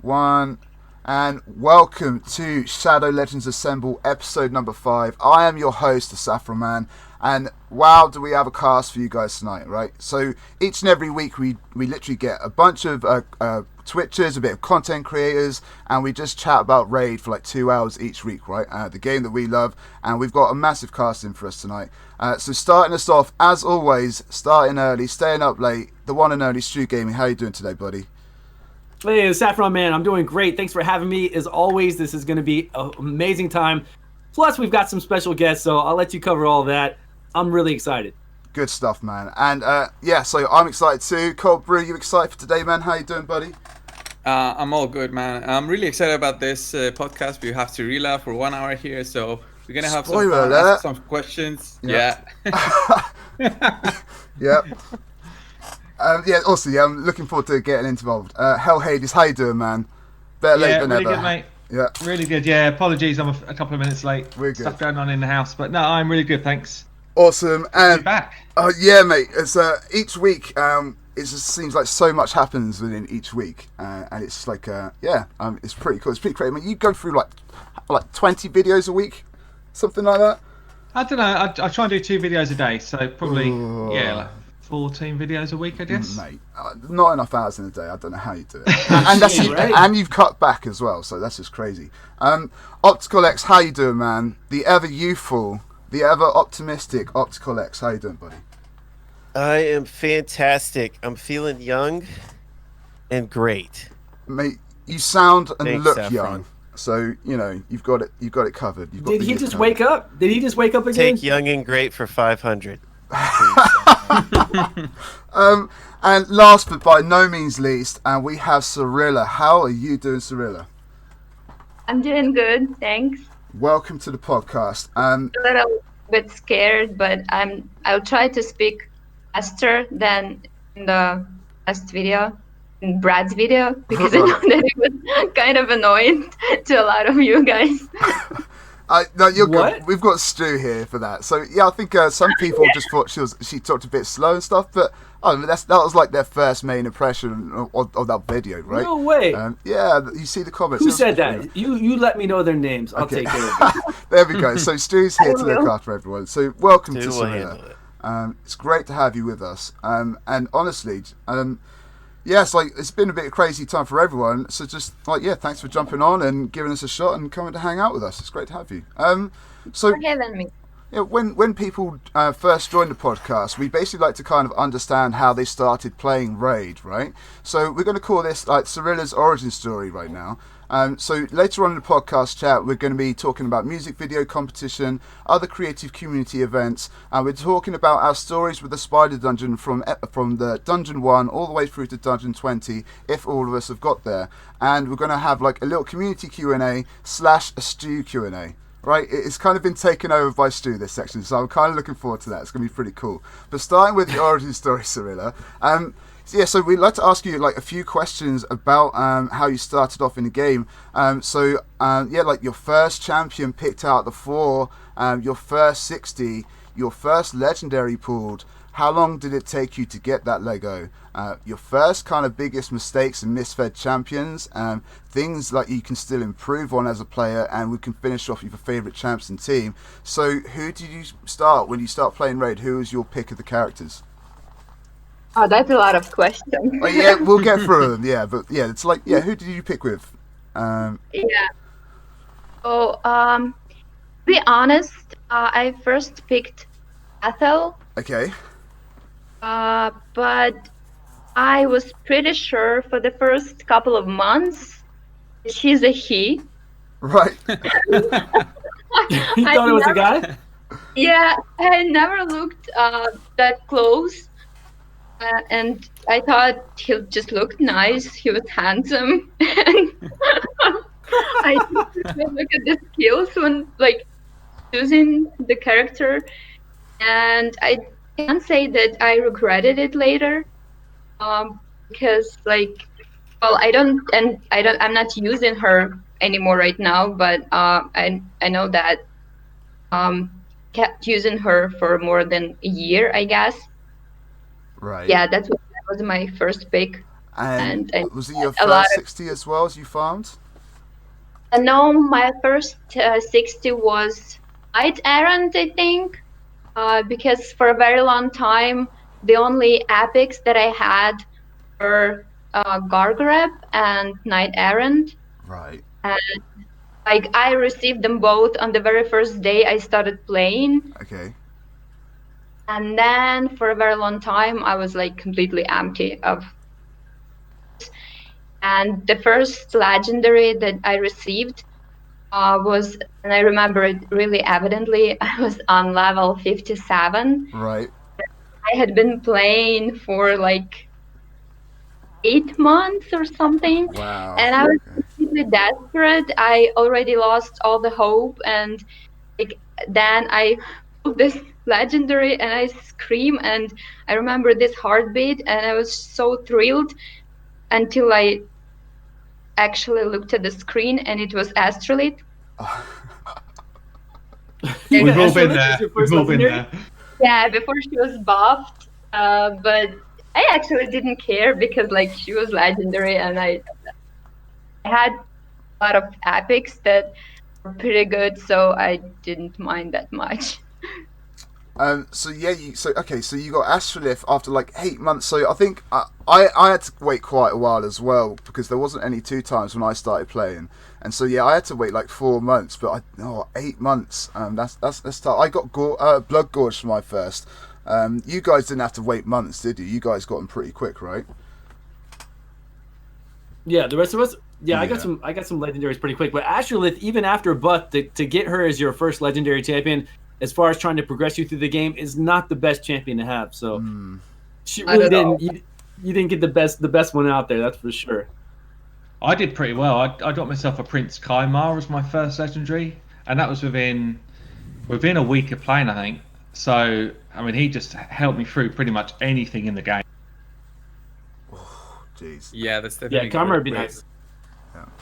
1, and welcome to Shadow Legends Assemble episode number 5. I am your host, the Saffron Man, and wow, do we have a cast for you guys tonight, right? So each and every week we literally get a bunch of Twitchers, a bit of content creators, and we just chat about Raid for like 2 hours each week, right? The game that we love, and we've got a massive cast in for us tonight. So starting us off, as always, starting early, staying up late, the one and only StewGaming. How you doing today, buddy? Hey, Saffron Man, I'm doing great. Thanks for having me. As always, this is going to be an amazing time. Plus, we've got some special guests, so I'll let you cover all that. I'm really excited. Good stuff, man. And so I'm excited too. Cold Brew, you excited for today, man? How you doing, buddy? I'm all good, man. I'm really excited about this podcast. We have Cirilla for 1 hour here, so we're gonna have some fun, ask some questions. Yep. Yeah. Yep. Also, I'm looking forward to getting involved. Hell Hades, how you doing, man? Better late than really ever. Good, mate. Yeah, really good. Yeah, apologies, I'm a couple of minutes late. We're good. Stuff going on in the house, but no, I'm really good, thanks. Awesome. And back. Yeah, mate. It's each week. It just seems like so much happens within each week, and it's like it's pretty cool. It's pretty crazy. I mean, you go through like 20 videos a week, something like that. I don't know. I try and do 2 videos a day, so probably like 14 videos a week, I guess. Mate, not enough hours in a day. I don't know how you do it. And that's and you've cut back as well, so that's just crazy. Optical X, how you doing, man? The ever youthful, the ever optimistic Optical X, how you doing, buddy? I am fantastic. I'm feeling young and great. Mate, you sound and Thanks, look Saffron. young, so you know you've got it covered. Did he just wake up? Did he just wake up again? Take young and great for 500. And last but by no means least, we have Serilla. How are you doing, Serilla? I'm doing good, thanks. Welcome to the podcast. A little bit scared, but I'll try to speak faster than in the last video, in Brad's video, because I know that it was kind of annoying to a lot of you guys. No, you're good. We've got Stu here for that. So yeah, I think some people just thought she talked a bit slow and stuff, but that was like their first main impression of that video, right? No way. Yeah, you see the comments. Who said that? You let me know their names. I'll take care of it. There we go. So Stu's here to look after everyone. So welcome to Serilla. It's great to have you with us. And honestly, yes, it's been a bit of a crazy time for everyone. So just thanks for jumping on and giving us a shot and coming to hang out with us. It's great to have you. So okay, then me. Yeah, when people first join the podcast, we basically like to kind of understand how they started playing Raid, right? So we're going to call this like Cirilla's origin story right now. So later on in the podcast chat, we're going to be talking about music video competition, other creative community events, and we're talking about our stories with the Spider Dungeon from the Dungeon 1 all the way through to Dungeon 20, if all of us have got there. And we're going to have like a little community Q&A / a Stew Q&A. Right, it's kind of been taken over by Stu, this section, so I'm kind of looking forward to that. It's going to be pretty cool. But starting with the origin story, Cirilla, so we'd like to ask you like a few questions about how you started off in the game. Like your first champion picked out the 4, your first 60, your first legendary pulled. How long did it take you to get that Lego? Your first kind of biggest mistakes and misfed champions, things like you can still improve on as a player, and we can finish off with your favourite champs and team. So who did you start when you start playing Raid? Who was your pick of the characters? Oh, that's a lot of questions. Well, yeah, we'll get through them. Yeah, but yeah, it's like who did you pick with? Yeah. So to be honest, I first picked Ethel. Okay. But I was pretty sure for the first couple of months she's a he. Right. You thought it was a guy? Yeah, I never looked that close. And I thought he just looked nice. He was handsome. And I didn't look at the skills when choosing the character. And I can't say that I regretted it later, because I'm not using her anymore right now, but I know that kept using her for more than a year, I guess. Right. Yeah, that was my first pick. And was it your a lot first of- 60 as well as you farmed? No, my first 60 was Knight Errant, I think, because for a very long time, the only epics that I had were Gargreb and Knight Errant. Right. And like I received them both on the very first day I started playing. Okay. And then for a very long time, I was like completely empty of. And the first legendary that I received was, and I remember it really evidently, I was on level 57. Right. I had been playing for like 8 months or something. Wow. And I was completely desperate. I already lost all the hope. And like then I pulled this legendary and I scream. And I remember this heartbeat. And I was so thrilled until I actually looked at the screen and it was Astrolith. We've all been Astrolith there. is your first We've all been legendary? there. Yeah, before she was buffed, but I actually didn't care because like she was legendary and I had a lot of epics that were pretty good, so I didn't mind that much. So yeah, so you got Astrolith after like 8 months. So I think I had to wait quite a while as well because there wasn't any 2 times when I started playing, and so yeah, I had to wait like 4 months. But 8 months. That's tough. I got Blood Gorge for my first. You guys didn't have to wait months, did you? You guys got them pretty quick, right? Yeah, the rest of us. Yeah, Yeah. I got some legendaries pretty quick. But Astrolith, even after Buff, to get her as your first legendary champion, as far as trying to progress you through the game, is not the best champion to have. So she really didn't. You didn't get the best one out there. That's for sure. I did pretty well. I got myself a Prince Kaimar as my first legendary, and that was within a week of playing, I think. So I mean, he just helped me through pretty much anything in the game. Jeez. Yeah, that's definitely. Yeah, Kamar would be great. nice.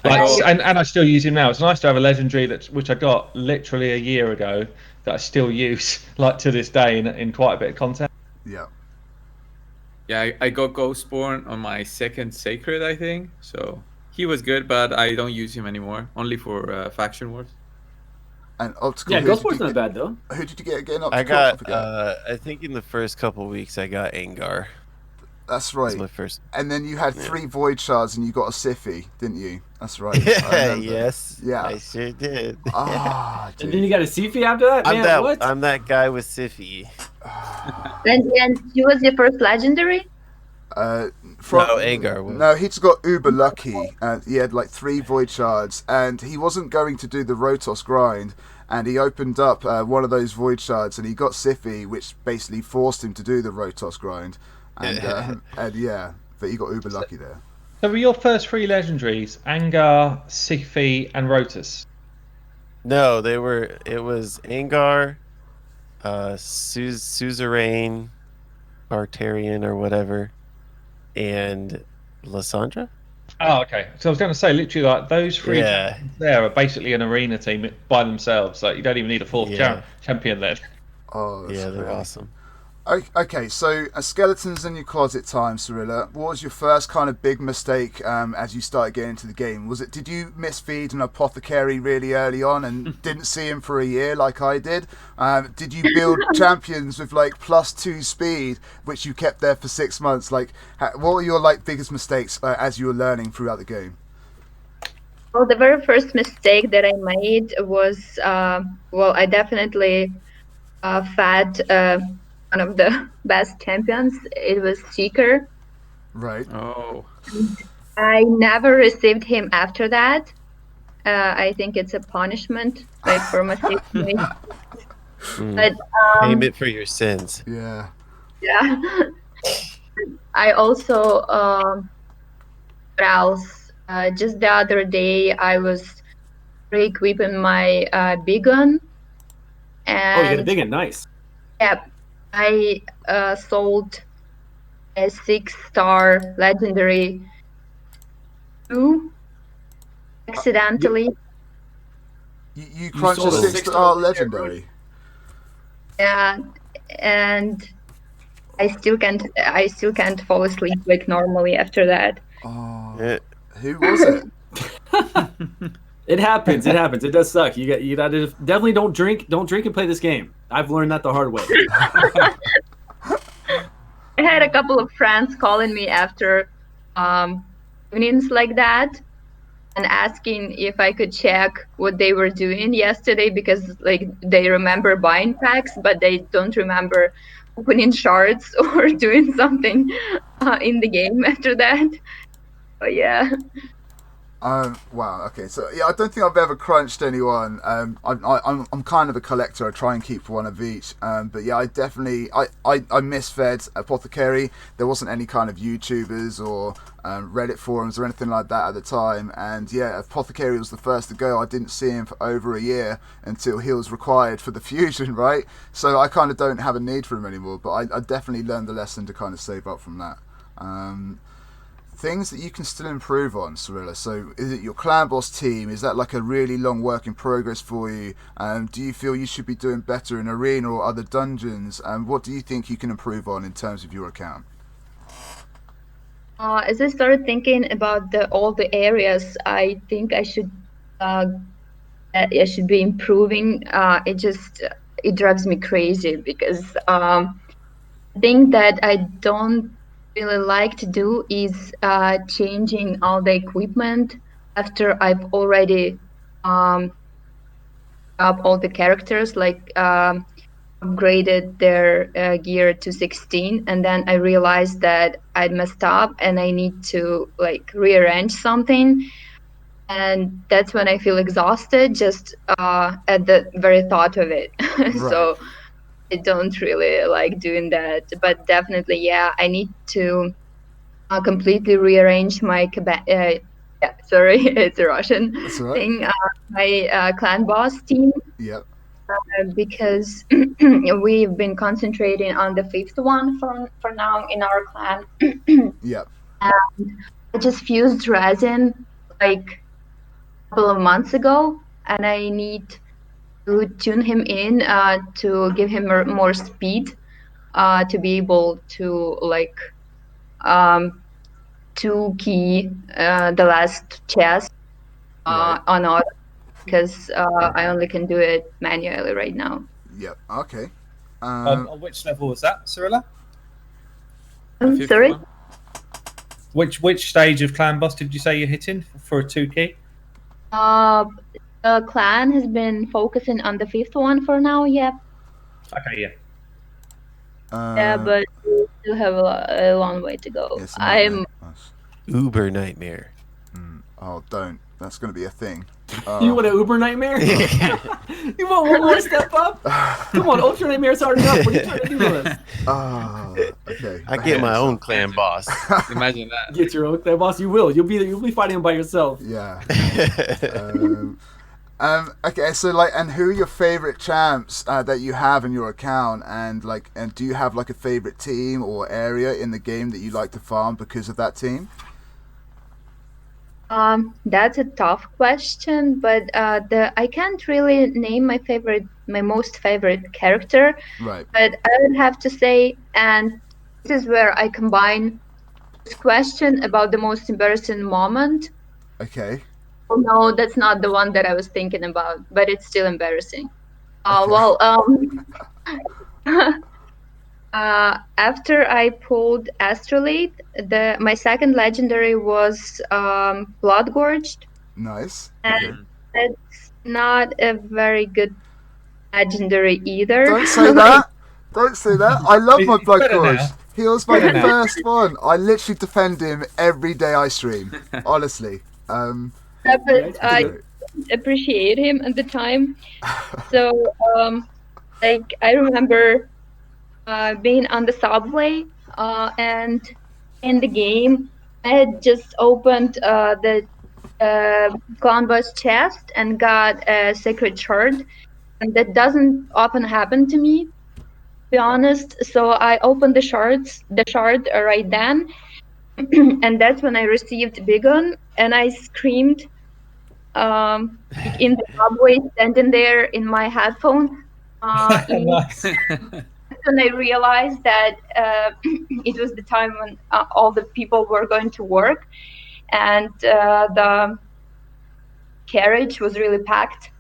Like, and I still use him now. It's nice to have a legendary which I got literally a year ago that I still use like to this day in quite a bit of content. Yeah. Yeah, I got Ghostborn on my second Sacred, I think. So he was good, but I don't use him anymore. Only for faction wars. And Optical. Yeah, who did Ghostborn's you not get- bad though. Who did you get again? Optical? I got. forget. I think in the first couple weeks I got Angar. That's That's right. my first. And then you had 3 Void Shards and you got a Siphi, didn't you? That's right. I Yeah. remember. Yes. Yeah. I sure did. Ah, And then dude. you got a Sifi after that. Man, I'm that guy with Siffy. And she was your first legendary? No, Angar was. No, he just got uber lucky. And he had like 3 Void Shards, and he wasn't going to do the Rotos grind. And he opened up one of those Void Shards, and he got Siphi, which basically forced him to do the Rotos grind. And yeah, but he got uber lucky there. So were your first 3 legendaries Angar, Sifi, and Rotus? No, it was Angar, Suzerain, Artarian or whatever, and Lysandra? Oh, okay. So I was going to say, literally, like those 3 Yeah. there are basically an arena team by themselves. Like you don't even need a 4th Yeah. champion there. Oh, that's Yeah, they're great. awesome. Okay, so skeletons in your closet time, Cirilla. What was your first kind of big mistake as you started getting into the game? Did you misfeed an apothecary really early on and didn't see him for a year like I did? Did you build champions with like +2 speed, which you kept there for 6 months? Like, what were your like biggest mistakes as you were learning throughout the game? Well, the very first mistake that I made was, I definitely fed one of the best champions. It was Seeker. Right. Oh. I never received him after that. I think it's a punishment, like for mistakes made. But Payment for your sins. Yeah. yeah, I also what else? Just the other day, I was re-equipping my big gun, Oh, you and got a big one, nice. yeah, I sold a 6-star legendary 2 accidentally. You crunched a sold a 6-star six-star legendary. Yeah, and I still can't fall asleep like normally after that. Oh, who was it? It happens. It happens. It does suck. You gotta definitely don't drink and play this game. I've learned that the hard way. I had a couple of friends calling me after evenings like that and asking if I could check what they were doing yesterday, because like they remember buying packs, but they don't remember opening shards or doing something in the game after that. But yeah. Wow. Okay. So yeah, I don't think I've ever crunched anyone. I'm kind of a collector. I try and keep one of each. But yeah, I definitely I misfed Apothecary. There wasn't any kind of YouTubers or Reddit forums or anything like that at the time. And yeah, Apothecary was the first to go. I didn't see him for over a year until he was required for the fusion, right? So I kind of don't have a need for him anymore. But I definitely learned the lesson to kind of save up from that. Things that you can still improve on, Cirilla. So is it your clan boss team? Is that like a really long work in progress for you? Do you feel you should be doing better in arena or other dungeons? What do you think you can improve on in terms of your account? As I started thinking about all the areas, I think I should be improving. It drives me crazy because the thing that I don't really like to do is changing all the equipment after I've already up all the characters, like upgraded their gear to 16, and then I realized that I'd messed up and I need to like rearrange something, and that's when I feel exhausted just at the very thought of it. Right. So I don't really like doing that, but definitely, yeah, I need to completely rearrange my sorry, it's a Russian thing. My clan boss team. Yep. Because we've been concentrating on the 5th one for now in our clan. Yep. And I just fused resin like a couple of months ago, and I need to tune him in to give him more speed to be able to like to key the last chest on auto, because I only can do it manually right now. Yep. Okay. On which level was that, Cirilla? Sorry? Which stage of clan boss did you say you're hitting for a 2 key? The clan has been focusing on the 5th one for now, yeah. Okay, yeah. Yeah, but we still have a long way to go. Yes, I'm Uber nightmare. Oh, don't. That's going to be a thing. You want an Uber nightmare? You want one more step up? Come on, Ultra Nightmare's hard enough. What are you trying to do with us? Oh, okay. I get my own clan boss. Imagine that. Get your own clan boss. You will. You'll be fighting him by yourself. Yeah. Okay, so like, and who are your favorite champs that you have in your account, and do you have like a favorite team or area in the game that you like to farm because of that team? That's a tough question, but I can't really name my most favorite character. Right. But I would have to say, and this is where I combine this question about the most embarrassing moment. Okay. Oh, no, that's not the one that I was thinking about, but it's still embarrassing. After I pulled Astrolate, my second legendary was Blood Gorged. Nice. And that's not a very good legendary either. Don't say that. Don't say that. I love my Blood Gorged. He was my first one. I literally defend him every day I stream. Honestly. But I appreciate him at the time. So, I remember being on the subway and in the game, I had just opened the clan boss chest and got a sacred shard, and that doesn't often happen to me, to be honest. So I opened the shard right then, and that's when I received Bigon, and I screamed in the subway, standing there in my headphone. Nice. just when I realized that it was the time when all the people were going to work, and the carriage was really packed.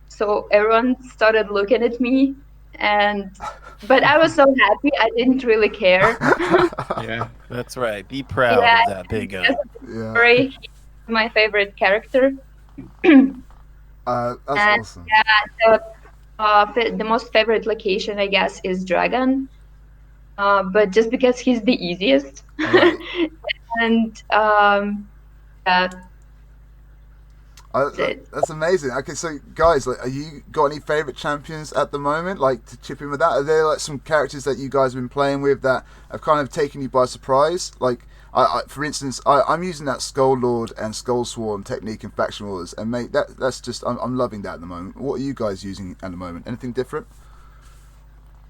So everyone started looking at me, but I was so happy I didn't really care. Yeah, that's right. Be proud of that big gun. He's my favorite character. That's awesome. Yeah, the most favorite location, I guess, is Dragon. But just because he's the easiest. Right. And that's amazing. Okay, so guys, like, are you got any favorite champions at the moment? Like, to chip in with that, are there like some characters that you guys have been playing with that have kind of taken you by surprise? Like, for instance, I'm using that Skull Lord and Skull Swarm technique in Faction Wars, and mate, that's just I'm loving that at the moment. What are you guys using at the moment? Anything different?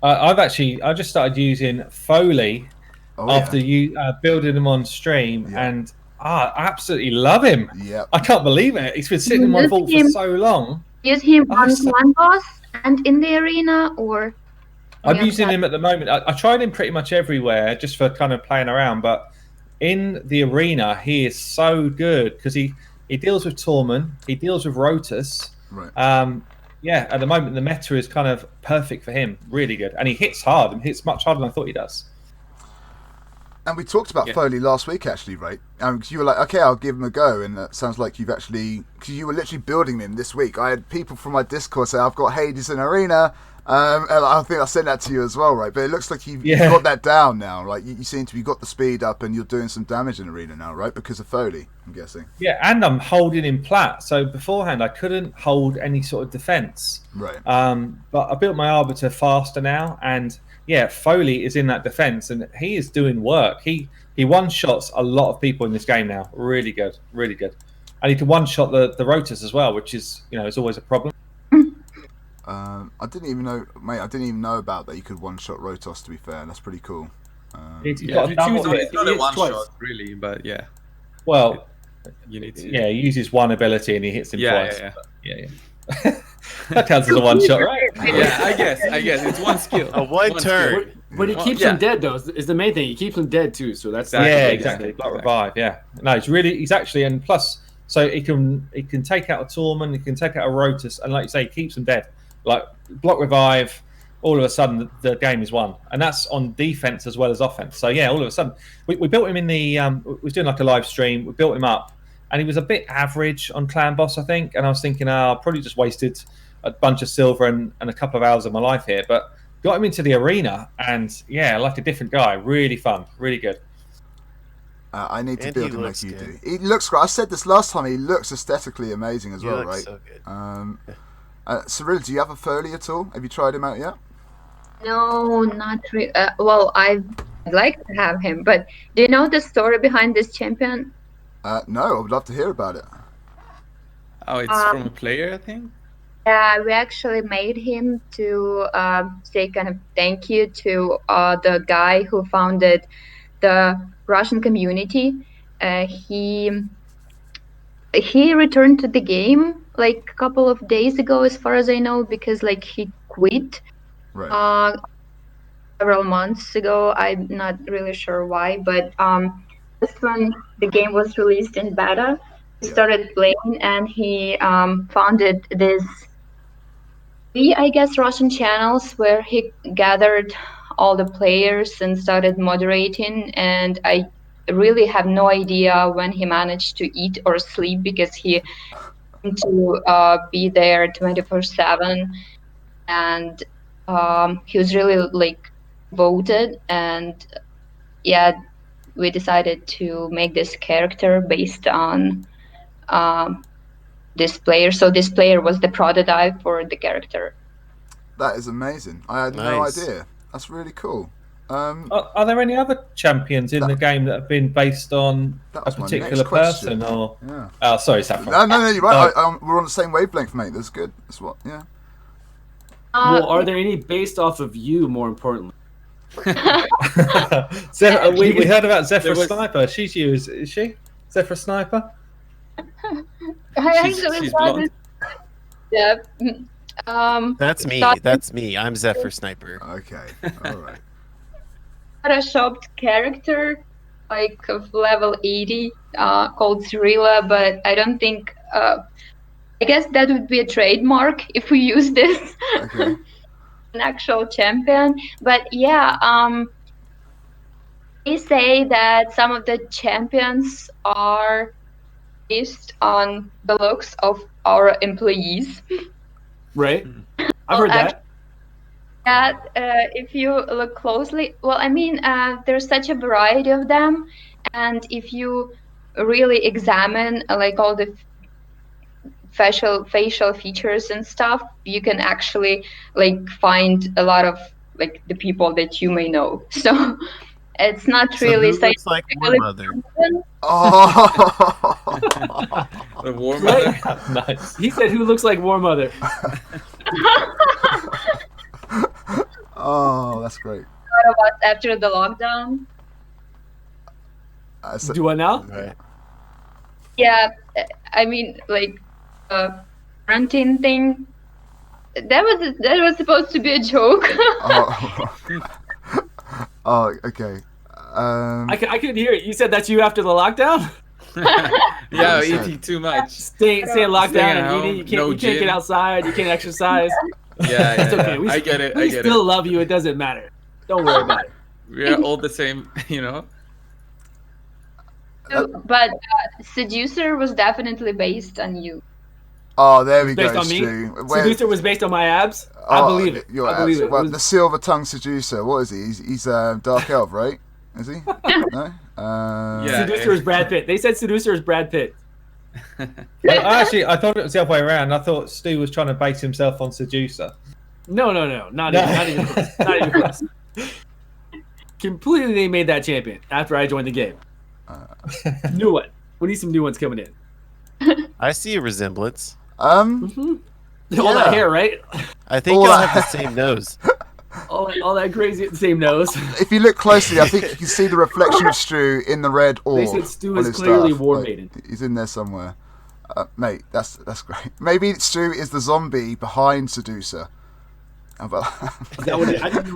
I just started using Foley after you building them on stream, and I absolutely love him. Yeah, I can't believe it. He's been sitting in my vault for so long. Use him on one boss and in the arena, or I'm using him at the moment. I tried him pretty much everywhere just for kind of playing around, but in the arena he is so good because he deals with Torment, he deals with Rotus. Right. Yeah, at the moment the meta is kind of perfect for him. Really good, and he hits hard and hits much harder than I thought he does. And we talked about Foley last week, actually, right? Because you were like, okay, I'll give him a go. And that sounds like you've actually... Because you were literally building him this week. I had people from my Discord say, I've got Hades in Arena. And I think I sent that to you as well, right? But it looks like you've got that down now. Like, you seem to be got the speed up and you're doing some damage in Arena now, right? Because of Foley, I'm guessing. Yeah, and I'm holding in plat. So beforehand, I couldn't hold any sort of defense. Right. But I built my Arbiter faster now, and... yeah, Foley is in that defense, and he is doing work. He one-shots a lot of people in this game now. Really good, really good. And he can one-shot the Rotus as well, which is, is always a problem. I didn't even know, mate. I didn't even know about that. You could one-shot Rotos. To be fair, that's pretty cool. It's not a one-shot, really, but yeah. Well, you need to. Yeah, he uses one ability and he hits him twice. Yeah. That counts as a one shot, right? Yeah, I guess it's one skill. A one turn. But he keeps him dead, though. Is the main thing. He keeps him dead too. So that's exactly. Block revive. Yeah. No, he's actually, and plus, so he can take out a Torment, he can take out a Rotus, and like you say, he keeps them dead. Like block revive, all of a sudden the game is won, and that's on defense as well as offense. So yeah, all of a sudden we built him in the we was doing like a live stream. We built him up, and he was a bit average on Clan Boss, I think. And I was thinking, I probably just wasted a bunch of silver and a couple of hours of my life here, but got him into the arena, and yeah, like a different guy. Really fun, really good. I need to build him like you do. He looks great. I said this last time. He looks aesthetically amazing as well, right? So good. Cirilla, do you have a Foley at all? Have you tried him out yet? No, not really. Well, I'd like to have him, but do you know the story behind this champion? No, I would love to hear about it. Oh, it's from a player, I think? Yeah, we actually made him to say kind of thank you to the guy who founded the Russian community. He returned to the game like a couple of days ago, as far as I know, because like he quit several months ago. I'm not really sure why, but just when the game was released in beta, he started playing, and he founded this, I guess, Russian channels where he gathered all the players and started moderating. And I really have no idea when he managed to eat or sleep, because he seemed to be there 24/7, and he was really like voted. And yeah, we decided to make this character based on this player. So this player was the prototype for the character. That is amazing. I had no idea. That's really cool. Are there any other champions in the game that have been based on a particular person? Or oh, sorry, Saffron. No, you're right. We're on the same wavelength, mate. That's good. That's what. Yeah. Well, are there any based off of you? More importantly, we heard about Zephyr Sniper. She's you, is she? Zephyr Sniper. I actually saw this. Yeah, That's me. thought That's me. I'm Zephyr Sniper. Okay, all right. photoshopped character, like of level 80, called Cirilla, but I don't think. I guess that would be a trademark if we use this. Okay. An actual champion, but yeah, they say that some of the champions are based on the looks of our employees. Right? I've heard that. That if you look closely, well, I mean, there's such a variety of them, and if you really examine like all the facial features and stuff, you can actually like find a lot of like the people that you may know. So it's not So really who looks like War Mother? Oh. The War Mother. Nice. He said, "Who looks like War Mother?" Oh, that's great. What about after the lockdown? So- Do what now? Right. Yeah, I mean, like quarantine thing. That was supposed to be a joke. oh. Oh, okay. I couldn't hear it. You said that's you after the lockdown? Yeah, eating too much. Stay locked Staying down at and home, eating. You no can't get gym. outside. You can't exercise. Yeah, It's okay. I get it. We I get still it. love you. It doesn't matter. Don't worry about it. We're all the same, you know. But Seducer was definitely based on you. Oh, there we Based go, on me? Stu. Where- Seducer was based on my abs. I Oh, believe it. your I believe abs. it. Well, It was- the silver tongue seducer. What is he? He's dark elf, right? Is he? No. Yeah. Seducer is Brad Pitt. They said Seducer is Brad Pitt. I thought it was the other way around. I thought Stu was trying to base himself on Seducer. No. Not even close. Not even close. Completely, they made that champion after I joined the game. New one. We need some new ones coming in. I see a resemblance. All that hair, right? I think All y'all that- have the same nose. All that crazy, same nose. If you look closely, I think you can see the reflection of Stu in the red orb. They said Stu on is his clearly staff. War Like, Maiden. He's in there somewhere. Mate, that's great. Maybe Stu is the zombie behind Seducer. How about Is that what I didn't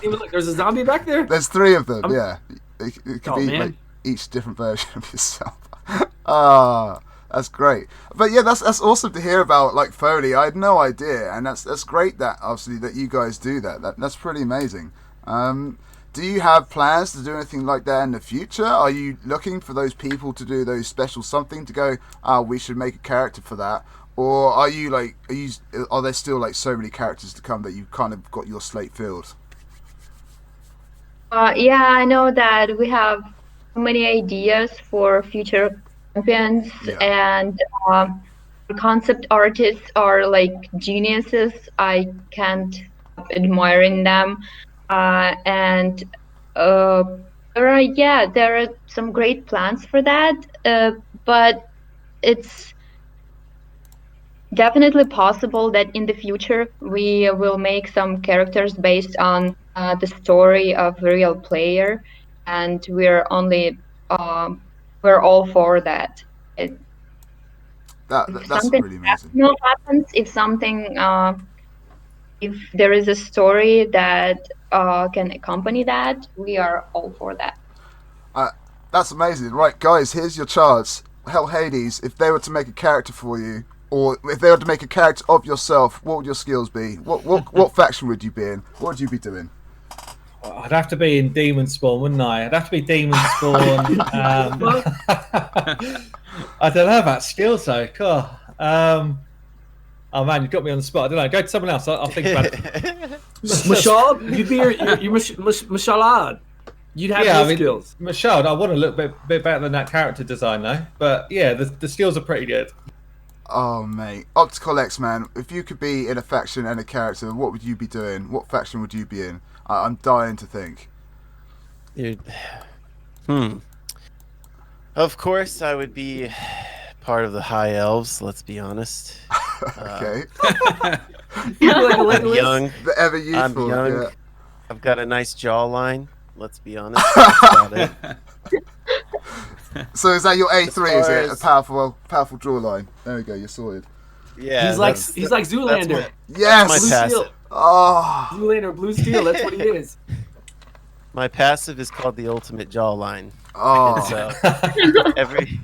even look. There's a zombie back there. There's three of them, yeah. It could Oh, be man. like each different version of yourself. Ah, that's great. But yeah, that's awesome to hear about like Foley. I had no idea, and that's great that obviously that you guys do that. That's pretty amazing. Do you have plans to do anything like that in the future? Are you looking for those people to do those special something to go, we should make a character for that? Or are there still like so many characters to come that you've kind of got your slate filled? Yeah, I know that we have so many ideas for future champions, and concept artists are like geniuses. I can't stop admiring them, and there are some great plans for that, but it's definitely possible that in the future we will make some characters based on the story of a real player, and we're all for that. That's Something really amazing. happens, if there is a story that can accompany that, we are all for that. That's amazing. Right, guys, here's your chance. Hell Hades, if they were to make a character for you, or if they were to make a character of yourself, what would your skills be? What faction would you be in? What would you be doing? I'd have to be in Demon Spawn, wouldn't I? I'd have to be Demon Spawn. I don't know about skills though. God. Oh man, you got me on the spot. I don't know. Go to someone else. I'll think about it. Mashal, you'd be your Mashalad. You'd have those skills. Mashal, I want to look a bit better than that character design though. But yeah, the skills are pretty good. Oh mate, Optical X man, if you could be in a faction and a character, what would you be doing? What faction would you be in? I'm dying to think. Of course, I would be part of the High Elves. Let's be honest. Okay. I'm young. The ever youthful. I'm young. Yeah. I've got a nice jawline. Let's be honest. That's about it. So is that your A3? Is it a as- powerful jawline? There we go. You're sorted. Yeah, he's like Zoolander. Yes. my Blue passive. Steel. Oh, Zoolander, Blue Steel. That's what he is. My passive is called the ultimate jawline. oh. So every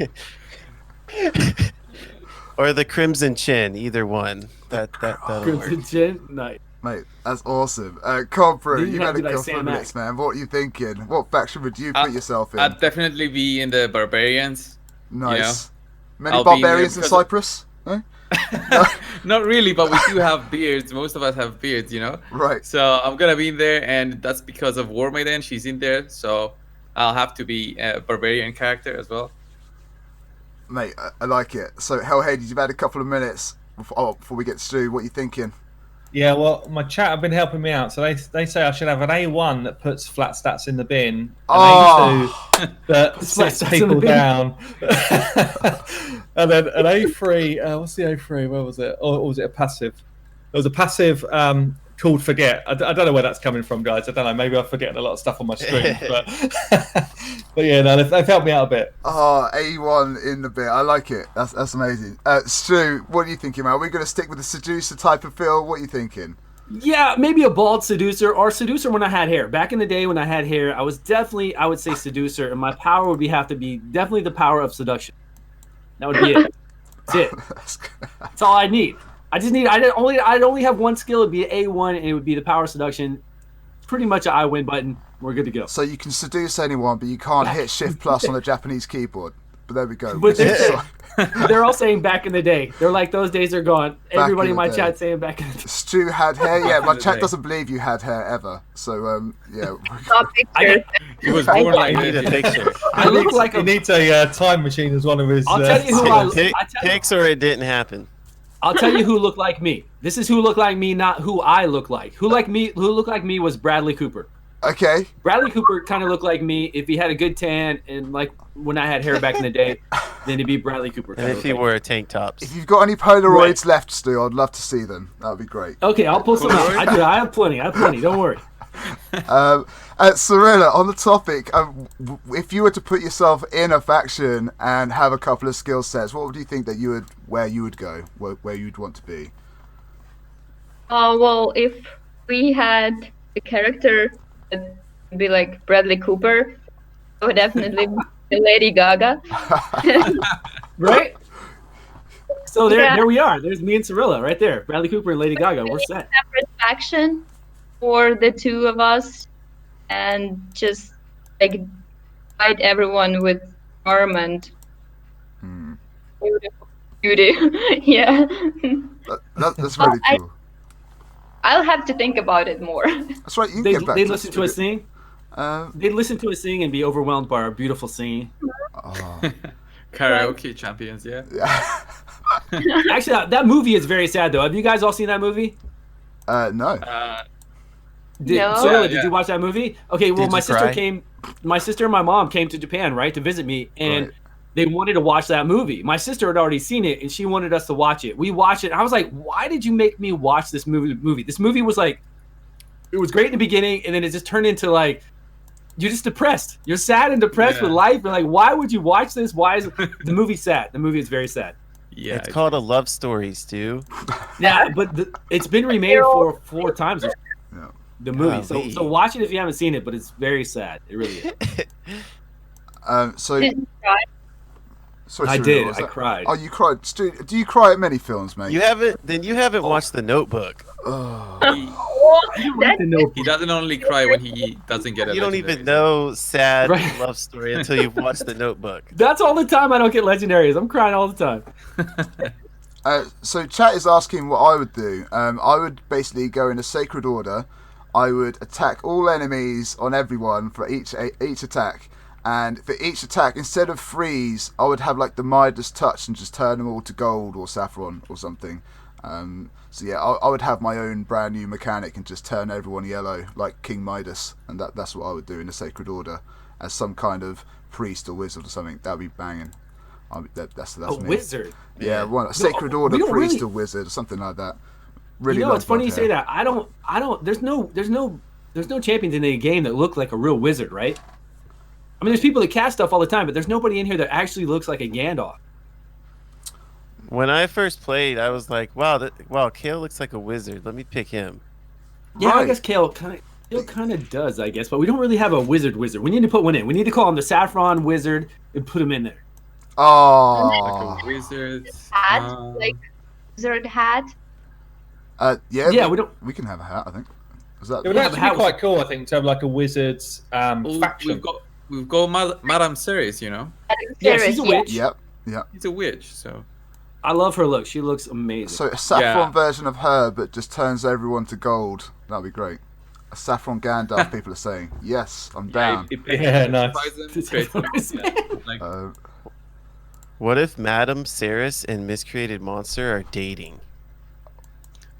or the crimson chin, either one. That'll work. Crimson Chin. Nice. Mate, that's awesome. Compro, Didn't you've have had a to be like couple of Sam minutes, Mack. man. What are you thinking? What faction would you put yourself in? I'd definitely be in the barbarians. Nice. Many I'll be in there barbarians in because- Cyprus? No? Not really, but we do have beards. Most of us have beards, Right. So I'm gonna be in there, and that's because of War Maiden. She's in there, so I'll have to be a barbarian character as well. Mate, I like it. So, Hellhead, you've had a couple of minutes before we get to Stu. What are you thinking? Yeah, well, my chat have been helping me out. So they say I should have an A1 that puts flat stats in the bin, an A2 that Puts flat sets stats in the people bin. down, and then an A3. What's the A3? Where was it? Or was it a passive? There was a passive called Forget. I don't know where that's coming from, guys. I don't know. Maybe I'm forgetting a lot of stuff on my screen, but but yeah, no, they've helped me out a bit. Oh, A1 in the bit. I like it. That's amazing. Stu, what are you thinking, man? Are we going to stick with the Seducer type of feel? What are you thinking? Yeah, maybe a bald Seducer or Seducer when I had hair. Back in the day when I had hair, I would say Seducer, and my power would have to be definitely the power of seduction. That would be it. That's it. That's all I need. I'd only have one skill. It'd be A1, and it would be the power of seduction. Pretty much an I win button. We're good to go. So you can seduce anyone, but you can't hit Shift Plus on a Japanese keyboard. But there we go. But they're all saying back in the day. They're like, those days are gone. Everybody in my chat saying back in the day. Stu had hair. Yeah, my chat doesn't believe you had hair ever. So yeah. He was born like I need a this. picture. I look like He a. needs a time machine as one of his. I'll tell you who Pics or it didn't happen. I'll tell you who looked like me. This is who looked like me, not who I look like. Who looked like me was Bradley Cooper. Okay. Bradley Cooper kind of looked like me if he had a good tan and like when I had hair back in the day, then it'd be Bradley Cooper. And if he wore tank tops. If you've got any Polaroids left, Stu, I'd love to see them. That would be great. Okay, I'll pull some out. I have plenty. Don't worry. Cirilla, on the topic, if you were to put yourself in a faction and have a couple of skill sets, what would you think that where you would go, where you'd want to be? Well, if we had a character that would be like Bradley Cooper, I would definitely be Lady Gaga. Right? So Yeah. there we are. There's me and Cirilla right there. Bradley Cooper and Lady Gaga. We're set. Separate faction for the two of us, and just like fight everyone with armament. Beauty. Yeah. That's really cool. I'll have to think about it more. That's right. You can They get back listen to us sing. They listen to us sing and be overwhelmed by our beautiful singing. Karaoke champions, yeah. Actually, that movie is very sad though. Have you guys all seen that movie? No. No. Cirilla, Yeah. did you watch that movie? Okay, well, Did my you sister cry? my sister and my mom came to Japan, right, to visit me, and Right. they wanted to watch that movie. My sister had already seen it, and she wanted us to watch it. We watched it. And I was like, why did you make me watch this movie? This movie was like, it was great in the beginning, and then it just turned into like, you're just depressed. You're sad and depressed with life. You're like, why would you watch this? Why is the movie sad? The movie is very sad. Yeah. It's called a love story, Stu. Yeah, but it's been remade for 4 times. Yeah. The movie. Golly. So watch it if you haven't seen it, but it's very sad. It really is. So. Did you cry? Sorry, I Cirilla, did. was I that- cried. Oh, you cried. Stu, do you cry at many films, mate? You haven't watched The Notebook. Oh. He doesn't only cry when he doesn't get a You don't legendary. even know sad Right. love story until you've watched The Notebook. That's all the time I don't get legendaries. I'm crying all the time. So chat is asking what I would do. I would basically go in a sacred order. I would attack all enemies on everyone for each attack. And for each attack, instead of freeze, I would have like the Midas touch and just turn them all to gold or saffron or something. So yeah, I would have my own brand new mechanic and just turn everyone yellow like King Midas, and that's what I would do in a sacred order as some kind of priest or wizard or something. That'd be banging. That's A me. wizard. Yeah, a sacred order we don't priest really- or wizard or something like that. Really, You know, love it's funny blonde you say hair. that. I don't. There's no champions in the game that look like a real wizard, right? I mean, there's people that cast stuff all the time, but there's nobody in here that actually looks like a Gandalf. When I first played, I was like, wow, Kale looks like a wizard. Let me pick him. Yeah, I Right. guess Kale kind of does, I guess, but we don't really have a wizard. We need to put one in. We need to call him the Saffron Wizard and put him in there. Like Oh. a wizard. Hat, like wizard hat. Yeah, we don't. we can have a hat, I think. Is that It would Yeah, actually but be quite cool, I think, to have like a wizard's Oh, faction. we've got Madame Ceres, you know. Yeah, she's a witch. Yep. Yeah. He's a witch, so I love her look. She looks amazing. So a saffron Yeah. version of her, but just turns everyone to gold. That'd be great. A saffron Gandalf, people are saying. Yes, I'm down. Yeah, nice. Like, What if Madame Ceres and Miscreated Monster are dating?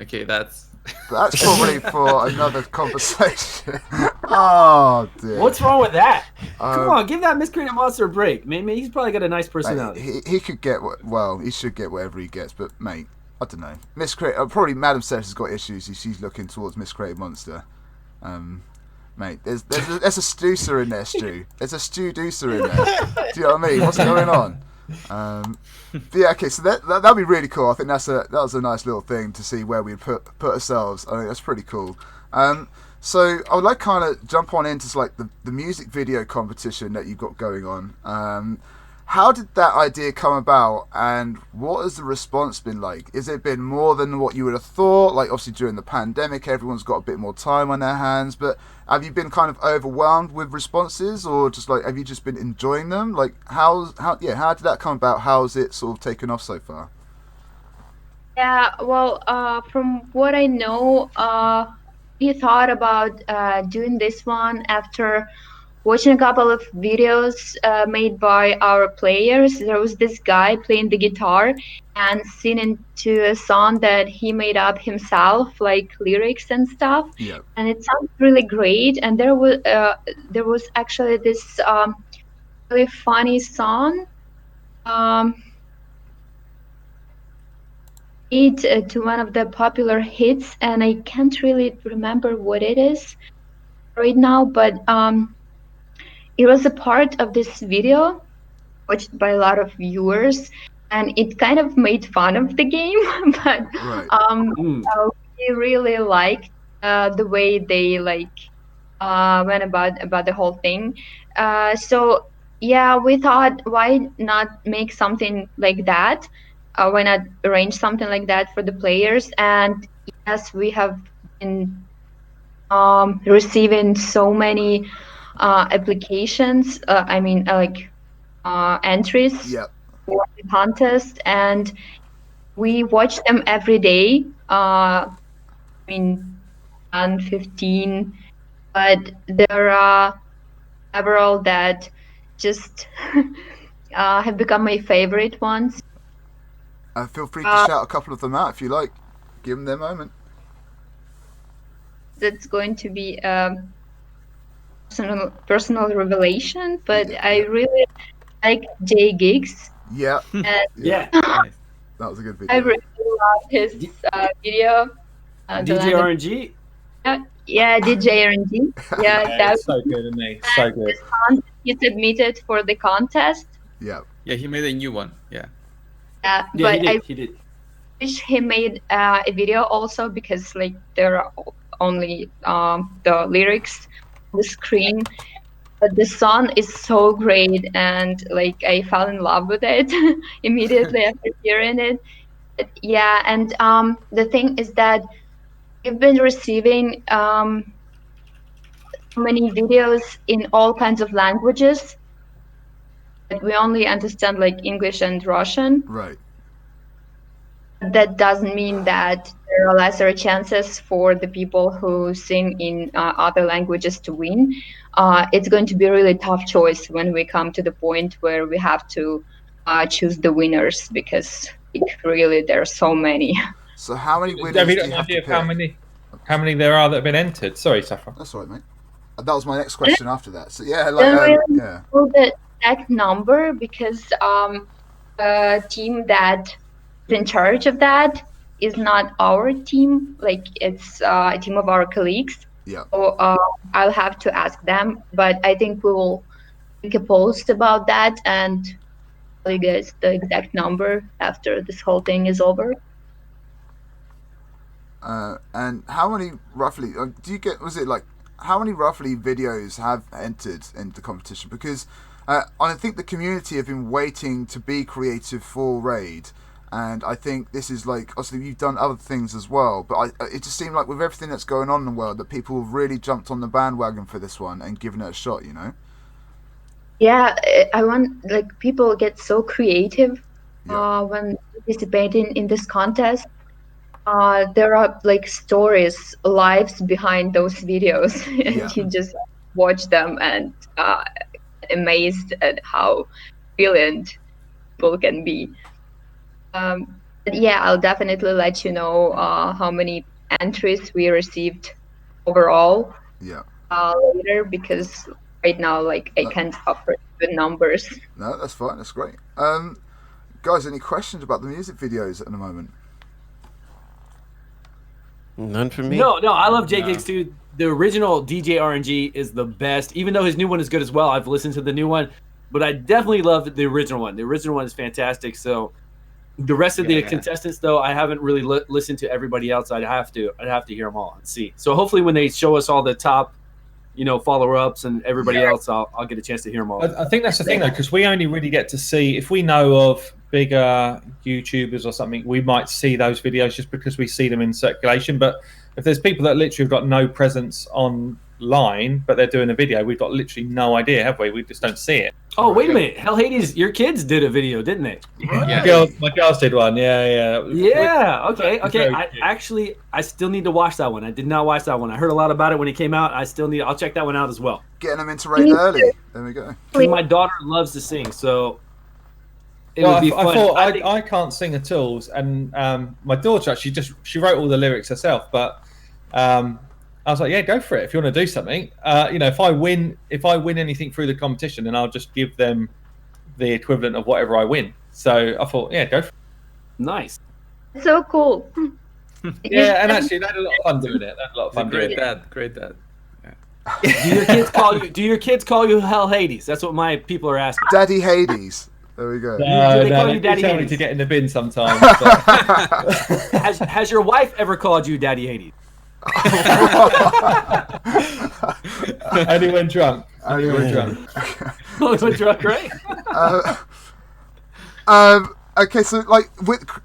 okay, that's That's probably for another conversation. Oh dear. What's wrong with that? Come Um, on, give that miscreated monster a break. Maybe he's probably got a nice personality. He could get he should get whatever he gets, but mate, I don't know. Probably Madam Ceres has got issues if she's looking towards Miscreated Monster. Mate, there's a Stewcer in there, Stu. There's a Stewducer in there. Do you know what I mean? What's going on? But yeah, okay, so that'd be really cool. I think that was a nice little thing to see where we put ourselves. I think that's pretty cool. So I would like kind of jump on into like the music video competition that you've got going on. How did that idea come about, and what has the response been like? Has it been more than what you would have thought? Like, obviously during the pandemic, everyone's got a bit more time on their hands, but have you been kind of overwhelmed with responses, or just like, have you just been enjoying them? Like, how did that come about? How's it sort of taken off so far? Yeah, well, from what I know, we thought about doing this one after watching a couple of videos made by our players. There was this guy playing the guitar and singing to a song that he made up himself, like lyrics and stuff. Yeah. And it sounds really great. And there was actually this really funny song. To one of the popular hits, and I can't really remember what it is right now, but it was a part of this video watched by a lot of viewers, and it kind of made fun of the game, but we really liked the way they went about the whole thing. So yeah, we thought, why not make something like that? Why not arrange something like that for the players? And yes, we have been receiving so many applications. Entries for the contest, and we watch them every day. 15, but there are several that just have become my favorite ones. Feel free to shout a couple of them out if you like. Give them their moment. That's going to be personal revelation, but I really like Jay Gigs. Yeah. Yeah. That was a good video. I really love his video. DJ RNG? Yeah, DJ RNG. Yeah, that's so good, isn't he? So good. He submitted for the contest. Yeah. Yeah, he made a new one. Yeah. But he did. wish he made a video also, because like there are only the lyrics on the screen, but the song is so great, and like I fell in love with it immediately after hearing it. But, yeah, and the thing is that we've been receiving many videos in all kinds of languages. We only understand like English and Russian. Right. That doesn't mean that there are lesser chances for the people who sing in other languages to win. It's going to be a really tough choice when we come to the point where we have to choose the winners, because really there are so many. So how many winners Have you do got you an have to idea of pick? how many there are that have been entered? Sorry, Saffron. That's all right, mate. That was my next question after that. So yeah, I don't really yeah. know the exact number, because the team that is in charge of that is not our team. Like, it's a team of our colleagues. Yeah. So I'll have to ask them, but I think we will make a post about that, and tell you guys the exact number after this whole thing is over. And how many roughly do you get? Was it like how many roughly videos have entered into the competition? Because I think the community have been waiting to be creative for Raid, and I think this is like obviously you've done other things as well, but it just seemed like with everything that's going on in the world that people have really jumped on the bandwagon for this one and given it a shot. You know? Yeah, I want like people get so creative when participating in this contest. There are like stories, lives behind those videos, and you just watch them and amazed at how brilliant people can be. But yeah, I'll definitely let you know how many entries we received overall later, because right now, like, I can't offer the numbers. No, that's fine. That's great. Guys, any questions about the music videos at the moment? None for me. No, I love J-Gigs too. The original DJ RNG is the best, even though his new one is good as well. I've listened to the new one, but I definitely love the original one. The original one is fantastic. So the rest of the contestants, though, I haven't really listened to everybody else. I'd have to hear them all and see. So hopefully when they show us all the top, follower-ups and everybody else, I'll get a chance to hear them all. I think that's the thing, though, because we only really get to see, if we know of bigger YouTubers or something, we might see those videos just because we see them in circulation. But if there's people that literally have got no presence online, but they're doing a video, we've got literally no idea, have we? We just don't see it. Oh, wait a minute. Hell Hades, your kids did a video, didn't they? Yeah. My girls did one, yeah. Yeah, okay. I still need to watch that one. I did not watch that one. I heard a lot about it when it came out. I'll check that one out as well. Getting them into Raid early. There we go. My daughter loves to sing, so it would be fun. I can't sing at all, and my daughter actually she wrote all the lyrics herself, but I was like, yeah, go for it if you want to do something. If I win anything through the competition, then I'll just give them the equivalent of whatever I win. So I thought, yeah, go for it. Nice. So cool. Yeah, and actually, they had a lot of fun doing it. Great dad. Do your kids call you Hell Hades? That's what my people are asking. Daddy Hades. There we go. They call you Daddy tell Hades? me to get in the bin sometimes. Has your wife ever called you Daddy Hades? Only when drunk. Only when drunk, right? Okay, so like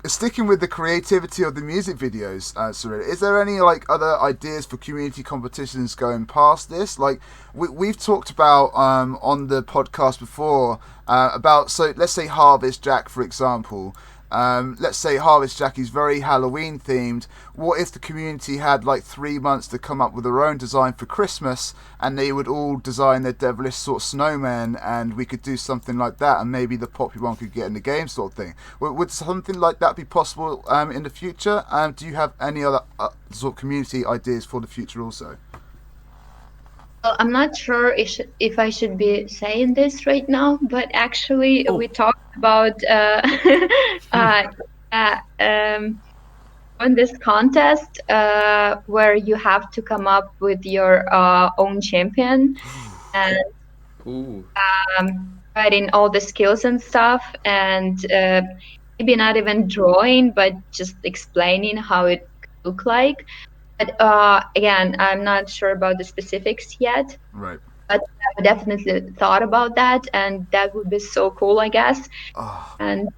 sticking with the creativity of the music videos, Serilla, is there any like other ideas for community competitions going past this? Like we've talked about on the podcast before about, so let's say Harvest Jack, for example. Let's say Harvest Jack is very Halloween themed. What if the community had like 3 months to come up with their own design for Christmas, and they would all design their devilish sort of snowmen, and we could do something like that, and maybe the popular one could get in the game, sort of thing. Would something like that be possible in the future? Do you have any other sort of community ideas for the future also? Well, I'm not sure if I should be saying this right now, but actually we talked about on this contest where you have to come up with your own champion and writing all the skills and stuff, and maybe not even drawing, but just explaining how it could look like. But again, I'm not sure about the specifics yet. Right. But I definitely thought about that, and that would be so cool, I guess. And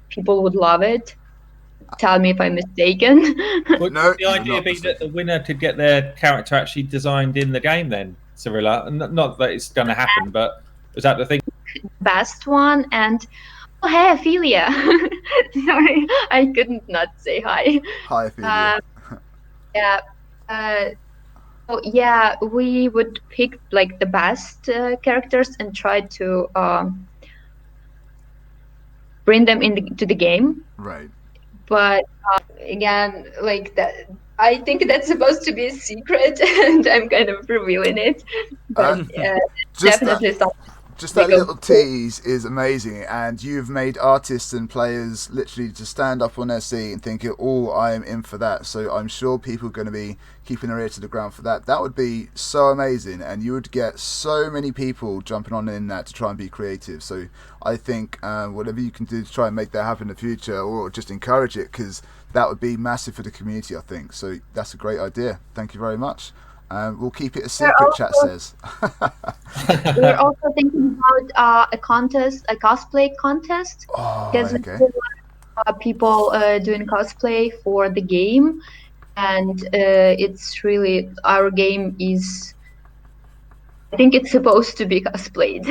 people would love it. Tell me if I'm mistaken. No, the idea being that the winner could get their character actually designed in the game then, Cirilla. Not that it's going to happen, but is that the thing? Best one, and oh, hey, Ophelia. Sorry, I couldn't not say hi. Hi, Ophelia. Yeah, we would pick like the best characters and try to bring them into the game. Right. But again, like that, I think that's supposed to be a secret, and I'm kind of revealing it. But definitely something. Just that little tease is amazing, and you've made artists and players literally just stand up on their seat and think, "Oh, I am in for that." So I'm sure people are going to be keeping their ear to the ground for that. That would be so amazing, and you would get so many people jumping on in that to try and be creative. So I think whatever you can do to try and make that happen in the future, or just encourage it, because that would be massive for the community, I think. So that's a great idea. Thank you very much. We'll keep it a secret, chat says. We're also thinking about a contest, a cosplay contest. Because people doing cosplay for the game. And it's really, our game is, I think it's supposed to be cosplayed.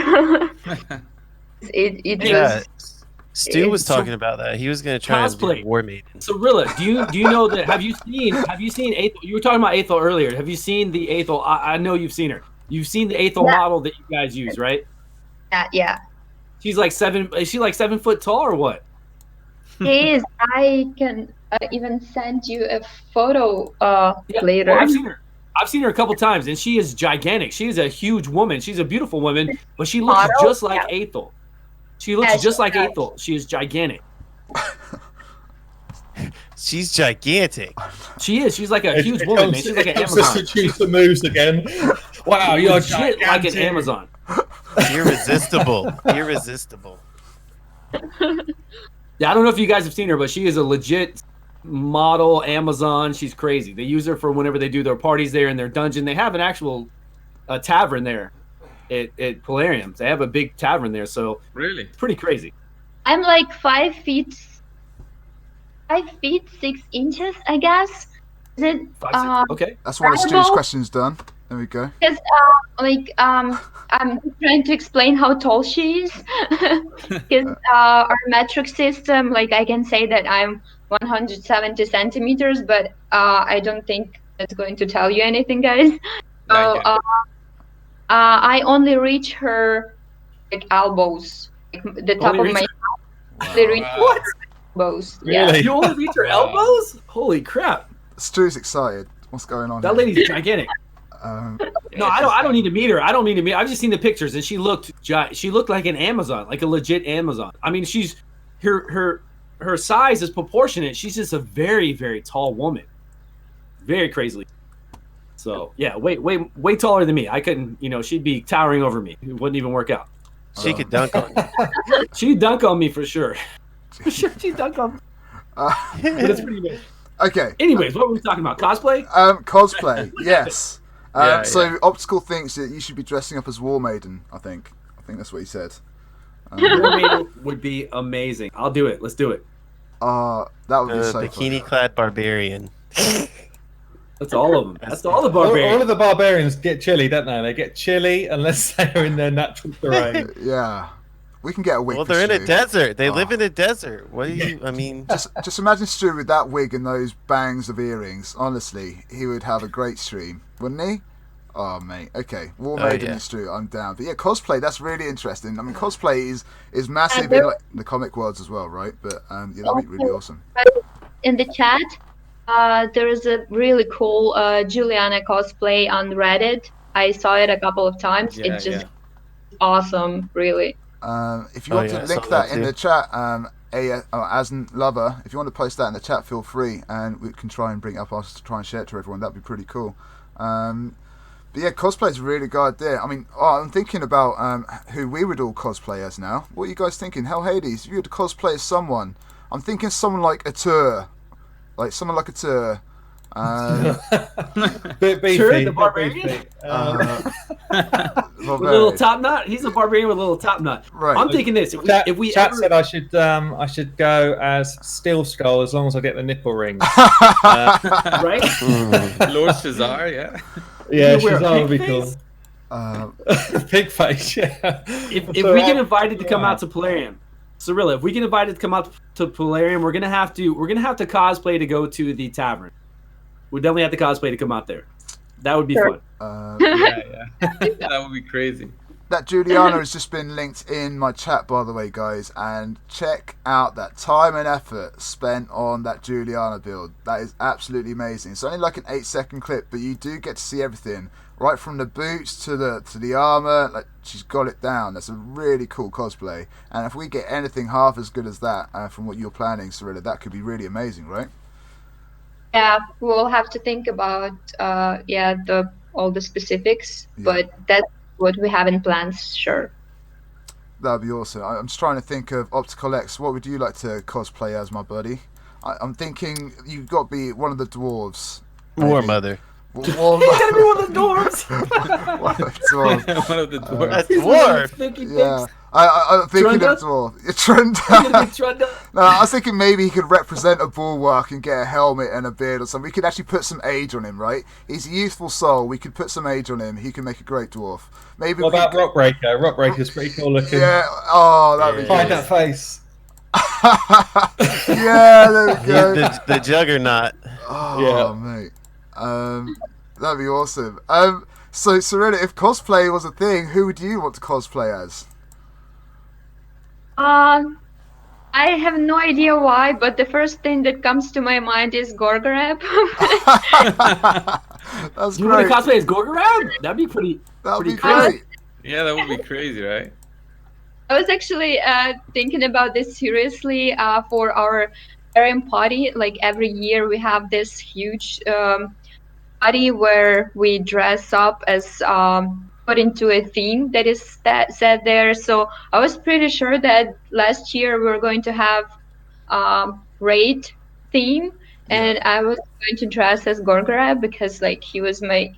Stu was talking about that. He was going to try cosplay. And do War Maiden. Cirilla, do you know that? Have you seen Aethel? You were talking about Aethel earlier. Have you seen the Aethel? I know you've seen her. You've seen the Aethel model that you guys use, right? Yeah. She's like 7. Is she like 7 foot tall or what? She is. I can even send you a photo later. Well, I've seen her a couple times, and she is gigantic. She is a huge woman. She's a beautiful woman, but she looks just like Aethel. She looks just like Aethel. She is gigantic. She's gigantic. She is. She's like a huge woman, man. She's like an Amazon. To choose the moves again. Wow, you're legit like an Amazon. Irresistible. Irresistible. Yeah, I don't know if you guys have seen her, but she is a legit model Amazon. She's crazy. They use her for whenever they do their parties there in their dungeon. They have an actual tavern there at Plarium. They have a big tavern there, so really, it's pretty crazy. I'm like 5 feet 6 inches, I guess. Is it? Okay, that's one of Stu's questions done. There we go. Because I'm trying to explain how tall she is. Because our metric system, like I can say that I'm 170 centimeters, but I don't think that's going to tell you anything, guys. So I only reach her like elbows, like the top of my What? elbows. Really? Yeah. You only reach her elbows? Holy crap! Stu's excited. What's going on? That lady's gigantic. No, I don't need to meet her. I don't need to meet. I've just seen the pictures, and she looked like an Amazon, like a legit Amazon. I mean, she's her size is proportionate. She's just a very, very tall woman, very crazily. So yeah, way taller than me. I couldn't, she'd be towering over me. It wouldn't even work out. She could dunk on you. She'd dunk on me for sure. For sure, she'd dunk on me. But it's pretty good. Okay. Anyways, what were we talking about? Cosplay? Cosplay. Yes. So Optical thinks that you should be dressing up as War Maiden. I think that's what he said. War Maiden would be amazing. I'll do it. Let's do it. That would be so bikini-clad barbarian. That's all of them. That's all the barbarians. All of the barbarians get chilly, don't they? They get chilly unless they're in their natural terrain. Yeah. We can get a wig. Well, they're in a desert. They live in a desert. What do you? I mean, just imagine Stu with that wig and those bangs of earrings. Honestly, he would have a great stream, wouldn't he? Oh, mate. Okay, War Maiden and Stu, I'm down. But yeah, cosplay. That's really interesting. I mean, cosplay is massive in the comic worlds as well, right? But that'd be really awesome. In the chat, there is a really cool Juliana cosplay on Reddit. I saw it a couple of times. It's just awesome, really. If you want to link that in the chat, Asn Lover, if you want to post that in the chat, feel free, and we can try and bring it up us to try and share it to everyone. That'd be pretty cool. But yeah, cosplay is really good idea. I mean, I'm thinking about who we would all cosplay as now. What are you guys thinking? Hell, Hades, if you had to cosplay as someone, I'm thinking someone like Atur. Bit beefy. Sure, the barbarian? With a little top knot. He's a barbarian with a little top knot. Right. I'm thinking this. If we chat ever... said I should go as Steel Skull as long as I get the nipple rings. Right? Lord Shazar, yeah. Yeah, Wear a Shazar would be pig cool. Pig face, yeah. If we get invited to come out to Plarium, Cirilla, if we get invited to come out to Plarium, we're gonna have to cosplay to go to the tavern. We definitely have to cosplay to come out there. That would be fun. Yeah. That would be crazy. that Juliana has just been linked in my chat, by the way, guys, and check out that time and effort spent on that Juliana build. That is absolutely amazing. It's only like an 8-second clip, but you do get to see everything, right from the boots to the armor. Like, she's got it down. That's a really cool cosplay, and if we get anything half as good as that from what you're planning, Cirilla, that could be really amazing, right? Yeah, we'll have to think about all the specifics, but that's what we have in plans. Sure. That'd be awesome. I'm just trying to think of Optical X. What would you like to cosplay as, my buddy? I'm thinking you've got to be one of the dwarves. War Mother. You gotta be one of the dwarves. One of the dwarves. That's dwarf. Yeah. I'm thinking of dwarf. Trunda. No, I was thinking maybe he could represent a bulwark and get a helmet and a beard or something. We could actually put some age on him, right? He's a youthful soul. We could put some age on him. He can make a great dwarf. Maybe. What about Rockbreaker? Rockbreaker's pretty cool looking. Yeah. Oh, that'd be Find that face. Yeah, there we go. The Juggernaut. Oh, yeah, mate. That'd be awesome. So Serilla, if cosplay was a thing, who would you want to cosplay as? I have no idea why, but the first thing that comes to my mind is Gorgorab. That's you great. want to cosplay as Gorgorab? That'd be pretty That'd be crazy. great. Yeah, that would be crazy, right? I was actually thinking about this seriously for our Plarium party. Like every year we have this huge party where we dress up as put into a theme that is set there. So I was pretty sure that last year we were going to have raid theme, and I was going to dress as Gorgorab because like he was my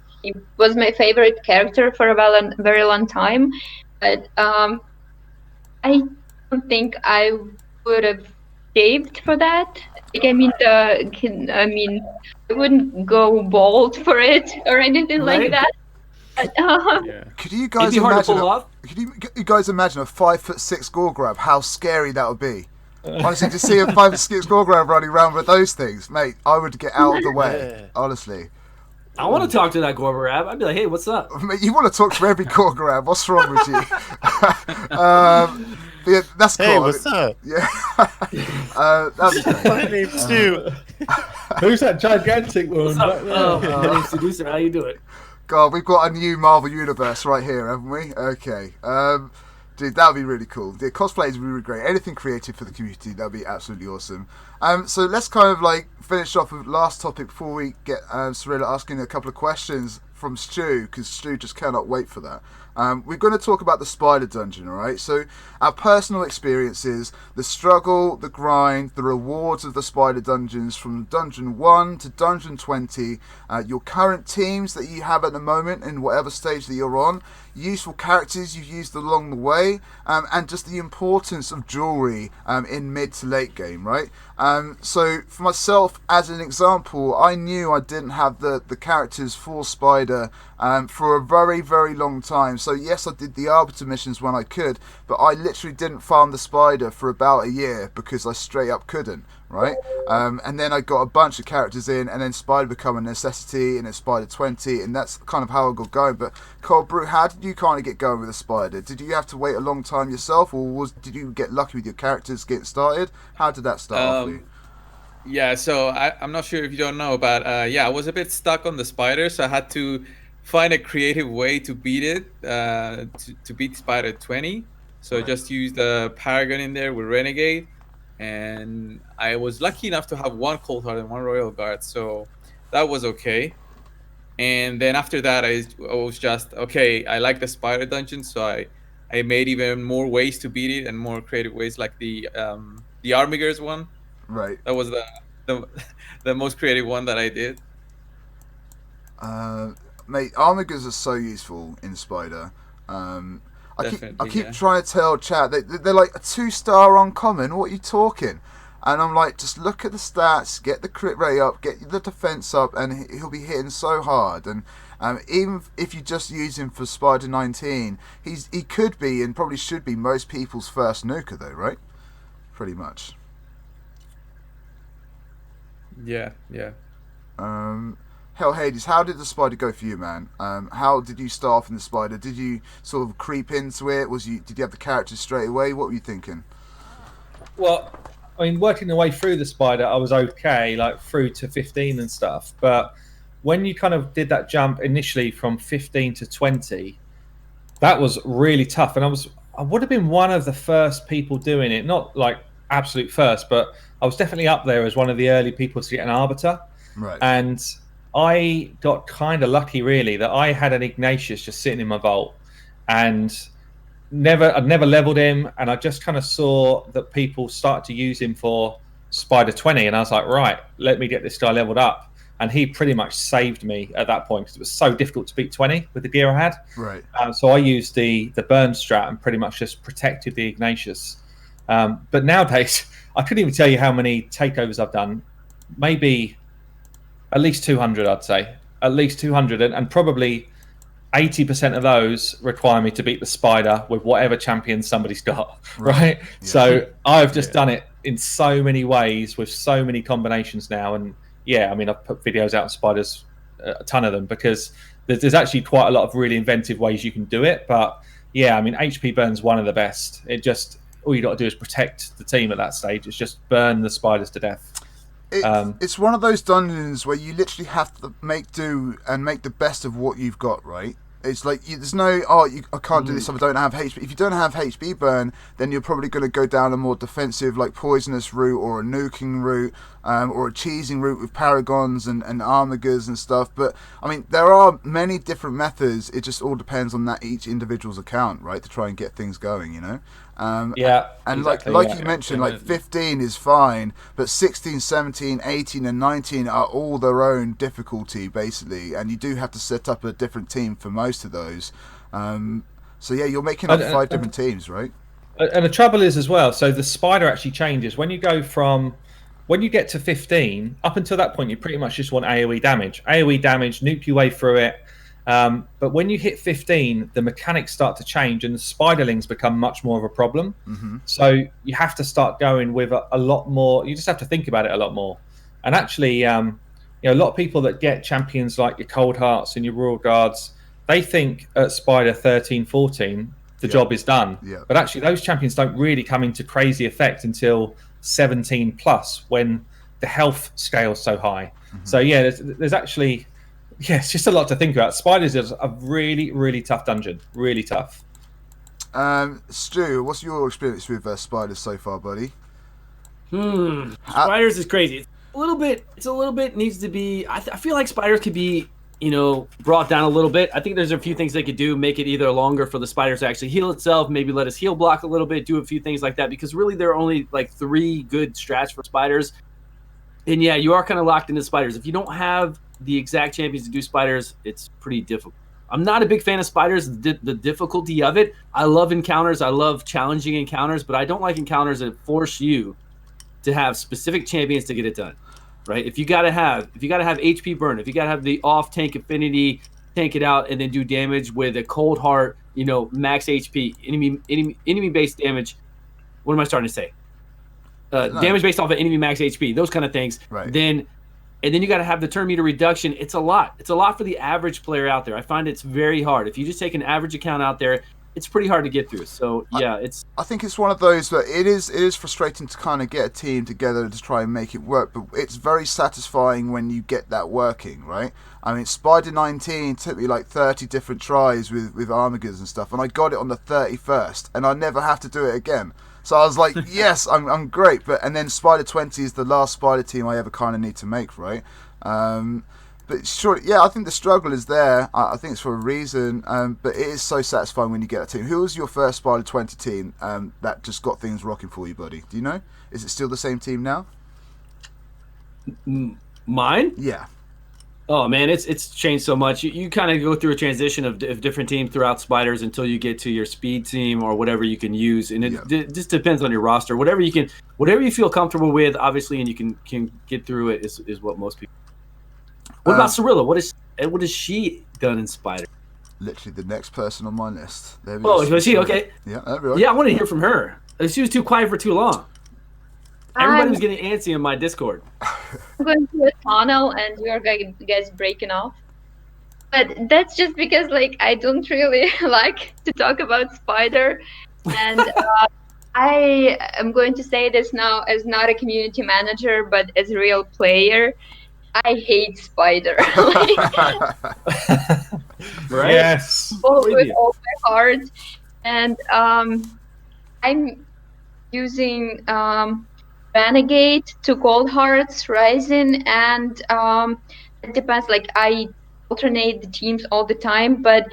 favorite character for a very long time. But I don't think I would have saved for that. Like, I mean, I wouldn't go bold for it or anything like that. Could you guys It'd be hard to imagine? pull off. Could you guys imagine a 5'6" Gorgrab? How scary that would be! Honestly, to see a 5'6" Gorgrab running around with those things, mate, I would get out of the way. Honestly, I want to talk to that Gorgorab. I'd be like, hey, what's up? Mate, you want to talk to every Gorgrab? What's wrong with you? Yeah, that's cool. Hey, what's up? Yeah, that'd be great. My name's Stu. Who's that gigantic one? My name's Seducer. How you doing? God, we've got a new Marvel Universe right here, haven't we? Okay. Dude, that would be really cool. The cosplay is really great. Anything creative for the community, that would be absolutely awesome. So let's kind of like finish off with last topic before we get Cirilla asking a couple of questions from Stu, because Stu just cannot wait for that. We're going to talk about the spider dungeon, alright? So our personal experiences, the struggle, the grind, the rewards of the spider dungeons from dungeon 1 to dungeon 20, your current teams that you have at the moment in whatever stage that you're on, useful characters you've used along the way, and just the importance of jewelry in mid to late game, right? So for myself, as an example, I knew I didn't have the characters for Spider for a very, very long time. So yes, I did the Arbiter missions when I could, but I literally didn't farm the Spider for about a year because I straight up couldn't, right? And then I got a bunch of characters in, and then Spider become a necessity, and then Spider 20, and that's kind of how I got going. But Cold Brew, how did you kind of get going with the Spider? Did you have to wait a long time yourself, or did you get lucky with your characters getting started? How did that start off for you? Yeah, so I'm not sure if you don't know, but I was a bit stuck on the Spider, so I had to find a creative way to beat it, to beat Spider 20. So I just used the Paragon in there with Renegade, and I was lucky enough to have one Cold Heart and one Royal Guard, so that was okay. And then after that, I was just, okay, I like the Spider dungeon, so I made even more ways to beat it and more creative ways, like the Armigers one. Right. That was the most creative one that I did. Mate, Armigers are so useful in Spider. I keep trying to tell chat they're like a 2-star uncommon. What are you talking? And I'm like, just look at the stats, get the crit rate up, get the defense up, and he'll be hitting so hard. And even if you just use him for Spider 19, he could be and probably should be most people's first nuker, though, right? Pretty much. Yeah. Hell Hades, how did the spider go for you, man? How did you start off in the spider? Did you sort of creep into it? Did you have the characters straight away? What were you thinking? Well, I mean, working the way through the spider, I was okay, like through to 15 and stuff. But when you kind of did that jump initially from 15 to 20, that was really tough. And I would have been one of the first people doing it, not like absolute first, but I was definitely up there as one of the early people to get an Arbiter. Right. And I got kind of lucky, really, that I had an Ignatius just sitting in my vault, and I'd never leveled him, and I just kind of saw that people started to use him for Spider 20, and I was like, right, let me get this guy leveled up. And he pretty much saved me at that point because it was so difficult to beat 20 with the gear I had. Right. So I used the burn strat and pretty much just protected the Ignatius. But nowadays, I couldn't even tell you how many takeovers I've done. Maybe at least 200, I'd say. At least 200, and probably 80% of those require me to beat the spider with whatever champion somebody's got, right? Yeah. So I've just done it in so many ways with so many combinations now. And yeah, I mean, I've put videos out on spiders, a ton of them, because there's actually quite a lot of really inventive ways you can do it. But yeah, I mean, HP burn's one of the best. All you got to do is protect the team at that stage. It's just burn the spiders to death. It's one of those dungeons where you literally have to make do and make the best of what you've got, right? It's like there's no, I can't do this if I don't have HP. If you don't have HP burn, then you're probably going to go down a more defensive, like poisonous route, or a nuking route, or a cheesing route with paragons and armigers and stuff. But I mean, there are many different methods. It just all depends on each individual's account, right, to try and get things going, you know. And exactly, like you mentioned, like 15 is fine, but 16, 17, 18 and 19 are all their own difficulty basically, and you do have to set up a different team for most of those. So yeah, you're making up 5 different teams, right? And the trouble is as well, so the spider actually changes when you get to 15. Up until that point, you pretty much just want AoE damage, nuke your way through it. But when you hit 15, the mechanics start to change and the spiderlings become much more of a problem. Mm-hmm. So you have to start going with a lot more. You just have to think about it a lot more. And actually, a lot of people that get champions like your Cold Hearts and your Royal Guards, they think at Spider 13, 14, the job is done. Yeah. But actually, those champions don't really come into crazy effect until 17 plus, when the health scale's so high. Mm-hmm. So yeah, there's actually... Yeah, it's just a lot to think about. Spiders is a really, really tough dungeon. Really tough. Stu, what's your experience with spiders so far, buddy? Spiders is crazy. It's a little bit needs to be. I feel like spiders could be, brought down a little bit. I think there's a few things they could do. Make it either longer for the spiders to actually heal itself. Maybe let us heal block a little bit. Do a few things like that, because really there are only like 3 good strats for spiders. And yeah, you are kind of locked into spiders. If you don't have the exact champions to do spiders, it's pretty difficult. I'm not a big fan of spiders, the difficulty of it. I love encounters. I love challenging encounters, but I don't like encounters that force you to have specific champions to get it done, right? If you gotta have HP burn, if you gotta have the off tank affinity, tank it out and then do damage with a cold heart, max HP, enemy based damage. What am I starting to say? Damage based off of enemy max HP, those kind of things. Right. Then you got to have the turn meter reduction. It's a lot. It's a lot for the average player out there. I find it's very hard. If you just take an average account out there, it's pretty hard to get through. So yeah, I think it's one of those that it is frustrating to kind of get a team together to try and make it work, but it's very satisfying when you get that working, right? I mean, Spider 19 took me like 30 different tries with armigers and stuff, and I got it on the 31st, and I never have to do it again. So I was like, yes, I'm great. And then Spider 20 is the last Spider team I ever kind of need to make, right? But sure, yeah, I think the struggle is there. I think it's for a reason. But it is so satisfying when you get a team. Who was your first Spider 20 team that just got things rocking for you, buddy? Do you know? Is it still the same team now? Mine? Yeah. Oh man, it's changed so much. You kind of go through a transition of different teams throughout spiders until you get to your speed team or whatever you can use, and it just depends on your roster. Whatever you feel comfortable with, obviously, and you can get through it is what most people. What about Cirilla? What has she done in spider? Literally the next person on my list. There we go. Was she okay? Yeah, everyone. Yeah, I want to hear from her. She was too quiet for too long. Everybody was getting antsy in my Discord. I'm going to a tunnel and we are guys breaking off. But that's just because like I don't really like to talk about Spider, and I am going to say this now as not a community manager, but as a real player. I hate Spider. Like, Right? Yes. with all my heart. And I'm using Renegade to Cold Hearts, Rising, and it depends. Like I alternate the teams all the time, but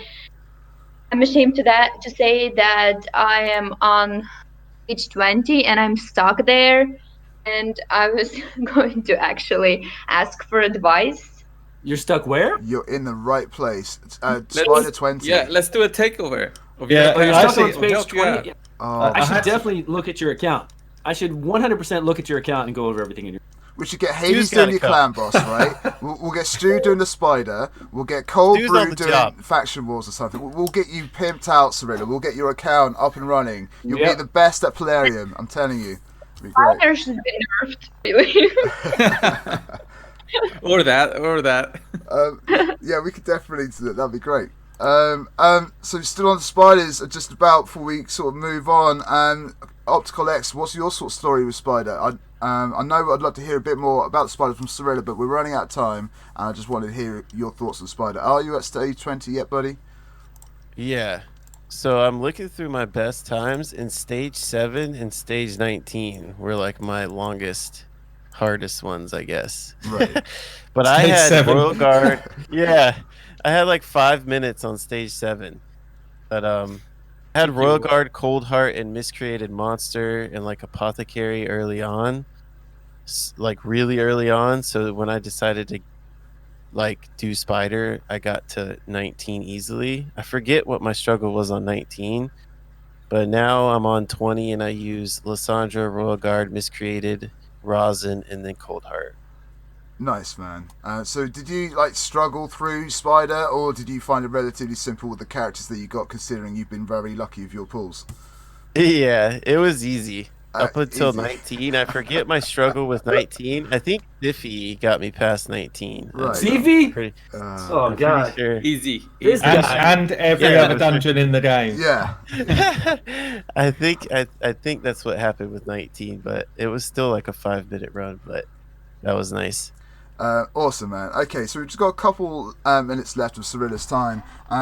I'm ashamed to say that I am on page 20 and I'm stuck there. And I was going to actually ask for advice. You're stuck where? You're in the right place. Spider 20. Yeah, let's do a takeover. Of Yeah, your You're account. stuck on actually- page Help you 20. out. Oh, I should had to- definitely look at your account. I should 100% look at your account and go over everything in your. we should get Hades Stu's got doing a your cup. clan boss, right? We'll get Stu doing the Spider. We'll get Cold Stu's on Brew the doing job. faction wars or something. We'll get you pimped out, Cirilla. We'll get your account up and running. You'll Yep. be the best at Plarium. I'm telling you. It'll be great. Spider should be nerfed, really. Or that. Yeah, we could definitely do that. That'd be great. So still on the Spiders, just about before we sort of move on. Optical X, what's your sort of story with Spider? I know I'd love to hear a bit more about the Spider from Cirilla, but we're running out of time, and I just wanted to hear your thoughts on Spider. Are you at stage 20 yet, buddy? Yeah. So I'm looking through my best times, in stage 7 and stage 19 were like my longest, hardest ones, I guess. Right. But I Stage had 7. Royal Guard. Yeah. I had like 5 minutes on stage 7. But I had Royal Guard, Cold Heart, and Miscreated Monster, and like Apothecary early on. Like really early on. So when I decided to like do Spider, I got to 19 easily. I forget what my struggle was on 19, but now I'm on 20 and I use Lysandra, Royal Guard, Miscreated, Rosin, and then Cold Heart. Nice, man. So did you like struggle through Spider, or did you find it relatively simple with the characters that you got, considering you've been very lucky with your pulls? Yeah, it was easy. Up until Easy. 19. I forget my struggle with 19. I think Diffie got me past 19. Right. CV? Pretty, Oh I'm God. pretty sure. Easy. This Easy. guy. And every Yeah, other but- dungeon in the game. Yeah. I think that's what happened with 19, but it was still like a 5-minute run, but that was nice. Awesome, man. Okay, so we've just got a couple minutes left of Cirilla's time.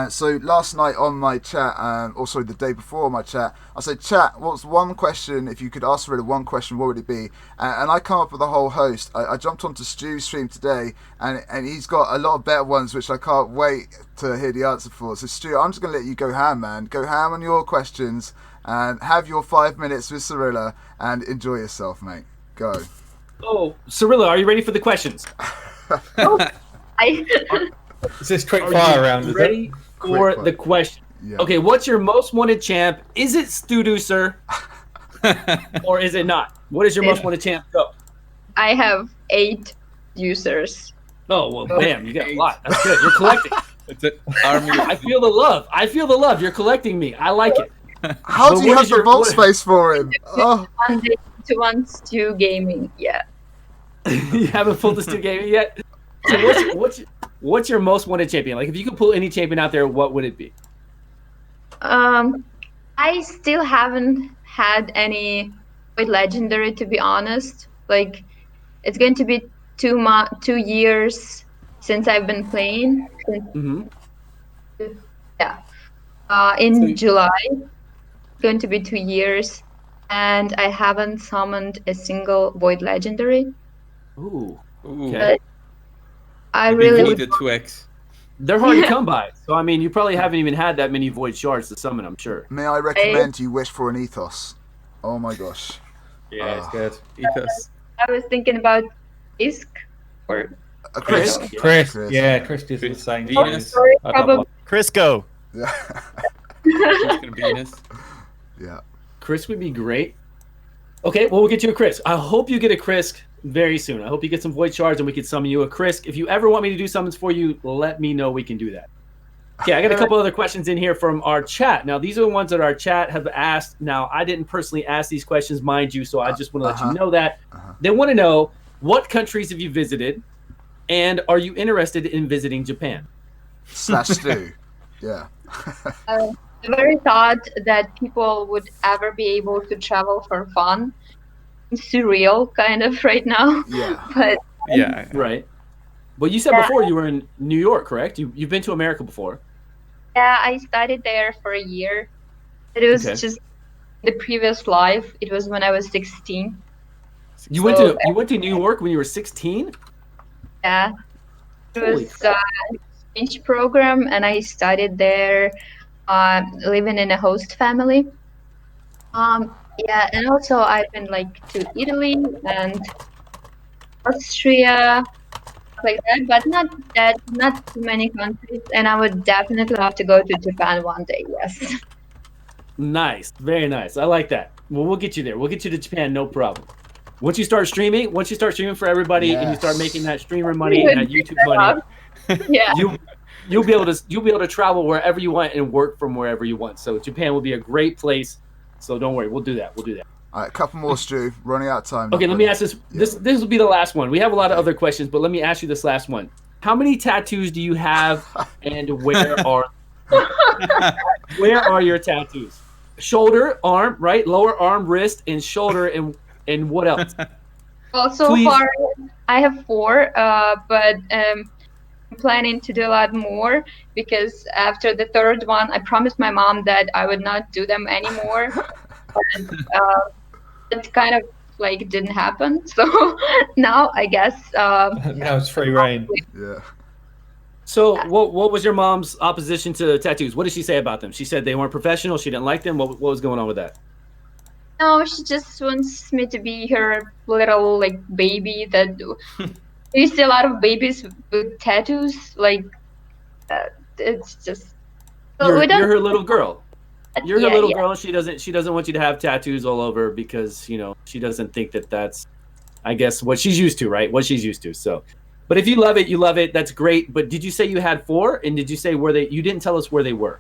So last night on my chat, also the day before my chat, I said, chat, what's one question, if you could ask Cirilla one question, what would it be? And I come up with a whole host. I jumped onto Stew's stream today, and he's got a lot of better ones, which I can't wait to hear the answer for. So Stew, I'm just going to let you go ham, man. Go ham on your questions, and have your 5 minutes with Cirilla, and enjoy yourself, mate. Go. Oh, Cirilla, are you ready for the questions? I Is this quick Are fire you round? Is it? ready for Quick the fire. question? Yeah. Okay, what's your most wanted champ? Is it Seducer or is it not? What is your most wanted champ? Go. I have 8 users. Oh well, bam! You got a lot. That's good. You're collecting. It's an army. I feel the love. I feel the love. You're collecting me. I like it. How But do you what have is the your- vault what- space for him? Oh, And to one StewGaming, yeah. You haven't pulled the StewGaming yet. So what's your most wanted champion? Like, if you could pull any champion out there, what would it be? I still haven't had any quite legendary, to be honest. Like, it's going to be 2 years since I've been playing. Mm-hmm. In July, it's going to be 2 years, and I haven't summoned a single void legendary. Ooh, Ooh. okay. I Maybe really the 2x. They're hard to come by. So I mean, you probably haven't even had that many void shards to summon. I'm sure. may I recommend you wish for an ethos? Oh my gosh. Yeah, it's good. Ethos. I was thinking about Isk or A Chris. Yeah. Chris, Chris. yeah, Chris is the same. Venus. sorry, I'd love probably one. Crisco. Yeah. It's gonna be Venus. Yeah. Chris would be great. Okay, well, we'll get you a Chris. I hope you get a Chris very soon. I hope you get some void shards and we can summon you a Chris. If you ever want me to do summons for you, let me know. We can do that. Okay, I got a couple other questions in here from our chat. Now, these are the ones that our chat have asked. Now, I didn't personally ask these questions, mind you, so I just want to let you know that. They want to know, What countries have you visited? And are you interested in visiting Japan? /Stew. Yeah. I never thought that people would ever be able to travel for fun. It's surreal, kind of, right now. Yeah. But Yeah. Right. Well, you said before you were in New York, correct? You've been to America before. yeah, I studied there for a year. It was Okay. just the previous life. It was when I was 16. You went to New York when you were 16? Yeah. It Holy was a exchange program, and I studied there, living in a host family. Yeah, and also I've been like to Italy and Austria, like that, but not too many countries. And I would definitely love to go to Japan one day. Yes. Nice. Very nice. I like that. Well, we'll get you there. We'll get you to Japan, no problem. Once you start streaming for everybody and you start making that streamer money and that YouTube money, Yeah. you'll be able to travel wherever you want and work from wherever you want. So Japan will be a great place. So don't worry, we'll do that. We'll do that. All right, a couple more, Stu. Running out of time. Okay, let me ask this. This will be the last one. We have a lot of other questions, but let me ask you this last one. How many tattoos do you have, and where are your tattoos? Shoulder, arm, right? Lower arm, wrist, and shoulder, and what else? Well, so far I have 4, but I'm planning to do a lot more because after the 3rd one, I promised my mom that I would not do them anymore. But it kind of like didn't happen. So now I guess. Now it's free reign. Yeah. So what was your mom's opposition to tattoos? What did she say about them? She said they weren't professional. She didn't like them. What was going on with that? No, she just wants me to be her little like baby. That you see a lot of babies with tattoos. Like it's just. You're her little girl. You're her little girl. She doesn't want you to have tattoos all over because she doesn't think that's, I guess, what she's used to, right? What she's used to. So, but if you love it, you love it. That's great. But did you say you had 4? And did you say where they? You didn't tell us where they were.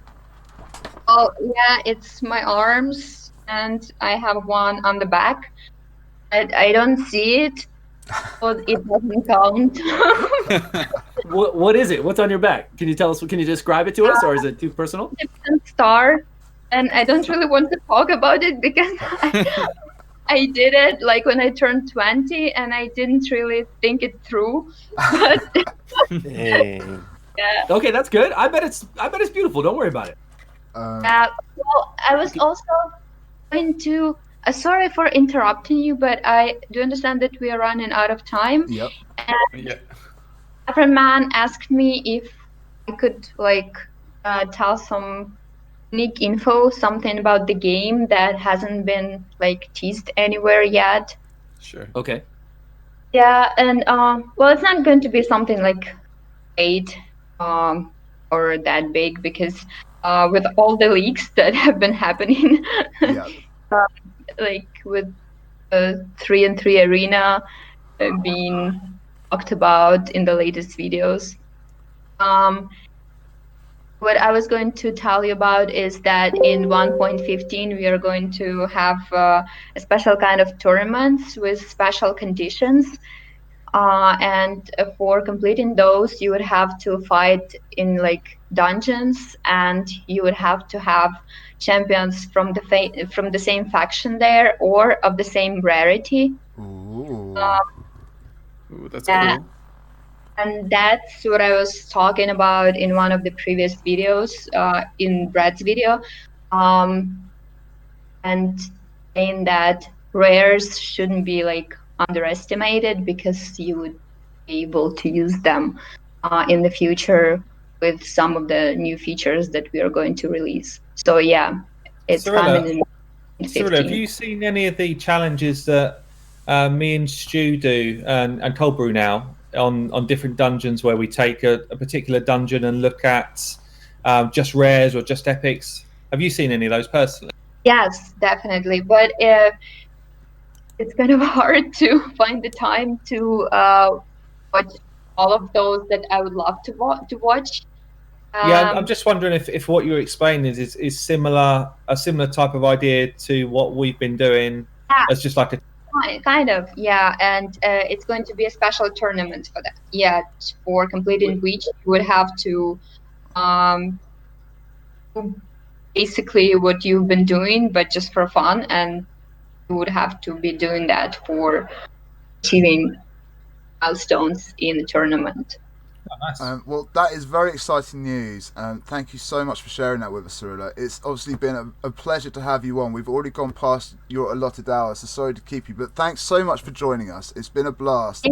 Oh yeah, it's my arms, and I have one on the back. I don't see it, but it doesn't count. What is it? What's on your back? Can you tell us? Can you describe it to us, or is it too personal? It's a star, and I don't really want to talk about it because I did it like when I turned 20, and I didn't really think it through. But Dang. yeah. Okay, that's good. I bet it's beautiful. Don't worry about it. Well, I was also going to. Sorry for interrupting you, but I do understand that we are running out of time. Yep. And every man asked me if I could tell some unique info, something about the game that hasn't been teased anywhere yet. Sure. Okay. Yeah, and well, it's not going to be something like 8 or that big because with all the leaks that have been happening, with 3-on-3 arena being talked about in the latest videos. What I was going to tell you about is that in 1.15 we are going to have a special kind of tournaments with special conditions. And for completing those, you would have to fight in dungeons, and you would have to have champions from the same faction there or of the same rarity. Ooh. Ooh, that's cool. And that's what I was talking about in one of the previous videos, in Brad's video, and saying that rares shouldn't be underestimated because you would be able to use them in the future with some of the new features that we are going to release. So yeah, it's coming in 15. Cirilla, have you seen any of the challenges that me and Stu do and Cold Brew now on different dungeons where we take a particular dungeon and look at just rares or just epics? Have you seen any of those personally? Yes, definitely. But it's kind of hard to find the time to watch all of those that I would love to watch. Yeah, I'm just wondering if what you're explaining is a similar type of idea to what we've been doing as just like a Kind of, yeah. And it's going to be a special tournament for that. Yeah, for completing which you would have to do basically what you've been doing, but just for fun, and you would have to be doing that for achieving milestones in the tournament. Oh, nice. Well, that is very exciting news. Thank you so much for sharing that with us, Cirilla. It's obviously been a pleasure to have you on. We've already gone past your allotted hours, so sorry to keep you, but thanks so much for joining us. It's been a blast.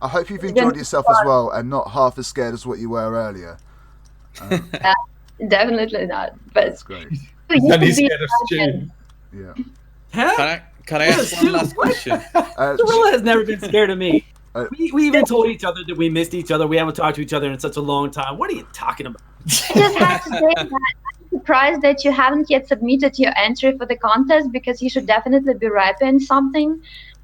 I hope you've enjoyed yourself as well and not half as scared as what you were earlier. Definitely not, but That's great. And he's scared of Stu. Yeah. Huh? Can I ask one last question? Cirilla has never been scared of me. Uh, We even told each other that we missed each other. We haven't talked to each other in such a long time. What are you talking about? I just have to say that I'm surprised that you haven't yet submitted your entry for the contest, because you should definitely be writing something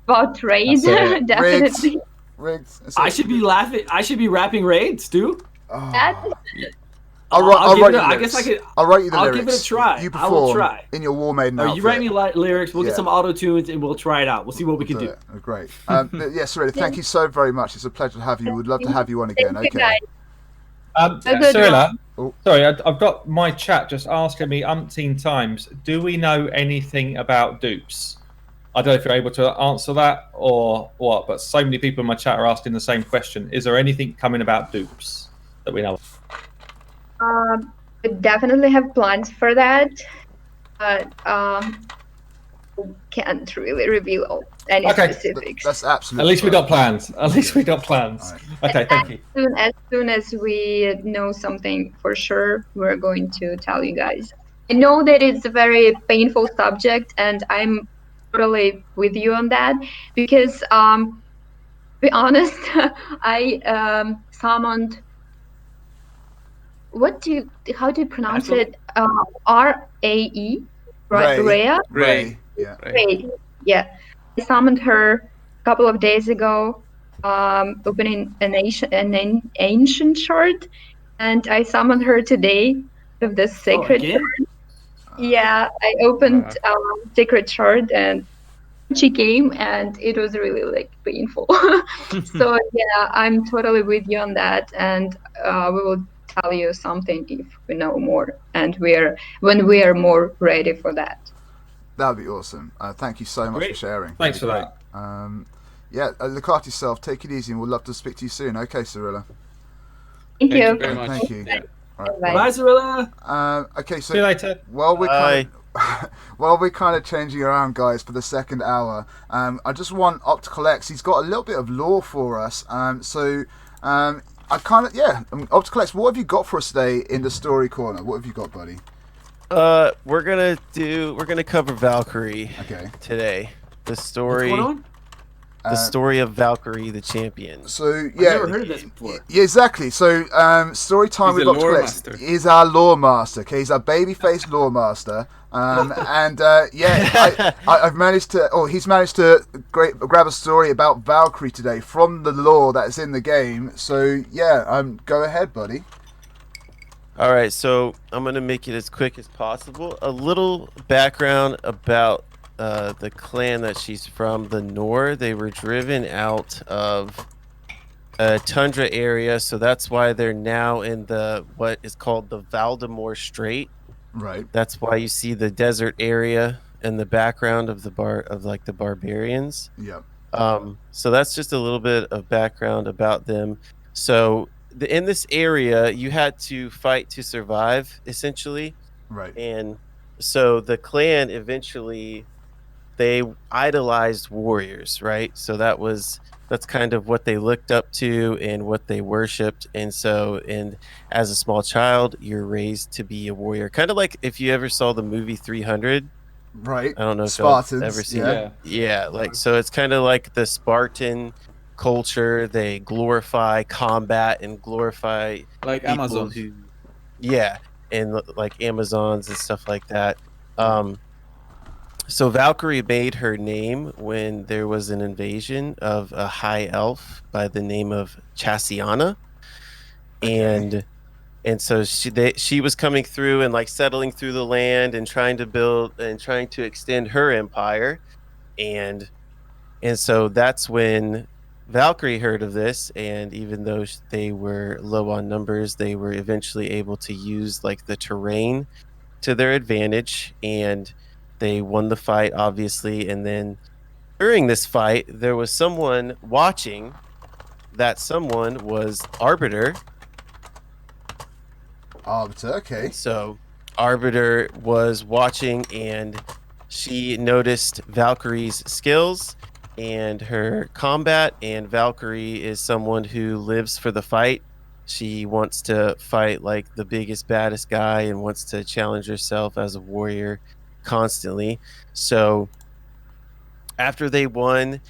about raid. That's it. Definitely. Rigged. I should be laughing. I should be rapping raids, Stu. Oh. That, I'll I'll give write it you I lyrics. guess I could. I'll write you the I'll lyrics. give it a try. You I will perform try. in your War Maiden Or outfit. you write me lyrics. We'll Yeah. get some auto tunes and we'll try it out. We'll see what we can do. it. Oh, great. But yes, Cirilla, thank you so very much. It's a pleasure to have you. We'd love to have you on again. Thank you, Okay. guys. A good Cirilla, Oh. sorry, I've got my chat just asking me umpteen times, do we know anything about dupes? I don't know if you're able to answer that or what, but so many people in my chat are asking the same question. Is there anything coming about dupes that we know of? We definitely have plans for that, but can't really reveal any Okay. specifics. That's absolutely. At least we fine. got plans. At least we got plans. Okay, thank you. As soon as we know something for sure, we're going to tell you guys. I know that it's a very painful subject, and I'm totally with you on that, because to be honest, I summoned, how do you pronounce it? R-A-E, right? Ray. Rhea? Ray. Yeah. Great. Yeah. I summoned her a couple of days ago, opening an ancient shard, and I summoned her today with the sacred again? shard. Yeah, I opened sacred shard and she came, and it was really like painful. So yeah, I'm totally with you on that, and we will tell you something if we know more, and when we are more ready for that. That would be awesome. Thank you so much Great. for sharing. Thanks for that. Yeah, look after yourself. Take it easy, and we'll love to speak to you soon. Okay, Cirilla. Thank you. very much. Thank you. Yeah. All right. Bye. Bye, Cirilla. Okay, so See you later. while we're Bye. while we're kind of changing around, guys, for the second hour, I just want Optical X. He's got a little bit of lore for us. Optical X, what have you got for us today in the story corner? What have you got, buddy? We're gonna cover Valkyrie Okay. today. The What's story, going on? the story of Valkyrie, the champion. So I've yeah, never heard of this before. yeah, exactly. So story time He's with the Optical lore X master. is our lore master. Okay, he's our baby-faced lore master. I've managed to, he's managed to grab a story about Valkyrie today from the lore that is in the game. So yeah, go ahead, buddy. All right, so I'm gonna make it as quick as possible. A little background about the clan that she's from, the Nor. They were driven out of a tundra area, so that's why they're now in what is called the Valdemar Strait. Right. That's why you see the desert area in the background of the barbarians. Yeah. So that's just a little bit of background about them. So in this area, you had to fight to survive, essentially. Right. And so the clan eventually, they idolized warriors, right? So that's kind of what they looked up to and what they worshipped. And as a small child, you're raised to be a warrior. Kind of like if you ever saw the movie 300. Right. I don't know if y'all Spartans. ever seen Yeah. it. Yeah, so it's kind of like the Spartan culture. They glorify combat and glorify Like people Amazon. and like Amazons and stuff like that. So Valkyrie made her name when there was an invasion of a high elf by the name of Chassiana, and so she was coming through and like settling through the land and trying to build and trying to extend her empire, and And so that's when Valkyrie heard of this, and even though they were low on numbers, they were eventually able to use like the terrain to their advantage, and they won the fight, obviously. And then during this fight, there was someone watching. That someone was Arbiter. Arbiter, okay. And so Arbiter was watching, and she noticed Valkyrie's skills and her combat. And Valkyrie is someone who lives for the fight. She wants to fight like the biggest, baddest guy and wants to challenge herself as a warrior constantly. So after they won,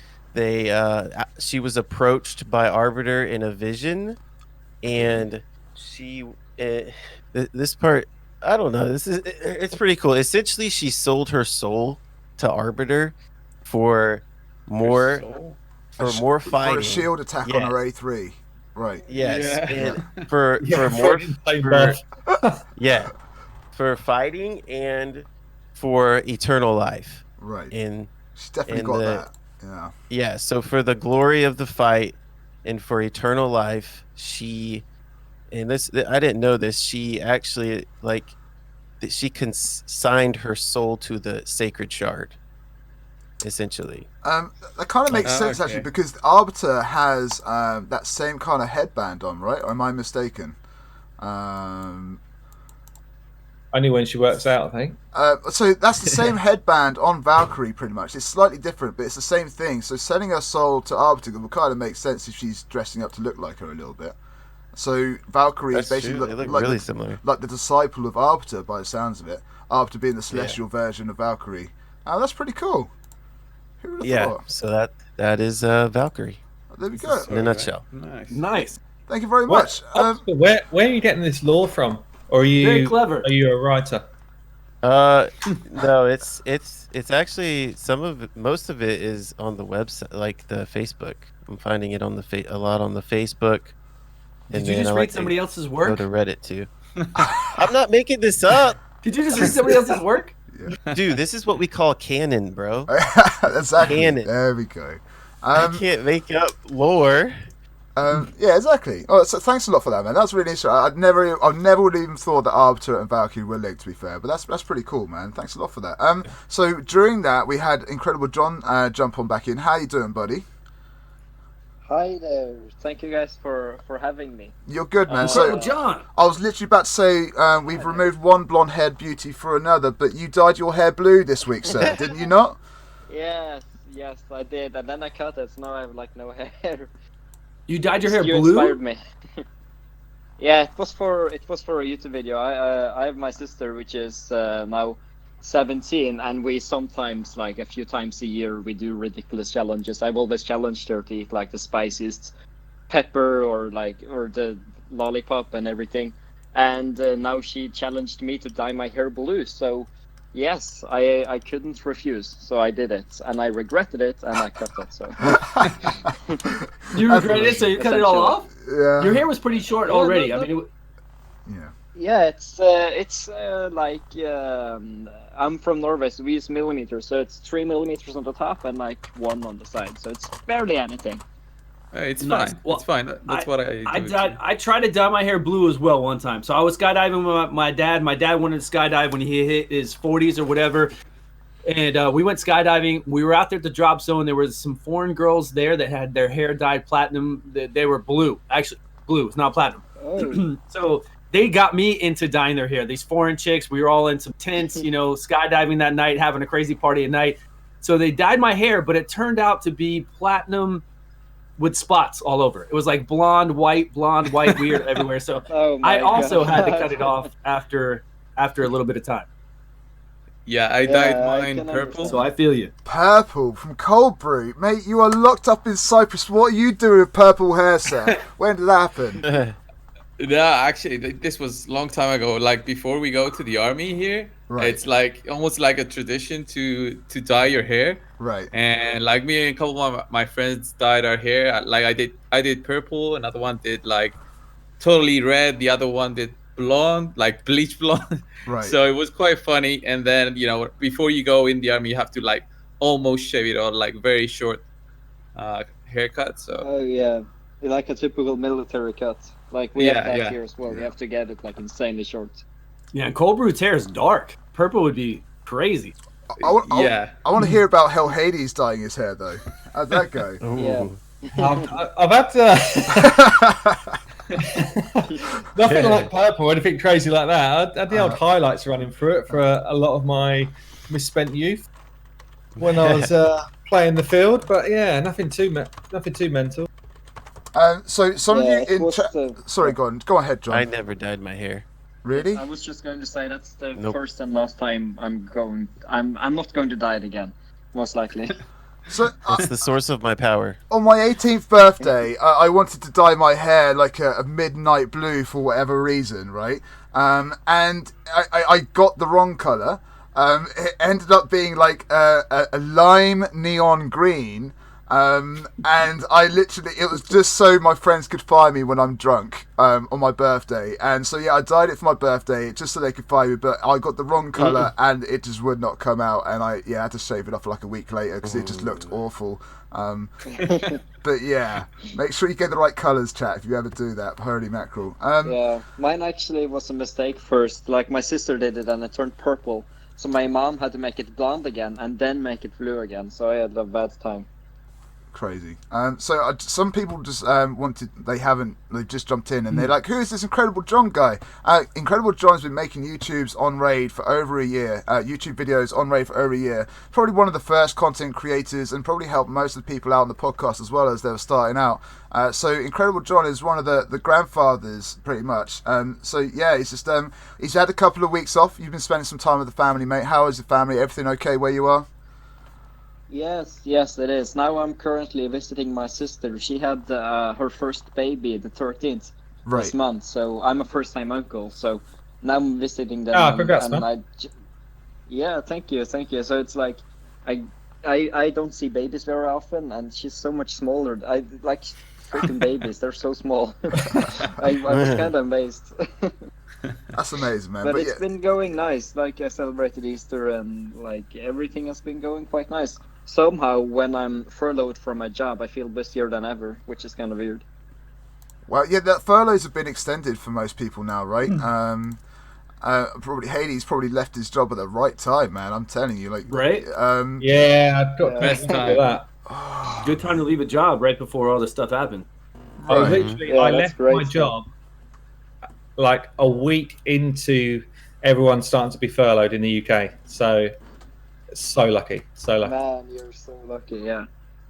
she was approached by Arbiter in a vision, and this part, I don't know, it's pretty cool. Essentially, she sold her soul to Arbiter for more more fighting, for a shield attack on her A3. Right. Yes. Yeah. And for more for fighting and for eternal life. Right. And she's definitely got that. Yeah. Yeah, so for the glory of the fight and for eternal life, she, and this, I didn't know this, she actually, like, she consigned her soul to the sacred shard, essentially. That kind of makes sense, actually, because the Arbiter has that same kind of headband on, right? Or am I mistaken? Only when she works out, I think. So that's the same headband on Valkyrie, pretty much. It's slightly different, but it's the same thing. So selling her soul to Arbiter will kind of make sense if she's dressing up to look like her a little bit. So Valkyrie is basically look like really similar, like the disciple of Arbiter, by the sounds of it. Arbiter being the celestial version of Valkyrie. That's pretty cool. Who would have thought? So that is Valkyrie. There we go. In a nutshell. Nice. Thank you very much. Where are you getting this lore from? Or are you very clever? Are you a writer? No, it's actually most of it is on the website, like the Facebook. I'm finding it on a lot on the Facebook. Did you just read somebody else's work? Go to Reddit too. I'm not making this up. Did you just read somebody else's work? Yeah. Dude, this is what we call canon, bro. Exactly. Canon. There we go. I can't make up lore. Yeah, exactly. Oh, so thanks a lot for that, man. That's really interesting. I never would have even thought that Arbiter and Valkyrie were linked, to be fair. But that's pretty cool, man. Thanks a lot for that. So during that, we had Incredible John jump on back in. How you doing, buddy? Hi there. Thank you guys for having me. You're good, man. Incredible John. I was literally about to say we've removed one blonde-haired beauty for another, but you dyed your hair blue this week, sir, didn't you not? Yes, I did, and then I cut it, so now I have like no hair. You dyed your hair You blue? inspired me. Yeah, it was for a YouTube video. I have my sister, which is now 17, and we sometimes, like a few times a year, we do ridiculous challenges. I've always challenged her to eat like the spiciest pepper or the lollipop and everything. And now she challenged me to dye my hair blue. So yes, I couldn't refuse. So I did it, and I regretted it, and I cut it. So you regretted it, so you cut it all off? Yeah. Your hair was pretty short already. I mean, yeah, it's like I'm from Norway, so we use millimeters, so it's 3 millimeters on the top and like 1 on the side, so it's barely anything. It's Nice. fine. Well, It's fine. That's what I do. I tried to dye my hair blue as well one time. So I was skydiving with my dad. My dad wanted to skydive when he hit his 40s or whatever. And we went skydiving. We were out there at the drop zone. There was some foreign girls there that had their hair dyed platinum. They were blue. Actually, blue. It's not platinum. Oh. So they got me into dyeing their hair. These foreign chicks. We were all in some tents, skydiving that night, having a crazy party at night. So they dyed my hair, but it turned out to be platinum with spots all over. It was like blonde, white, weird everywhere. So I also had to cut it off after a little bit of time. Yeah, I dyed mine purple. So I feel you. Purple from Cold Brew. Mate, you are locked up in Cyprus. What are you doing with purple hair, sir? When did that happen? No, actually, this was a long time ago. Like before we go to the army here, it's like almost like a tradition to dye your hair. Right. And like me and a couple of my friends dyed our hair. Like I did purple. Another one did like totally red. The other one did blonde, like bleach blonde. Right. So it was quite funny. And then before you go in the army, you have to like almost shave it all, like very short haircut. So Oh yeah, like a typical military cut. Like we have Yeah, that yeah. here as well. We have to get it like insanely short. Yeah, and Cold Brew's hair is dark. Purple would be crazy. I yeah. want to hear about Hell Hades dyeing his hair though. How'd that go? Yeah. I've had nothing like purple or anything crazy like that. I had the old highlights running through it for a lot of my misspent youth when I was playing the field. But yeah, nothing too mental. So some of Yeah, you it in was chat. the- Sorry, go ahead, John. I never dyed my hair. Really? I was just going to say that's the Nope. first and last time I'm not going to dye it again, most likely. So It's the source of my power. on my 18th birthday, I wanted to dye my hair like a midnight blue for whatever reason, right? And I got the wrong colour. It ended up being like a lime neon green. And I literally, it was just so my friends could find me when I'm drunk on my birthday. And so, yeah, I dyed it for my birthday just so they could find me. But I got the wrong colour and it just would not come out. And I had to shave it off like a week later because it just looked awful. But yeah, make sure you get the right colours, chat, if you ever do that. Holy mackerel. Yeah, mine actually was a mistake first. Like my sister did it and it turned purple. So my mom had to make it blonde again and then make it blue again. So I had a bad time. Crazy. So some people just they've just jumped in and they're like, who is this Incredible John guy? Incredible John's been making YouTubes on Raid for over a year, YouTube videos on Raid for over a year. Probably one of the first content creators and probably helped most of the people out on the podcast as well as they were starting out. So Incredible John is one of the grandfathers pretty much. So yeah, he's just he's had a couple of weeks off. You've been spending some time with the family, mate. How is the family? Everything okay where you are? Yes, it is. Now I'm currently visiting my sister. She had her first baby the 13th this month, so I'm a first-time uncle. So now I'm visiting them. Congrats, man. Yeah, thank you. So it's like I don't see babies very often, and she's so much smaller. I like freaking babies. They're so small. I was kind of amazed. That's amazing, man. But it's been going nice. Like I celebrated Easter, and like everything has been going quite nice. Somehow, when I'm furloughed from my job, I feel busier than ever, which is kind of weird. Well, yeah, the furloughs have been extended for most people now, right? Probably Hades probably left his job at the right time, man. I'm telling you, like, right? Yeah, I've got Best time. that. Good time to leave a job right before all this stuff happened. I left my job like a week into everyone starting to be furloughed in the UK. So lucky. Man, you're so lucky, yeah.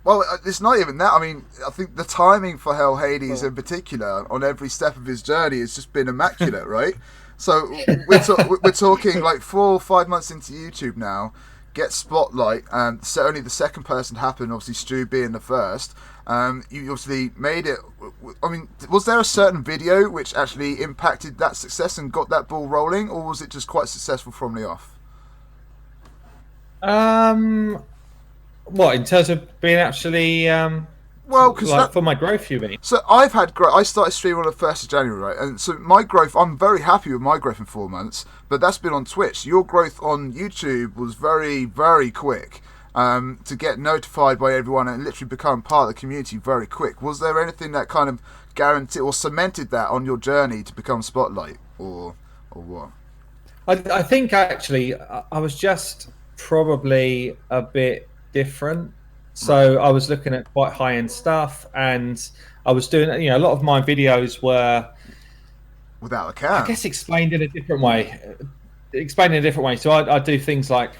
Well, it's not even that. I mean, I think the timing for Hell Hades in particular on every step of his journey has just been immaculate, right? So we're talking like 4 or 5 months into YouTube now. Get Spotlight, so only the second person happened, obviously Stu being the first. You obviously made it. I mean, was there a certain video which actually impacted that success and got that ball rolling, or was it just quite successful from the off? What in terms of being actually Well, because like for my growth, you mean? So I've had growth. I started streaming on the 1st of January, right? And so my growth, I'm very happy with my growth in 4 months, but that's been on Twitch. Your growth on YouTube was very, very quick. To get notified by everyone and literally become part of the community very quick. Was there anything that kind of guaranteed or cemented that on your journey to become Spotlight, or what? I think actually I was just probably a bit different. So I was looking at quite high-end stuff, and I was doing, a lot of my videos were without a cam. I guess explained in a different way. So I do things like,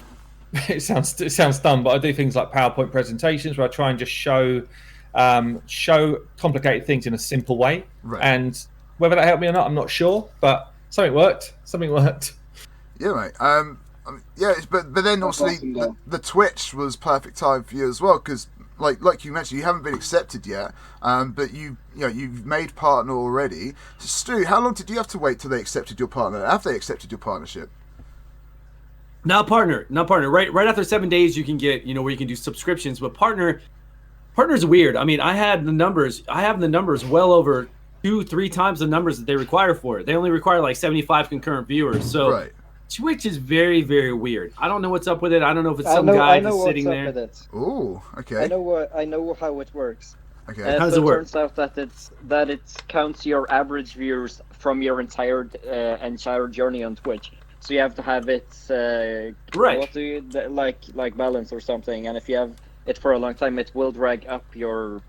it sounds dumb, but I do things like PowerPoint presentations where I try and just show complicated things in a simple way. Right. And whether that helped me or not, I'm not sure, but something worked. Yeah, mate. But then obviously the Twitch was perfect time for you as well, because like you mentioned, you haven't been accepted yet, but you've made partner already. So Stu, how long did you have to wait till they accepted your partner? Have they accepted your partnership? Not partner. Right after 7 days, you can get where you can do subscriptions, but partner's weird. I mean, I have the numbers well over 2-3 times the numbers that they require for it. They only require like 75 concurrent viewers. So right. Twitch is very, very weird. I don't know what's up with it. I don't know if it's some guy just sitting there. With it. Ooh, okay. I know how it works. Okay. How does it work? Turns out that it counts your average viewers from your entire journey on Twitch. So you have to have it Right. What do you like balance or something? And if you have it for a long time, it will drag up your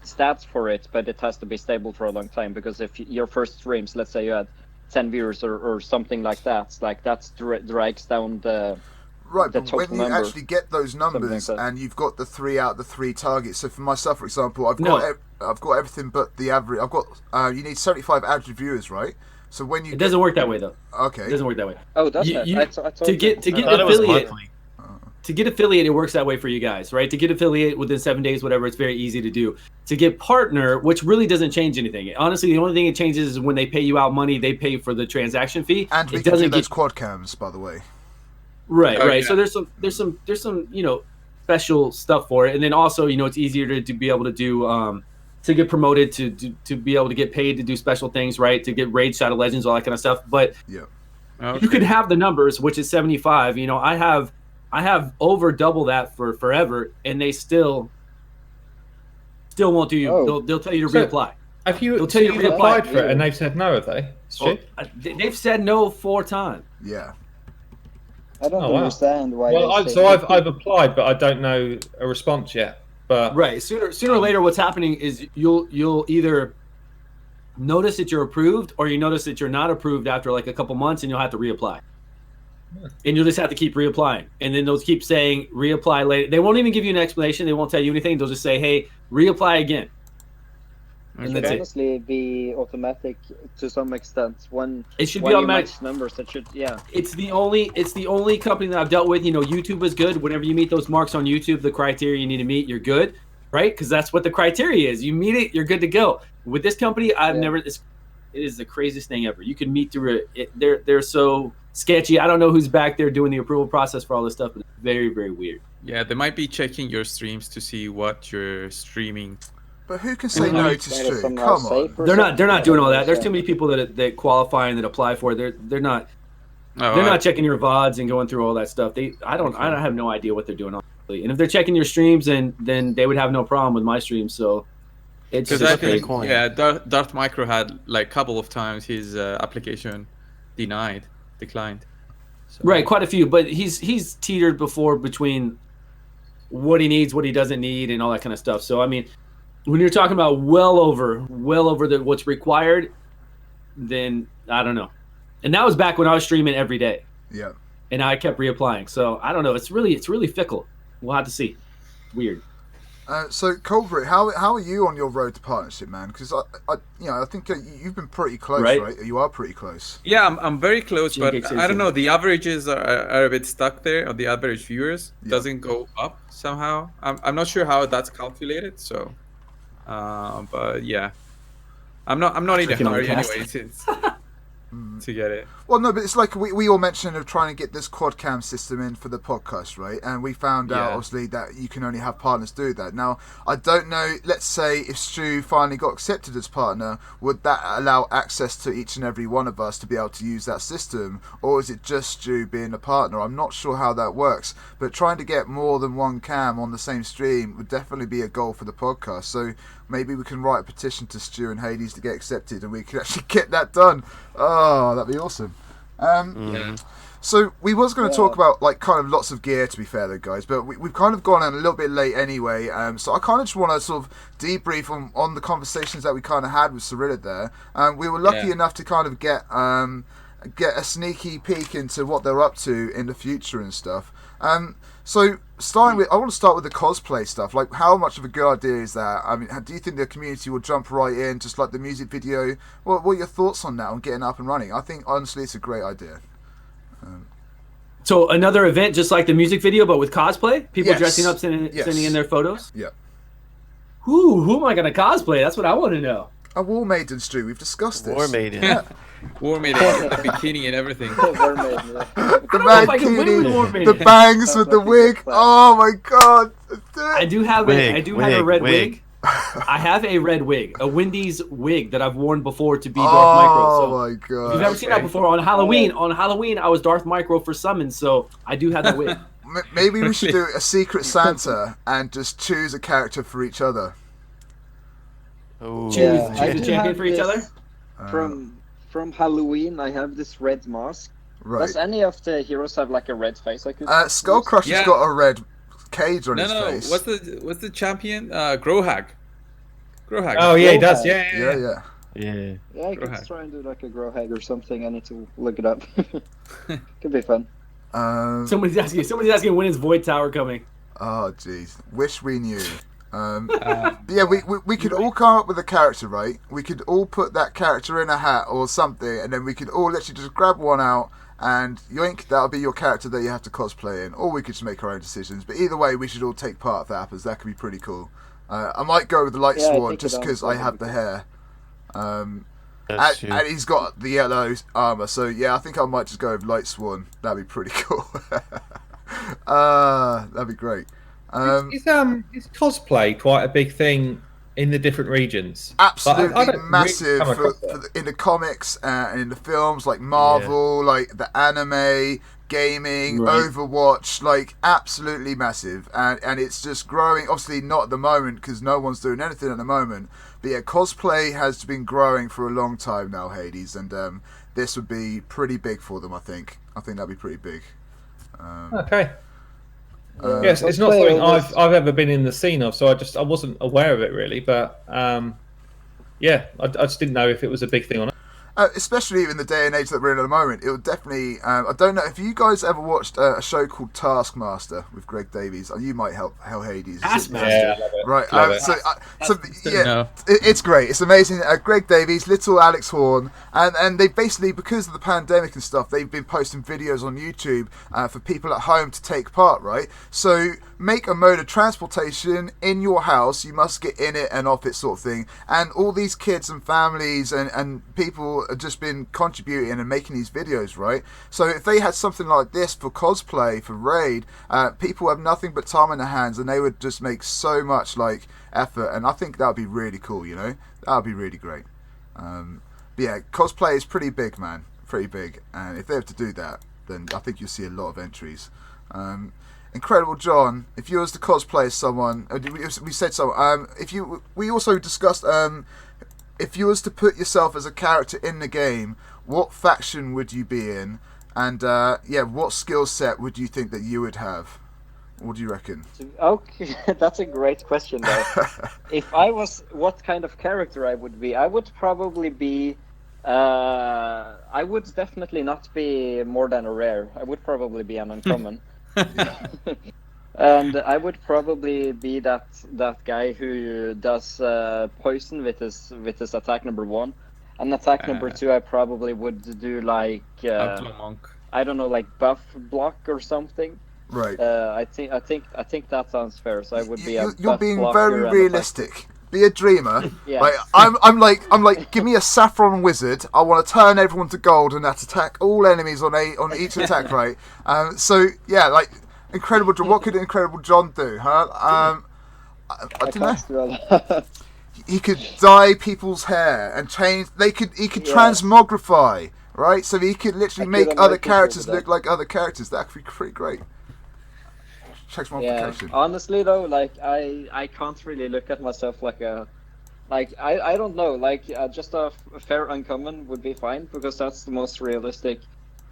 stats for it, but it has to be stable for a long time, because if your first streams, let's say you had 10 viewers or something like that, drags down the Right, the but total when you number, actually get those numbers like that. and you've got the 3 out of the 3 targets. So for myself, for example, I've No. got everything but the average. I've got you need 75 average viewers, right? So when you It doesn't work that way though. okay, It doesn't work that way. Oh, does You- it? you- I thought to get I thought it was affiliate. monthly. To get affiliate, it works that way for you guys, right? To get affiliate within 7 days, whatever, it's very easy to do. To get partner, which really doesn't change anything. Honestly, the only thing it changes is when they pay you out money, they pay for the transaction fee. and we It can do doesn't those get quad cams, by the way. right, Oh, right. yeah. So there's some special stuff for it, and then also it's easier to be able to do to get promoted to be able to get paid to do special things, right? To get raid Shadow Legends, all that kind of stuff. But Yeah. you could have the numbers, which is 75. I have over double that for forever, and they still won't do you. Oh. They'll tell you to So- reapply. Have you, They'll tell you you've to applied reapply. for it and they've said no, have they? Well, they've said no 4 times. Yeah. I don't Oh, wow. understand why. Well, they say so I've applied, but I don't know a response yet. But Right. Sooner or later, what's happening is you'll either notice that you're approved, or you notice that you're not approved after like a couple months, and you'll have to reapply. And you'll just have to keep reapplying, and then they'll keep saying reapply later. They won't even give you an explanation. They won't tell you anything. They'll just say, "Hey, reapply again." And It that's should it. honestly be automatic to some extent. When It should when be you automatic. match numbers, it should It's the only company that I've dealt with. YouTube is good. Whenever you meet those marks on YouTube, the criteria you need to meet, you're good, right? Because that's what the criteria is. You meet it, you're good to go. With this company, I've Yeah. never. It is the craziest thing ever. You can meet through it. They're so sketchy. I don't know who's back there doing the approval process for all this stuff, but it's very, very weird. Yeah, they might be checking your streams to see what you're streaming. But who can say Mhm. no to That is Stu? somehow Come safe on. or They're not something. doing all that. There's Yeah. too many people that qualify and that apply for it. They're not. Oh, They're not checking your VODs and going through all that stuff. I don't have no idea what they're doing, honestly. And if they're checking your streams, then they would have no problem with my streams. So it's Because just I crazy. think, coin. yeah, Darth Micro had like a couple of times his application declined. So, Right, quite a few, but he's teetered before between what he needs, what he doesn't need, and all that kind of stuff. So I mean, when you're talking about well over what's required, then I don't know. And that was back when I was streaming every day, Yeah. and I kept reapplying. So I don't know. It's really fickle. We'll have to see. Weird. So Culprit, how are you on your road to partnership, man? Because I think you've been pretty close, Right. right? You are pretty close. Yeah, I'm very close, but GK I don't know. The averages are a bit stuck there, or the average viewers Yeah. doesn't go up somehow. I'm not sure how that's calculated. So, but yeah, I'm not in a Freaking hurry uncast. anyway to get it. Well, no, but it's like we all mentioned of trying to get this quad cam system in for the podcast, right? And we found out, Yeah. obviously, that you can only have partners do that. Now, I don't know, let's say if Stu finally got accepted as partner, would that allow access to each and every one of us to be able to use that system? Or is it just Stu being a partner? I'm not sure how that works. But trying to get more than one cam on the same stream would definitely be a goal for the podcast. So maybe we can write a petition to Stu and Hades to get accepted, and we can actually get that done. Oh, that'd be awesome. Yeah. So we was going to talk about like kind of lots of gear, to be fair though, guys, but we've kind of gone in a little bit late anyway. So I kind of just want to sort of debrief on the conversations that we kind of had with Cirilla there. We were lucky Yeah. enough to kind of get a sneaky peek into what they're up to in the future and stuff. So starting with, I want to start with the cosplay stuff. Like, how much of a good idea is that? I mean, do you think the community will jump right in, just like the music video? What are your thoughts on that, on getting up and running? I think honestly, it's a great idea. So another event, just like the music video, but with cosplay, people Yes. dressing up, Yes. sending in their photos. Yeah. Who am I gonna cosplay? That's what I want to know. A War Maiden, Stu. We've discussed this. War Maiden. War Maiden, the bikini and everything. Mermaid, yeah. The know if I can win with War mankini, Maiden. the bangs with the wig. Oh my god. I do have a red wig. I have a red wig, a Wendy's wig that I've worn before to be Darth Micro. So my if god! you've ever seen that before on Halloween, I was Darth Micro for Summons, so I do have that wig. Maybe we should do a Secret Santa and just choose a character for each other. Oh, Choose I a do champion have for each this other. From Halloween. I have this red mask. Right. Does any of the heroes have like a red face? I could. Skull Crusher's Yeah. got a red cage on his No. face. What's the champion? Grohag. Grohag. Oh yeah, he does. Yeah. Yeah. yeah. Yeah, I could Grohag. try and do like a Grohag or something. I need to look it up. Could be fun. Somebody's asking when is Void Tower coming? Oh jeez, wish we knew. Yeah, we could all come up with a character, right? We could all put that character in a hat or something, and then we could all literally just grab one out and yoink, that'll be your character that you have to cosplay in. Or we could just make our own decisions. But either way, we should all take part of that, because that could be pretty cool. I might go with the Light Yeah, I Sworn think just it because also I have would be the cool. hair. That's true. And he's got the yellow armor, so yeah, I think I might just go with Light Sworn. That'd be pretty cool. That'd be great. Is cosplay quite a big thing in the different regions? Absolutely Like, I don't really massive come across in the comics and in the films, like Marvel, like the anime, gaming, Right. Overwatch, like absolutely massive, and it's just growing. Obviously, not at the moment because no one's doing anything at the moment. But yeah, cosplay has been growing for a long time now, Hades, and this would be pretty big for them. I think that'd be pretty big. Okay. Yes, it's not something I've ever been in the scene of, so I wasn't aware of it really. But yeah, I just didn't know if it was a big thing or not. Especially in the day and age that we're in at the moment, it would definitely. I don't know if you guys ever watched a show called Taskmaster with Greg Davies. You might help Hades. Taskmaster. Yeah, I love it. Right. Love it. So yeah, No. it's great. It's amazing. Greg Davies, little Alex Horn, and they basically, because of the pandemic and stuff, they've been posting videos on YouTube for people at home to take part. Right. So make a mode of transportation in your house. You must get in it and off it, sort of thing. And all these kids and families and people have just been contributing and making these videos, right? So if they had something like this for cosplay, for raid, people have nothing but time in their hands, and they would just make so much like effort, and I think that would be really cool, you know? That would be really great. But yeah, cosplay is pretty big, man. Pretty big. And if they have to do that, then I think you'll see a lot of entries. Incredible John, if you was to cosplay as someone, we said so. We also discussed if you was to put yourself as a character in the game, what faction would you be in, and what skill set would you think that you would have? What do you reckon? Okay, that's a great question, though. If I was, what kind of character I would be? I would probably be. I would definitely not be more than a rare. I would probably be an uncommon. And I would probably be that guy who does poison with his attack number 1, and attack number 2 I probably would do like Monk. I don't know, like buff block or something. Right. I think that sounds fair. So I would be a You're buff being blocker very and realistic. Be a dreamer. Yeah. Like, I'm like, give me a saffron wizard. I want to turn everyone to gold and that attack all enemies on each attack, right? So yeah, like Incredible John. What could Incredible John do, huh? I don't know. He could dye people's hair and change. He could transmogrify, right? So he could literally make other characters look like other characters. That could be pretty great. Yeah, honestly though, like I can't really look at myself like a, like I don't know, like just a fair uncommon would be fine, because that's the most realistic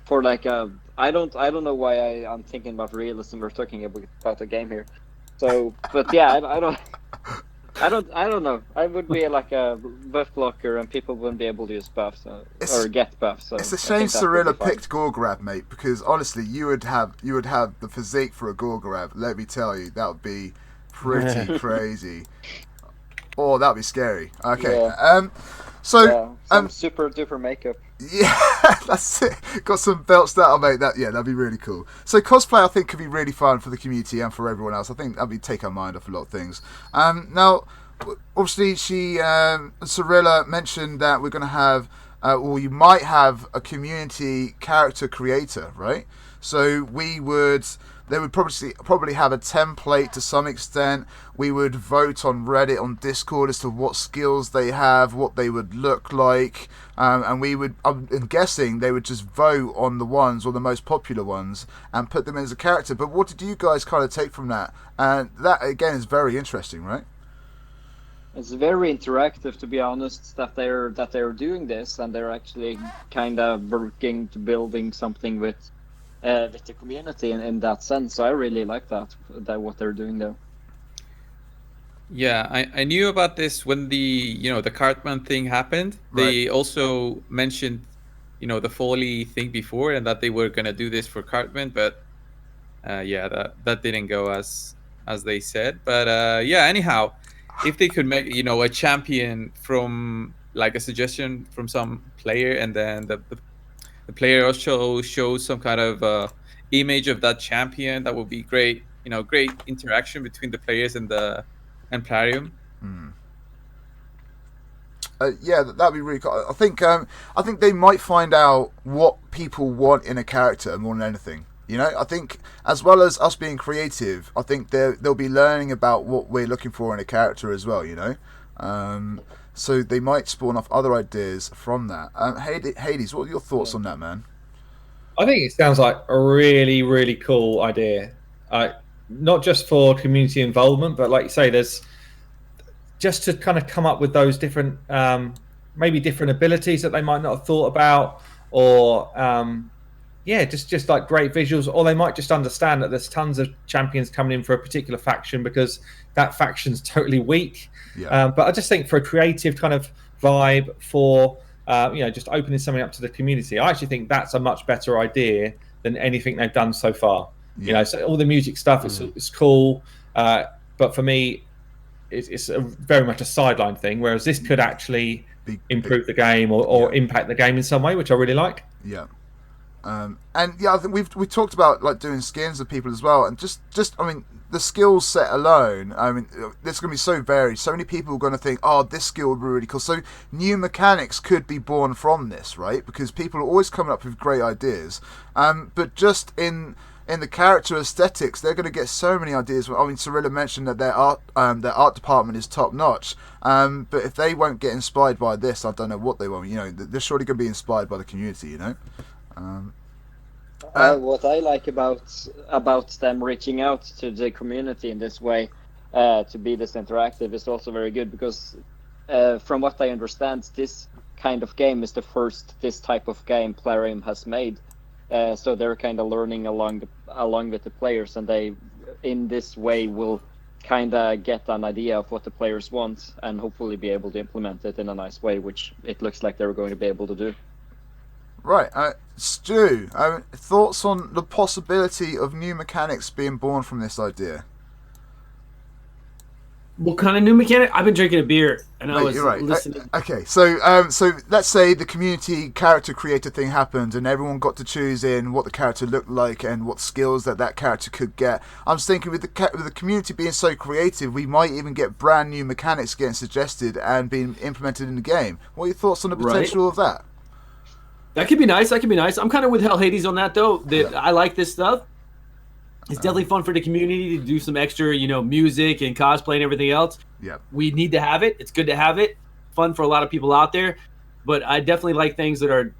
for like a, I don't know why I'm thinking about realism. We're talking about a game here, so but yeah, I don't know. I would be like a buff blocker, and people wouldn't be able to use buffs or get buffs. So it's a shame Cirilla picked Gorgrab, mate, because honestly, you would have the physique for a Gorgrab. Let me tell you, that would be pretty crazy. Oh, that'd be scary. Okay. Yeah. Some super duper makeup. Yeah, that's it. Got some belts that'll make that. Yeah, that'd be really cool. So cosplay, I think, could be really fun for the community and for everyone else. I think that'd be take our mind off a lot of things. Now, obviously, Cirilla mentioned that we're going to have, or you might have a community character creator, right? So we would they would probably have a template to some extent. We would vote on Reddit, on Discord, as to what skills they have, what they would look like, and we would, I'm guessing, they would just vote on the ones or the most popular ones and put them in as a character. But what did you guys kind of take from that? And that again is very interesting, right? It's very interactive, to be honest, that they're doing this, and they're actually kind of working to building something with the community in that sense. So I really like that what they're doing there. Yeah, I knew about this when the Cartman thing happened. Right. They also mentioned the Foley thing before, and that they were gonna do this for Cartman, but that didn't go as they said. But anyhow, if they could make a champion from like a suggestion from some player, and then the player also shows some kind of image of that champion, that would be great. Great interaction between the players and Plarium. That'd be really cool. I think they might find out what people want in a character more than anything. I think as well as us being creative, I think they'll be learning about what we're looking for in a character as well. So they might spawn off other ideas from that. Hades, what are your thoughts on that, man? I think it sounds like a really, really cool idea. Not just for community involvement, but like you say, there's just to kind of come up with those different, maybe different abilities that they might not have thought about, or just like great visuals, or they might just understand that there's tons of champions coming in for a particular faction because that faction's totally weak. Yeah. But I just think for a creative kind of vibe, for just opening something up to the community, I actually think that's a much better idea than anything they've done so far. Yeah. So all the music stuff is cool, but for me, it's very much a sideline thing. Whereas this could actually improve the game or impact the game in some way, which I really like. Yeah. I think we talked about like doing skins of people as well, and just I mean, the skill set alone, I mean, it's going to be so varied. So many people are going to think, oh, this skill would be really cool. So new mechanics could be born from this, right? Because people are always coming up with great ideas. But just in the character aesthetics, they're going to get so many ideas. I mean, Cirilla mentioned that their art department is top notch. But if they won't get inspired by this, I don't know what they won't. They're surely going to be inspired by the community. What I like about them reaching out to the community in this way, to be this interactive, is also very good, because from what I understand, this kind of game is the first this type of game Plarium has made. So they're kind of learning along with the players, and they in this way will kind of get an idea of what the players want, and hopefully be able to implement it in a nice way, which it looks like they're going to be able to do. Right, Stu, thoughts on the possibility of new mechanics being born from this idea? What kind of new mechanic? I've been drinking a beer and I was you're right. listening. Okay, so let's say the community character creator thing happened and everyone got to choose in what the character looked like and what skills that character could get. I'm just thinking with the community being so creative, we might even get brand new mechanics getting suggested and being implemented in the game. What are your thoughts on the potential of that? That could be nice. I'm kind of with Hades on that, though. I like this stuff. It's definitely fun for the community to do some extra, music and cosplay and everything else. Yeah. We need to have it. It's good to have it. Fun for a lot of people out there. But I definitely like things that are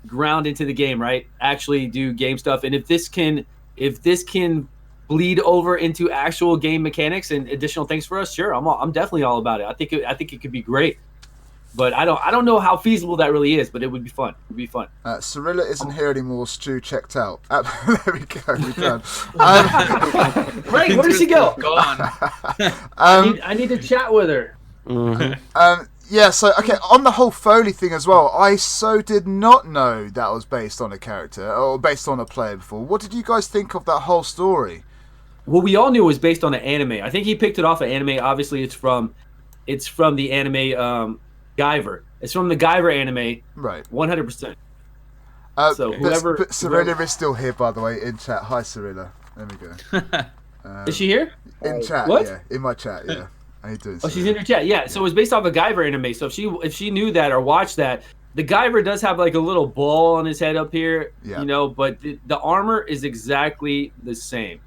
ground into the game, right? Actually do game stuff. And if this can bleed over into actual game mechanics and additional things for us, sure, I'm definitely all about it. I think it could be great. But I don't know how feasible that really is, but it would be fun. It would be fun. Cirilla isn't here anymore. Stu checked out. There we go. We're done. Right, where did she go? Gone. I need to chat with her. Yeah, so, okay, on the whole Foley thing as well, I so did not know that was based on a character or based on a player before. What did you guys think of that whole story? Well, we all knew it was based on an anime. I think he picked it off of anime. Obviously, it's from the anime Guyver. It's from the Guyver anime. Right. 100%. So whoever... But Serilla is still here, by the way, in chat. Hi, Serilla. There we go. Is she here? In chat, what? Yeah. In my chat, yeah. How you doing, Oh, she's in her chat. Yeah, so it was based off a Guyver anime. So if she knew that or watched that, The Guyver does have like a little ball on his head up here, Yeah. you know, but the armor is exactly the same.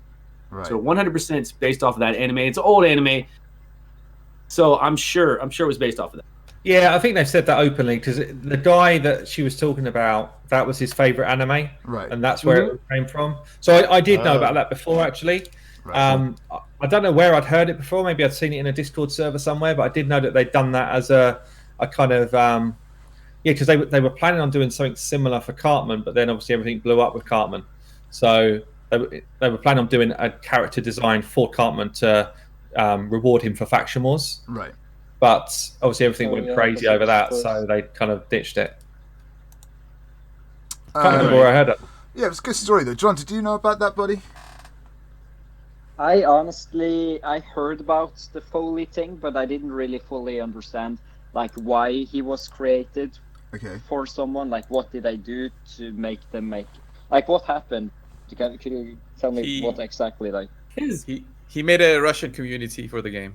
Right. So 100% is based off of that anime. It's an old anime, so I'm sure it was based off of that. Yeah, I think they've said that openly because the guy that she was talking about, that was his favorite anime, Right. and that's where it came from. So I did know about that before, actually. Right. I don't know where I'd heard it before. Maybe I'd seen it in a Discord server somewhere, but I did know that they'd done that as a kind of because they were planning on doing something similar for Cartman, but then obviously everything blew up with Cartman. So they were planning on doing a character design for Cartman to reward him for faction wars. Right. But obviously everything went crazy over that, course. so they kind of ditched it. Can't remember where I heard it. Yeah, it was a good story though. John, did you know about that, buddy? I honestly, I heard about the Foley thing, but I didn't really fully understand like why he was created Okay. for someone. Like, what did I do to make them make? Like, what happened? Could you tell me what exactly? Like, He made a Russian community for the game.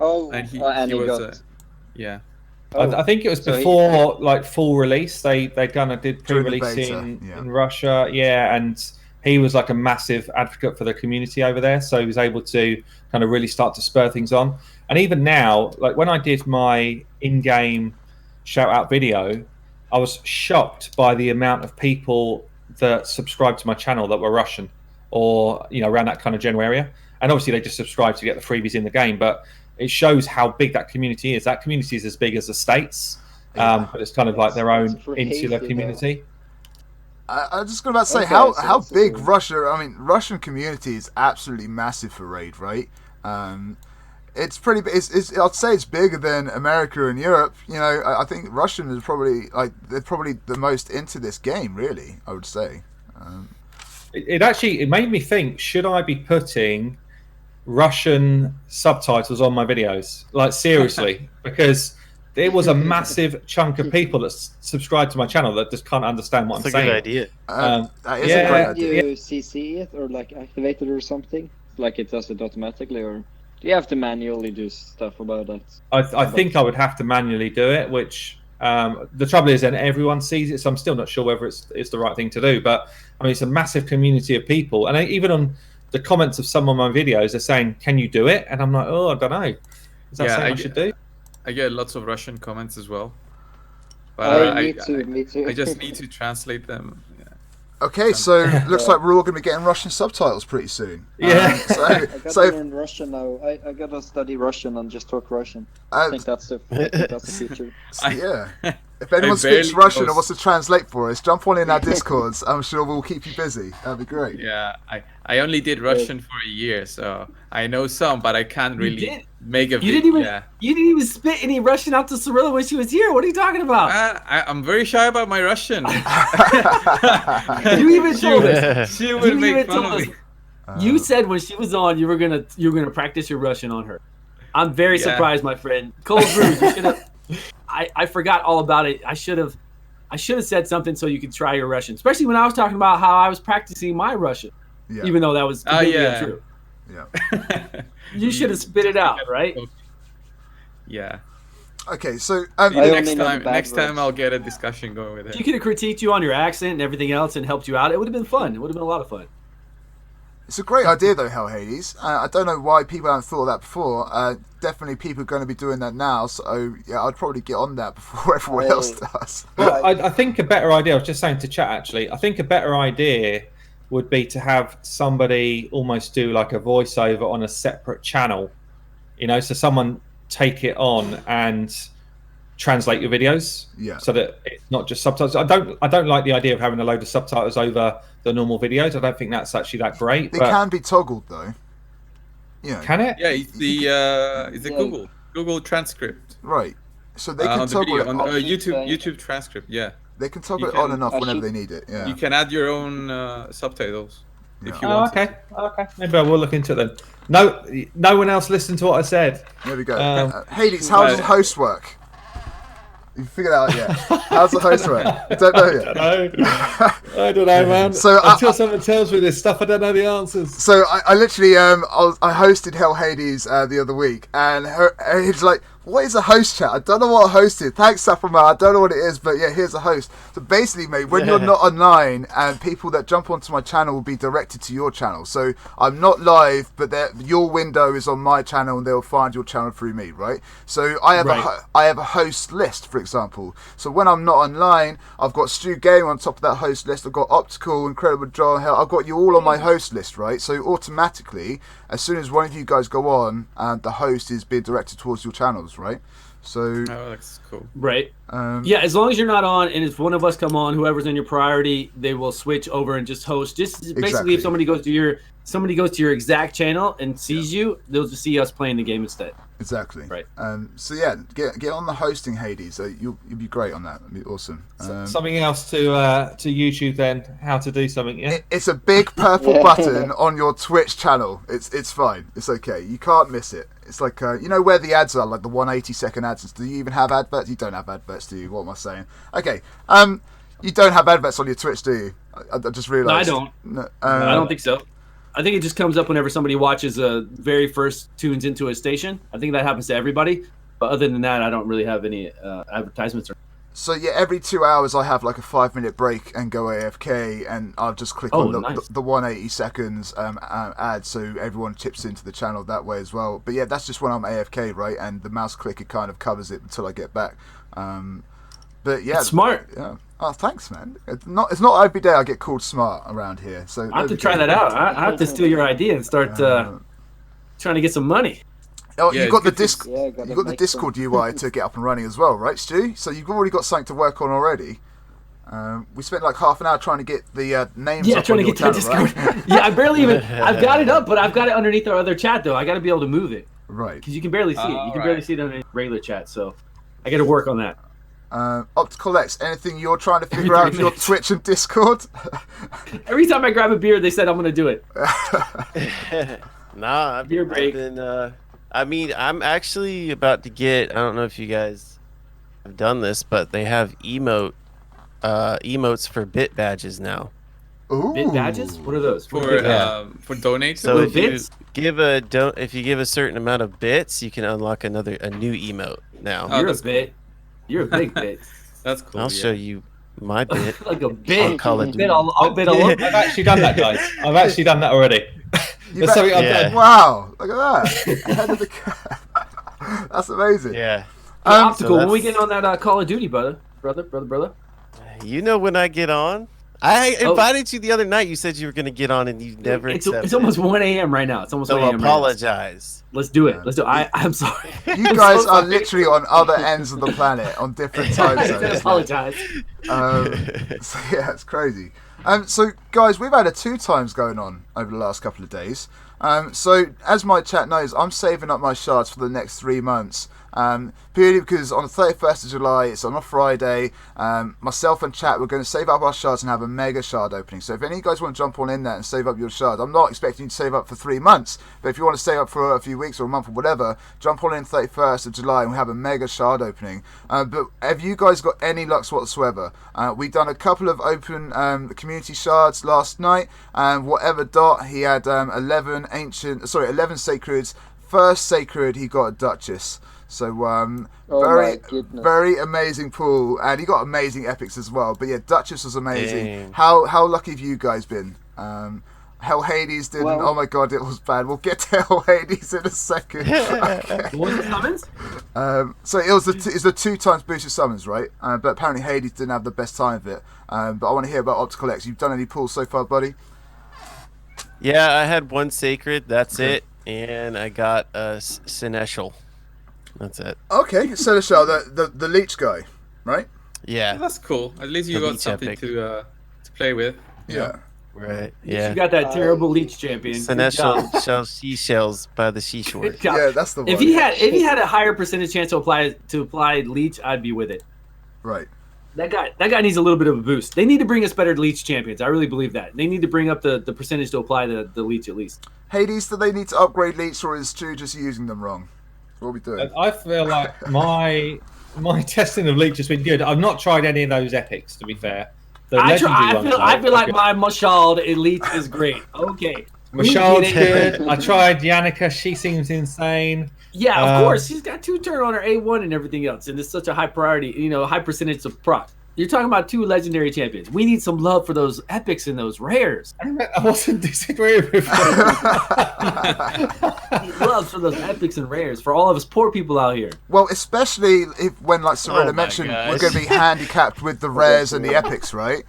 oh, And he was got yeah. I think it was So before like full release. They kind of did During the pre-release beta, in Russia, yeah, and he was like a massive advocate for the community over there, so he was able to kind of really start to spur things on. And even now, like when I did my in-game shout-out video, I was shocked by the amount of people that subscribed to my channel that were Russian, or around that kind of general area. And obviously they just subscribe to get the freebies in the game, but it shows how big that community is. That community is as big as the States, but it's kind of like their own insular community. I'm just going to say Okay, how so big it's- Russia. I mean, Russian community is absolutely massive for Raid, right? It's pretty. I'd say it's bigger than America and Europe. I think Russian is probably they're probably the most into this game. Really, I would say. It made me think: should I be putting Russian subtitles on my videos? Like seriously, because there was a massive chunk of people that subscribe to my channel that just can't understand what That's I'm a saying. good idea. That is yeah, a great Can idea. you CC it or like activate it or something? Like it does it automatically, or do you have to manually do stuff about that? I think I would have to manually do it, which the trouble is then everyone sees it, so I'm still not sure whether it's the right thing to do. But I mean, it's a massive community of people, and even on the comments of some of my videos, they're saying, "Can you do it?" And I'm like, "Oh, I don't know. Is that something I should do?" I get lots of Russian comments as well. But me too. I just need to translate them. Yeah. Okay, so looks like we're all going to be getting Russian subtitles pretty soon. Yeah. I gotta learn Russian now. I gotta study Russian and just talk Russian. I think that's the future. Yeah. If anyone barely speaks Russian know- or wants to translate for us, jump on in our Discords. I'm sure we'll keep you busy. That'd be great. Yeah, I only did Russian for a year, so I know some, but I can't really did? make a You video. didn't even spit any Russian out to Cirilla when she was here. What are you talking about? I'm very shy about my Russian. You even told us. She You would make even fun told of us. me. You said when she was on, you were gonna practice your Russian on her. I'm very Yeah. surprised, my friend. Cold brew. You should have. I forgot all about it. I should have said something so you could try your Russian, especially when I was talking about how I was practicing my Russian, Yeah. even though that was completely yeah. untrue. Yeah. You should have spit it out, right? Yeah. Okay, so I only Next know the time, bad next time words. I'll get a discussion going with her. She could have critiqued you on your accent and everything else and helped you out. It would have been fun. It would have been a lot of fun. it's a great idea though, Hell Hades. I don't know why people haven't thought of that before. Definitely people are going to be doing that now. So yeah, I'd probably get on that before everyone else does. Well, I think a better idea, I was just saying to chat actually, I think a better idea would be to have somebody almost do like a voiceover on a separate channel, so someone take it on and translate your videos, Yeah. so that it's not just subtitles. I don't like the idea of having a load of subtitles over the normal videos. I don't think that's actually that great. They but can be toggled though. can it? Yeah, it's the Google transcript. Right. So they On can the toggle video, on it. YouTube transcript. Yeah, They can toggle you it on can- and off I whenever should- they need it. Yeah. you can add your own subtitles if you Oh, want. okay. Maybe I will look into it then. No one else listened to what I said. There we go. Hades, Hades, how does the host work? You figured it out yet? How's the host work? You don't know yet. I don't know, man. So, Until someone tells me this stuff, I don't know the answers. So I literally I hosted Hell Hades the other week, and he was like, What is a host chat? I don't know what a host is. Thanks, Sapphire. I don't know what it is, but yeah, here's a host. So basically, mate, when you're not online, and people that jump onto my channel will be directed to your channel. So I'm not live, but your window is on my channel, and they'll find your channel through me, right? So I have I have a host list, for example. So when I'm not online, I've got StewGaming on top of that host list. I've got Optical, Incredible John, Hell. I've got you all on my host list, right? So automatically, as soon as one of you guys go on, the host is being directed towards your channels, right? So that's cool. Right. Yeah, as long as you're not on, and if one of us come on, whoever's in your priority, they will switch over and just host. Just basically, if somebody goes to your exact channel and sees you, they'll just see us playing the game instead. Exactly. Right. So yeah, get on the hosting, Hades. You'll be great on that. It'll be awesome. Something else to YouTube then. How to do something? Yeah. It's a big purple button on your Twitch channel. It's fine. It's okay. You can't miss it. It's like you know where the ads are, like the 180-second ads. Do you even have adverts? You don't have adverts, do you? What am I saying? Okay. You don't have adverts on your Twitch, do you? I just realised. No, I don't. No, I don't think so. I think it just comes up whenever somebody watches very first tunes into a station. I think that happens to everybody. But other than that, I don't really have any advertisements. So yeah, every 2 hours I have like a 5-minute break and go AFK, and I'll just click on the 180 seconds ad, so everyone chips into the channel that way as well. But yeah, that's just when I'm AFK, right? And the mouse clicker kind of covers it until I get back. But yeah, it's smart. Yeah. Oh, thanks, man. It's not every day I get called smart around here. So I have to try that out. I have to steal your idea and start trying to get some money. Oh, yeah, you got the Discord UI to get up and running as well, right, Stu? So you've already got something to work on already. We spent like half an hour trying to get the names. Yeah, up trying on to your get channel, to Discord. right? Yeah, I barely even. I've got it up, but I've got it underneath our other chat though. I got to be able to move it. Right. Because you can barely see it. You can barely see it underneath regular chat. So I got to work on that. Optical X, anything you're trying to figure out for your Twitch and Discord? Every time I grab a beer, they said I'm going to do it. Nah, I've been. I mean, I'm actually about to get. I don't know if you guys have done this, but they have emotes for bit badges now. Ooh. Bit badges? What are those? For donates? So if you give a certain amount of bits, you can unlock a new emote now. You're a bit. You're a big bit. That's cool. I'll show you my bit. Like a bit. I'll call it. I'll bit all over. I've actually done that, guys. I've actually done that already. That's something I've done. Wow, look at that. Ahead of the That's amazing. Yeah. Optical, when we get on that Call of Duty, brother. You know when I get on? I invited you the other night. You said you were going to get on, and you never accepted. It's almost 1 a.m. right now. It's almost 1 a.m. apologize. Right, let's do it. Let's do it. I'm sorry. You guys are literally on other ends of the planet, on different time zones. Apologize. So yeah, it's crazy. So guys, we've had 2 times going on over the last couple of days. So as my chat knows, I'm saving up my shards for the next 3 months. Purely because on the 31st of July, it's on a Friday, myself and chat, we're going to save up our shards and have a mega shard opening. So if any of you guys want to jump on in there and save up your shard, I'm not expecting you to save up for 3 months, but if you want to save up for a few weeks or a month or whatever, jump on in 31st of July and we'll have a mega shard opening. But have you guys got any luck whatsoever? We've done a couple of open community shards last night, and whatever dot, he had 11 sacreds. First sacred, he got a Duchess. So very amazing pool, and he got amazing epics as well. But yeah, Duchess was amazing. Dang. How lucky have you guys been? Hell Hades didn't. Oh my god, it was bad. We'll get to Hell Hades in a second. Okay. What was the summons? So it was the 2 times boosted summons, right? But apparently Hades didn't have the best time of it. But I want to hear about Optical X. You've done any pulls so far, buddy? Yeah, I had 1 sacred. That's it, and I got a Seneschal. That's it. Okay, Seducer, the leech guy, right? Yeah. That's cool. At least you got something to play with. Yeah. Right. Yeah. You got that terrible leech champion. Seneschal sells seashells by the seashore. Yeah, that's the one. If he had a higher percentage chance to apply leech, I'd be with it. Right. That guy needs a little bit of a boost. They need to bring us better leech champions. I really believe that. They need to bring up the percentage to apply the leech at least. Hades, do they need to upgrade leech, or is Stu just using them wrong? What are we doing? I feel like my testing of leech has been good. I've not tried any of those epics, to be fair. I feel like my Mashald elite is great. Okay. Michelle's get it. good. I tried Yannicka. She seems insane. Yeah, of course. She's got 2 turn on her A1 and everything else, and it's such a high priority, high percentage of proc. You're talking about 2 legendary champions. We need some love for those epics and those rares. I wasn't disagreeing with you. Love for those epics and rares for all of us poor people out here. Well, especially when, like Cirilla my mentioned, gosh. we're going to be handicapped with the rares and the epics, right?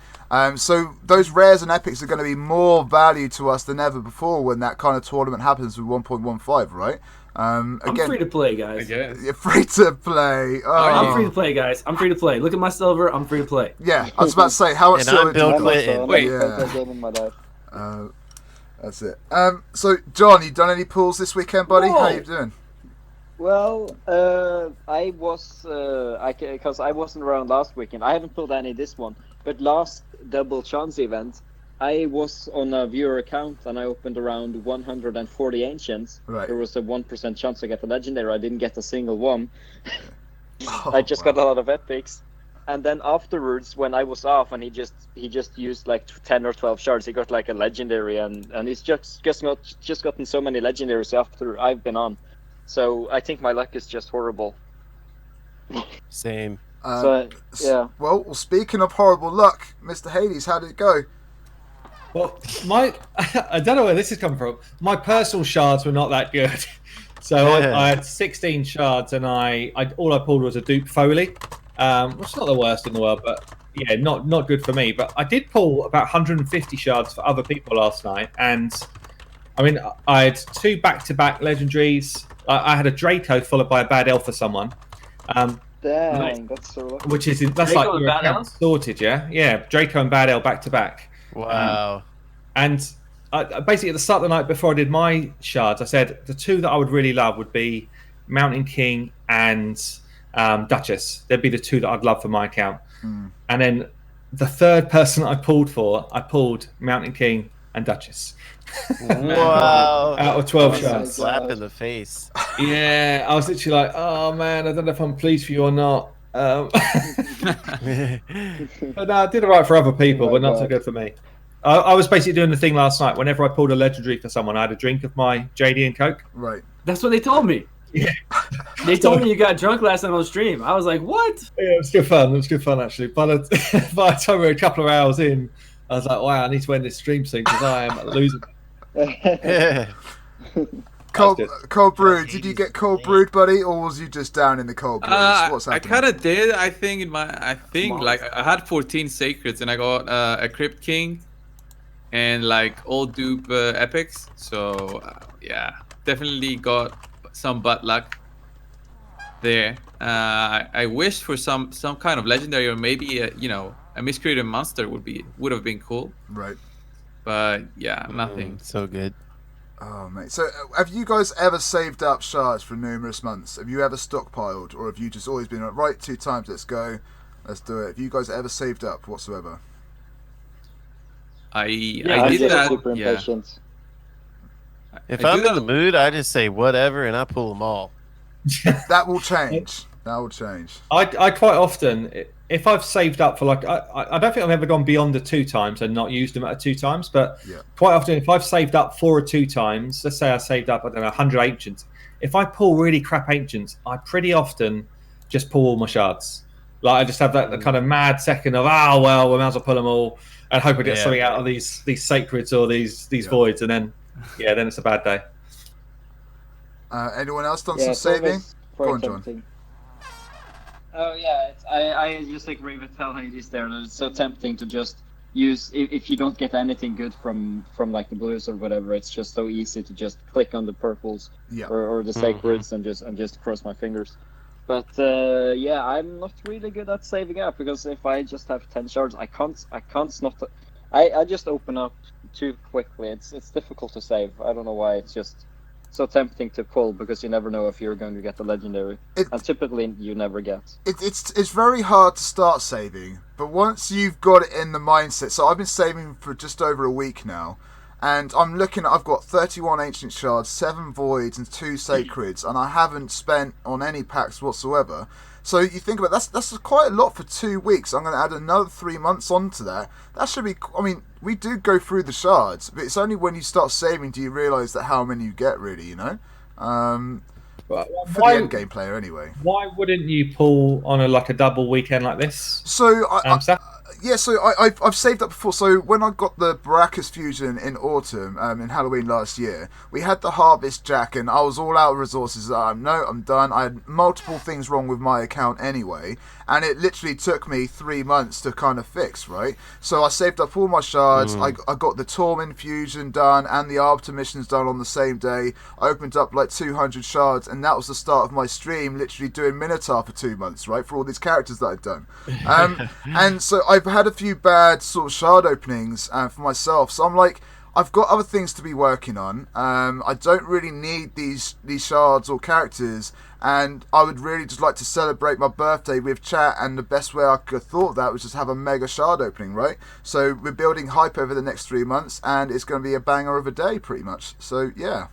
So those rares and epics are going to be more value to us than ever before when that kind of tournament happens with 1.15, right? I'm free to play, guys. You're free to play. Oh. I'm free to play, guys. I'm free to play. Look at my silver. I'm free to play. Yeah, I was about to say, how much And silver I'm do you Bill got? Clinton. Wait. That game in my life. That's it. So, John, you done any pulls this weekend, buddy? Whoa. How you doing? Well, I was because I wasn't around last weekend. I haven't pulled any this one, but last double chance event, I was on a viewer account and I opened around 140 ancients. Right. There was a 1% chance to get a legendary. I didn't get a single one. Oh, I just wow. got a lot of epics. And then afterwards, when I was off, and he just used like 10 or 12 shards, he got like a legendary, and he's just gotten so many legendaries after I've been on. So I think my luck is just horrible. Same. So yeah. Well, speaking of horrible luck, Mr. Hades, how did it go? Well, I don't know where this has come from. My personal shards were not that good. So I had 16 shards, and all I pulled was a Duke Foley, which is not the worst in the world, but yeah, not good for me. But I did pull about 150 shards for other people last night, and I mean, I had 2 back-to-back legendaries. I had a Draco followed by a Bad Elf for someone. Dang, that's so lucky. That's Draco like and your Bad account Elf? sorted, yeah? Yeah, Draco and Bad Elf back-to-back. Wow. And basically, at the start of the night before I did my shards, I said the 2 that I would really love would be Mountain King and Duchess. They'd be the 2 that I'd love for my account. And then the 3rd person I pulled Mountain King and Duchess. Wow. Out of 12 Oh, shards. Slap in the face. Yeah, I was literally like, oh man, I don't know if I'm pleased for you or not. But no, I did alright for other people, but not so good for me. I was basically doing the thing last night. Whenever I pulled a legendary for someone, I had a drink of my JD and Coke. Right. That's what they told me. Yeah. They told me you got drunk last night on stream. I was like, what? Yeah, it was good fun. It was good fun, actually. By the time we were a couple of hours in, I was like, wow, I need to end this stream soon because I am losing. Cold brewed. Did you get cold brewed, buddy, or was you just down in the cold brews? What's I happening? kind of did. I think like I had 14 sacreds and I got a Crypt King and like all dupe epics. So yeah, definitely got some butt luck there. I wished for some kind of legendary or maybe a miscreated monster would have been cool. Right. But yeah, nothing. So good. Oh, mate. So, have you guys ever saved up shards for numerous months? Have you ever stockpiled, or have you just always been like, right, 2 times, let's go, let's do it? Have you guys ever saved up whatsoever? I I'm did just that. super Yeah. impatient. If I I'm do in the that- mood, I just say whatever and I pull them all. That will change. That will change. I quite often, if I've saved up for like, I don't think I've ever gone beyond the 2 times and not used them at a 2 times, but Yeah. quite often if I've saved up for a 2 times, let's say I saved up, I don't know, 100 ancients. If I pull really crap ancients, I pretty often just pull all my shards. Like I just have that kind of mad second of, oh, well, we might as well pull them all and hope I get Yeah. something out of these sacreds or these Yeah. voids. And then, then it's a bad day. Anyone else done Yeah, some it's saving? always quite Go on, John. tempting. Oh yeah, I just agree with telling this there. That it's so tempting to just use if you don't get anything good from like the blues or whatever. It's just so easy to just click on the purples Yeah. or the sacreds and just cross my fingers. But yeah, I'm not really good at saving up because if I just have 10 shards, I can't not. I just open up too quickly. It's difficult to save. I don't know why. It's just so tempting to pull because you never know if you're going to get the legendary, and typically you never get. It's very hard to start saving, but once you've got it in the mindset. So I've been saving for just over a week now, and I'm looking. I've got 31 ancient shards, 7 voids, and 2 sacreds, and I haven't spent on any packs whatsoever. So you think about that's quite a lot for 2 weeks. I'm going to add another 3 months onto that. That should be. I mean, we do go through the shards, but it's only when you start saving do you realise that how many you get really. You know, for the end game player anyway. Why wouldn't you pull on a double weekend like this? So Seth? I've saved up before. So when I got the Baracus fusion in autumn, in Halloween last year, we had the Harvest Jack, and I was all out of resources. No, I'm done. I had multiple things wrong with my account anyway, and it literally took me 3 months to kind of fix, right? So I saved up all my shards. I got the Torment fusion done and the Arbiter missions done on the same day. I opened up like 200 shards, and that was the start of my stream, literally doing Minotaur for 2 months, right, for all these characters that I'd done. And so I've had a few bad sort of shard openings for myself, so I'm like, I've got other things to be working on. I don't really need these shards or characters, and I would really just like to celebrate my birthday with chat, and the best way I could have thought of that was just have a mega shard opening, right? So we're building hype over the next 3 months, and it's going to be a banger of a day pretty much. So yeah.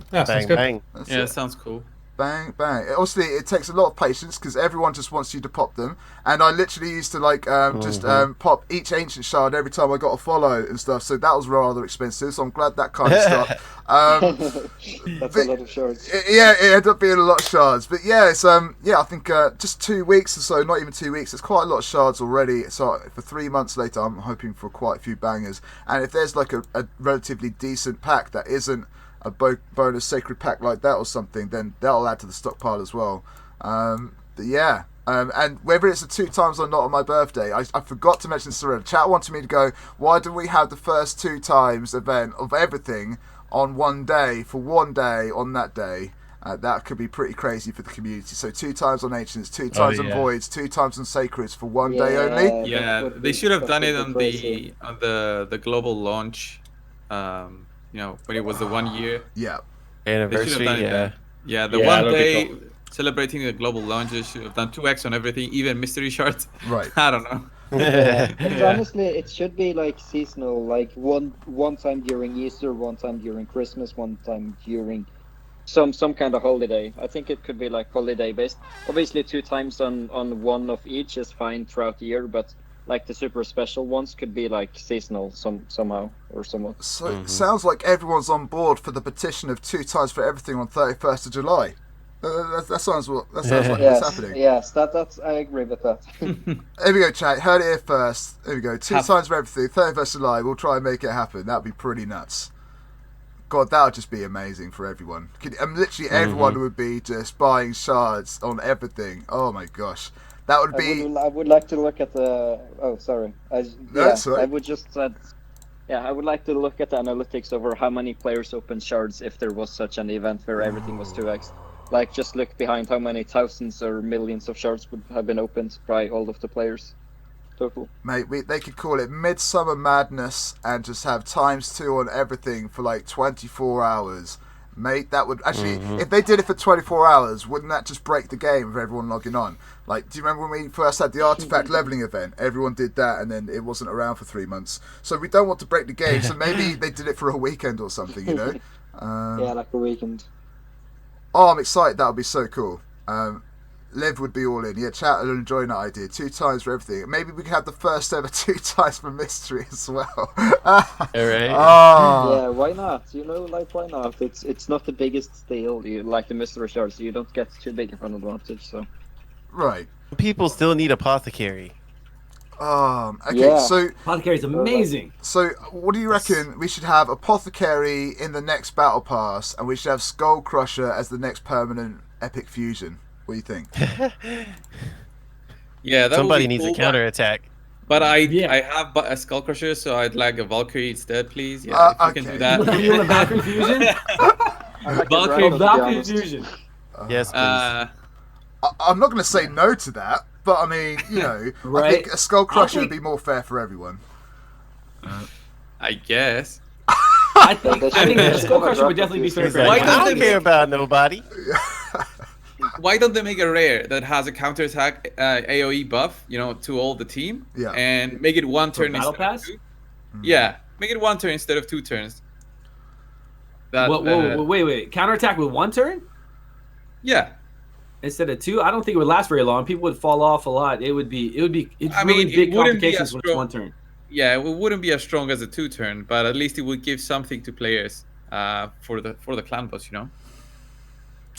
Bang, bang. Yeah, that sounds cool. Bang, bang. Obviously, it takes a lot of patience because everyone just wants you to pop them. And I literally used to just pop each ancient shard every time I got a follow and stuff. So that was rather expensive. So I'm glad that kind of stopped. That's a lot of shards. It ended up being a lot of shards. But yeah, it's I think just 2 weeks or so, not even 2 weeks. It's quite a lot of shards already. So for 3 months later, I'm hoping for quite a few bangers. And if there's like a relatively decent pack that isn't a bonus sacred pack like that or something, then that'll add to the stockpile as well. And whether it's the 2 times or not on my birthday, I forgot to mention Serilla. Chat wanted me to go, why do we have the first 2 times event of everything on one day, for one day on that day? That could be pretty crazy for the community. So 2 times on Ancients, 2 times on Voids, 2 times on Sacreds for one day only. Yeah, they should have done it on the global launch. When it was the 1 year. Yeah. Anniversary, yeah. The 1 day celebrating the global launches should have done 2x on everything, even mystery shards. Right. I don't know. But honestly, it should be like seasonal, like one time during Easter, 1 time during Christmas, 1 time during some kind of holiday. I think it could be like holiday based. Obviously, 2 times on one of each is fine throughout the year, but like the super special ones could be like seasonal somehow or somewhat. So it sounds like everyone's on board for the petition of 2 times for everything on 31st of July. That sounds like yes, what's happening. Yes, that's I agree with that. Here we go, chat. Heard it here first. Here we go. 2 times for everything. 31st of July. We'll try and make it happen. That'd be pretty nuts. God, that would just be amazing for everyone. Literally everyone would be just buying shards on everything. Oh my gosh. That would be. I would like to look at the. Oh, sorry. Sorry. I would just. I would like to look at the analytics over how many players open shards if there was such an event where everything was 2x. Like, just look behind how many thousands or millions of shards would have been opened by all of the players. Total. Mate, they could call it Midsummer Madness and just have ×2 on everything for like 24 hours. Mate, that would actually, if they did it for 24 hours, wouldn't that just break the game with everyone logging on? Like, do you remember when we first had the artifact leveling event? Everyone did that, and then it wasn't around for 3 months. So we don't want to break the game. So maybe they did it for a weekend or something, you know? Yeah, like a weekend. Oh, I'm excited. That would be so cool. Liv would be all in. Yeah, chat will enjoy that idea. 2 times for everything. Maybe we could have the first ever 2 times for mystery as well. All right. Oh. Yeah, why not? Why not? It's not the biggest deal. You like the mystery shards, so you don't get too big of an advantage. So. Right. People still need apothecary. Okay, yeah. So Apothecary is amazing. So what do you reckon? We should have Apothecary in the next battle pass, and we should have Skull Crusher as the next permanent epic fusion. What do you think? Yeah, that Somebody would be needs cool, a counterattack. But I have a Skull Crusher, so I'd like a Valkyrie instead, please. Yeah, if you can do that. You want a Valkyrie fusion? Valkyrie fusion. Yes, please. I'm not going to say no to that, but I mean, Right. I think a Skull Crusher would be more fair for everyone. I guess. I think the Skull Crusher would definitely be fair He's for like, everyone. I don't care about nobody. Why don't they make a rare that has a counterattack AoE buff, to all the team? Yeah. And make it 1 For turn Battle instead Pass? of 2? Yeah, make it 1 turn instead of 2 turns. Wait. Counterattack with 1 turn? Yeah. instead of 2, I don't think it would last very long. People would fall off a lot. It's really big it wouldn't be complications as when it's strong. 1 turn. Yeah, it wouldn't be as strong as a 2-turn, but at least it would give something to players for the clan boss, you know.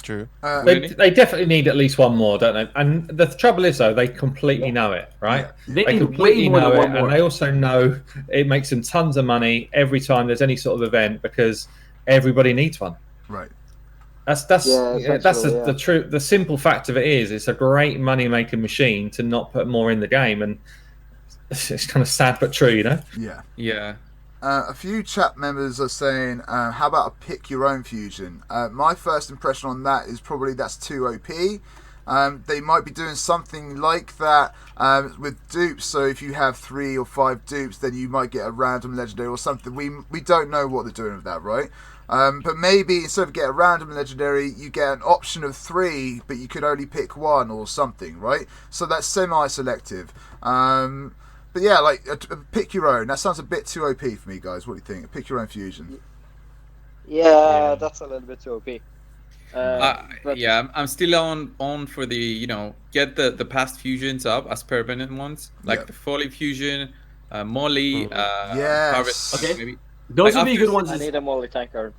True. They definitely need at least 1 more, don't they? And the trouble is, though, they completely know it, right? They They need completely way more know than it, 1 more. and they also know it makes them tons of money every time there's any sort of event because everybody needs one. Right. That's Yeah, that's essentially, the true. The simple fact of it is, it's a great money making machine to not put more in the game, and it's kind of sad but true, you know. Yeah. Yeah. A few chat members are saying, how about a pick your own fusion? My first impression on that is probably that's too OP. They might be doing something like that with dupes. So if you have 3 or 5 dupes, then you might get a random legendary or something. We don't know what they're doing with that, right? But maybe instead of get a random legendary, you get an option of 3, but you could only pick 1 or something, right? So that's semi-selective. But yeah, like pick your own. That sounds a bit too OP for me, guys. What do you think? Pick your own fusion. Yeah, that's a little bit too OP. But Yeah, I'm still on for the get the past fusions up as permanent ones, like Yep. the Folly fusion, Molly, Yes. Harvest. Okay. Maybe. Those Like would be after- good ones. I need a Molly tanker.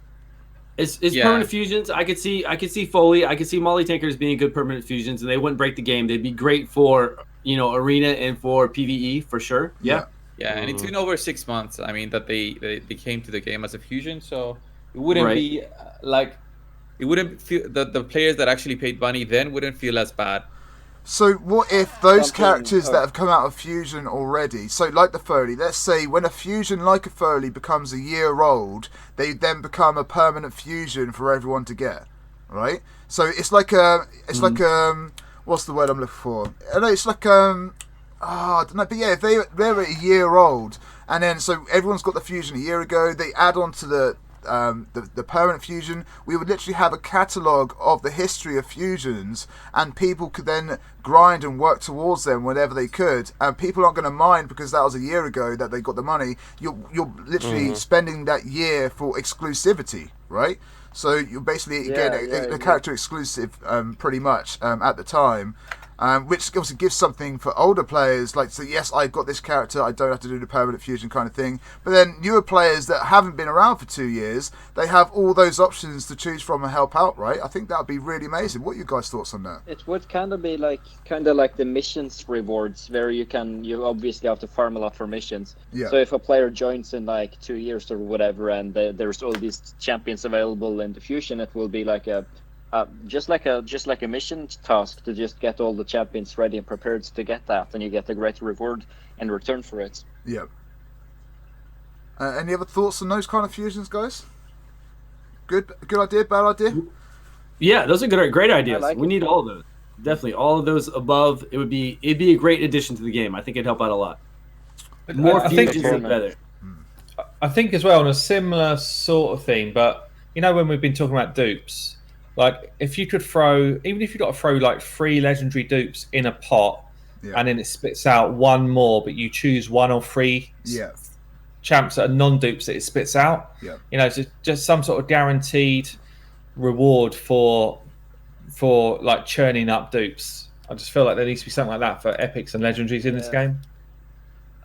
It's Yeah. permanent fusions. I could see Foley. I could see Molly Tankers being good permanent fusions, and they wouldn't break the game. They'd be great for arena and for PvE for sure. Yeah. Yeah, and it's been over 6 months. I mean that they came to the game as a fusion, so it wouldn't Right. be it wouldn't feel the players that actually paid money then wouldn't feel as bad. So what if those Something- characters oh. that have come out of fusion already, so like the Foley, let's say when a fusion like a Foley becomes a year old, they then become a permanent fusion for everyone to get, right? So it's like what's the word I'm looking for? I know it's like I don't know, but yeah, if they're a year old, and then so everyone's got the fusion a year ago, they add on to the permanent fusion, we would literally have a catalogue of the history of fusions, and people could then grind and work towards them whenever they could, and people aren't going to mind because that was a year ago that they got the money. You're literally spending that year for exclusivity, right? So you're basically getting a character exclusive pretty much at the time. Which obviously gives something for older players, like, so yes, I've got this character, I don't have to do the permanent fusion kind of thing. But then newer players that haven't been around for 2 years, they have all those options to choose from and help out, right? I think that would be really amazing. What are you guys' thoughts on that? It would kind of be like the missions rewards, where you obviously have to farm a lot for missions. Yeah. So if a player joins in like 2 years or whatever, and there's all these champions available in the fusion, it will be like just like a mission task to just get all the champions ready and prepared to get that, and you get a great reward in return for it. Yeah. Any other thoughts on those kind of fusions, guys? Good idea, bad idea? Yeah, those are great ideas. like We it. need all of those. Definitely, all of those above. It'd be a great addition to the game. I think it'd help out a lot. More I think fusions, the better. I think as well on a similar sort of thing, but when we've been talking about dupes, like if you could even if you got to throw like 3 legendary dupes in a pot, and then it spits out 1 more, but you choose 1 or 3 champs that are non-dupes that it spits out. Yeah. So just some sort of guaranteed reward for like churning up dupes. I just feel like there needs to be something like that for epics and legendaries in this game.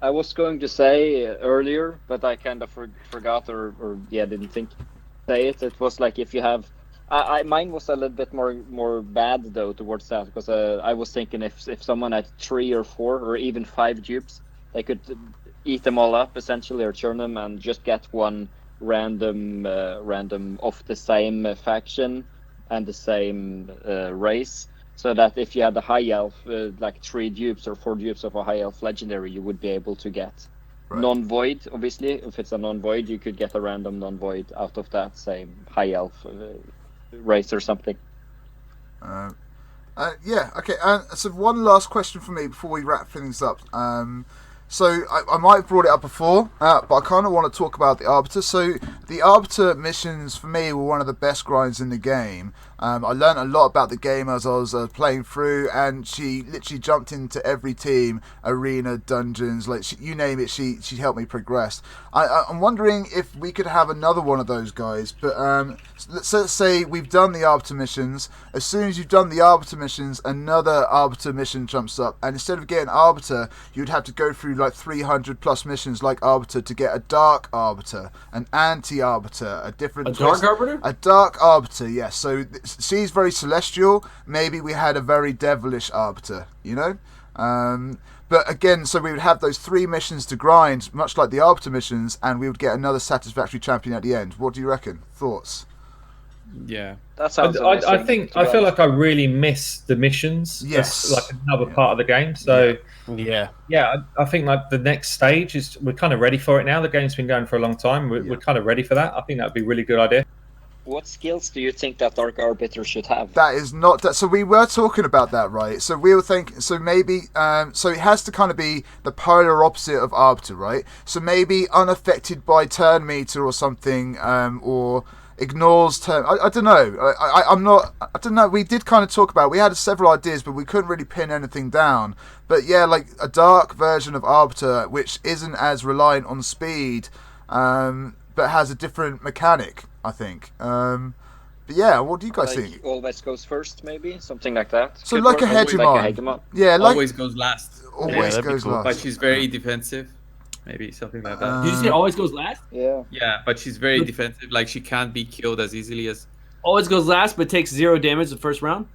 I was going to say earlier, but I kind of forgot or didn't think to say it. It was like if you have, mine was a little bit more bad though towards that, because I was thinking if someone had 3 or 4 or even 5 dupes, they could eat them all up essentially, or churn them and just get 1 random of the same faction and the same race. So that if you had a high elf, like 3 dupes or 4 dupes of a high elf legendary, you would be able to get non-void. Obviously, if it's a non-void, you could get a random non-void out of that same high elf race or something. Okay. So one last question for me before we wrap things up. So I might have brought it up before, but I kind of want to talk about the Arbiter. So The Arbiter missions for me were one of the best grinds in the game. I learned a lot about the game as I was playing through, and she literally jumped into every team, arena, dungeons, you name it. She helped me progress. I'm wondering if we could have another one of those guys. But let's say we've done the Arbiter missions. As soon as you've done the Arbiter missions, another Arbiter mission jumps up, and instead of getting Arbiter, you'd have to go through like 300 plus missions like Arbiter to get a Dark Arbiter, an Anti-Arbiter, a Dark Arbiter? A Dark Arbiter, yes. So she's very celestial. Maybe we had a very devilish Arbiter, you know? But again, so we would have those 3 missions to grind, much like the Arbiter missions, and we would get another satisfactory champion at the end. What do you reckon? Thoughts? Yeah. That sounds I feel like I really miss the missions. Yes. That's like another part of the game. So Yeah. I think like the next stage is we're kind of ready for it now. The game's been going for a long time. We're kind of ready for that. I think that'd be a really good idea. What skills do you think that Dark Arbiter should have? That is not that. So we were talking about that, right? So we were thinking. So maybe. So it has to kind of be the polar opposite of Arbiter, right? So maybe unaffected by turn meter or something, or ignores turn. I don't know. I'm not. I don't know. We did kind of talk about it. We had several ideas, but we couldn't really pin anything down. But yeah, like a dark version of Arbiter, which isn't as reliant on speed, but has a different mechanic, I think. But yeah, what do you guys think? Always goes first, maybe something like that. So like a hegemon. Yeah, like Always goes last. always goes cool. last. But she's very defensive. Maybe something like that. Did you say always goes last? Yeah. Yeah, but she's very defensive. Like she can't be killed as easily as. Always goes last, but takes 0 damage the first round.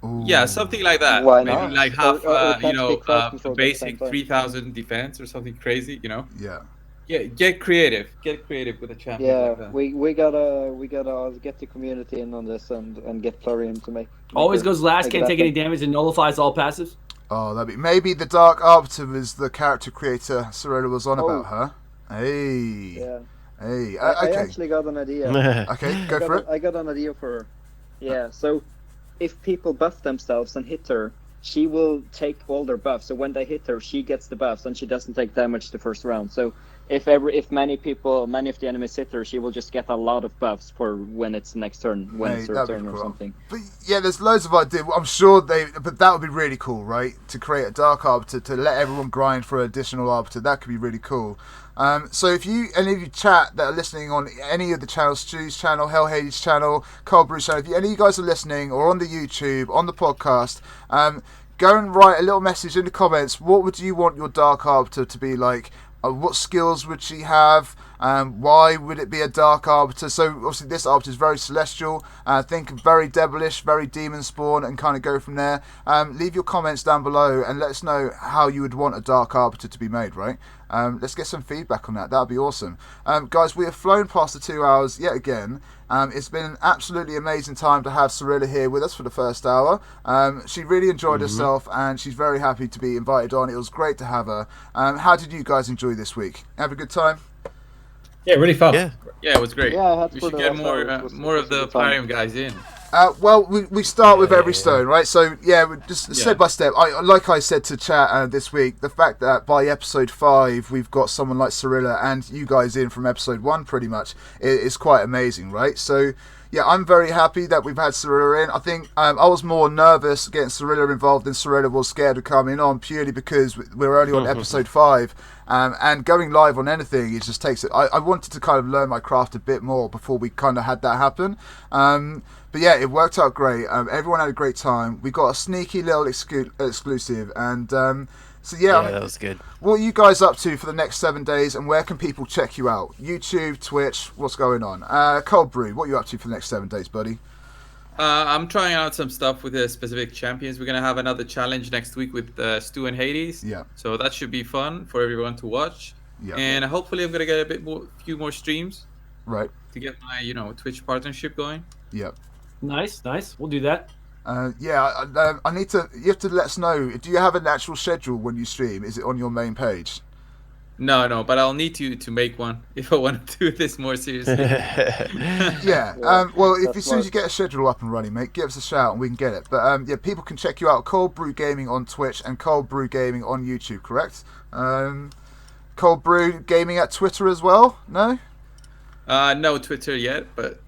Ooh. Yeah, something like that. Why Maybe not? like half, Or can't speak fast a before the basic same time. 3,000 defense or something crazy. Yeah. Yeah, get creative. Get creative with a champion. Yeah, like that. we gotta get the community in on this and get Plarium to make Always it- goes last, make can't it take any happen. damage, and nullifies all passives. Oh, that'd be maybe the Dark Arbiter is the character creator Cirilla was on about her. Hey. Yeah. Hey. I Okay. actually got an idea. Okay. Go for it. I got an idea for her. Yeah, so if people buff themselves and hit her, she will take all their buffs. So when they hit her, she gets the buffs and she doesn't take damage the first round. So if many of the enemies hit her, she will just get a lot of buffs for when it's next turn, when Hey, it's her that'd be turn or cool. something. But yeah, there's loads of ideas. I'm sure but that would be really cool, right? To create a Dark Arbiter to let everyone grind for an additional Arbiter. That could be really cool. So if any of you chat that are listening on any of the channels, Stu's channel, Hell Hades channel, Cold Brew channel, if any of you guys are listening or on the YouTube, on the podcast, go and write a little message in the comments. What would you want your Dark Arbiter to be like? What skills would she have? Why would it be a Dark Arbiter? So obviously this Arbiter is very celestial. Think very devilish, very demon spawn, and kind of go from there. Leave your comments down below and let us know how you would want a Dark Arbiter to be made, right? Let's get some feedback on that. That would be awesome. Guys, we have flown past the 2 hours yet again. It's been an absolutely amazing time to have Cirilla here with us for the first hour. She really enjoyed herself and she's very happy to be invited on. It was great to have her. How did you guys enjoy this week? Have a good time? Yeah, really fun. Yeah. Yeah, it was great. Yeah, I had We for should the get last more hour, it was- more it of was a the good time. Plarium guys in. Well, we start with every Yeah. stone, right? So yeah, we just step by step. Like I said to chat this week, the fact that by episode 5 we've got someone like Cirilla and you guys in from episode 1 pretty much is quite amazing, right? So yeah, I'm very happy that we've had Cirilla in. I think I was more nervous getting Cirilla involved than Cirilla was scared of coming on, purely because we're only on episode 5. And going live on anything, it just takes it. I wanted to kind of learn my craft a bit more before we kind of had that happen. But yeah, it worked out great. Everyone had a great time. We got a sneaky little exclusive. And so yeah, Yeah, that was good. what are you guys up to for the next 7 days, and where can people check you out? YouTube, Twitch, what's going on? Cold Brew, what are you up to for the next 7 days, buddy? I'm trying out some stuff with the specific champions. We're gonna have another challenge next week with Stu and Hades. Yeah. So that should be fun for everyone to watch. Yeah. And hopefully I'm gonna get few more streams Right. to get my Twitch partnership going. Yeah. Nice. We'll do that. I need to. You have to let us know. Do you have an actual schedule when you stream? Is it on your main page? No, but I'll need to make one if I want to do this more seriously. Yeah. Yeah, Well, if that's as soon as smart. you get a schedule up and running, mate, give us a shout and we can get it. But yeah, people can check you out. Cold Brew Gaming on Twitch and Cold Brew Gaming on YouTube. Correct? Cold Brew Gaming at Twitter as well. No. No Twitter yet, but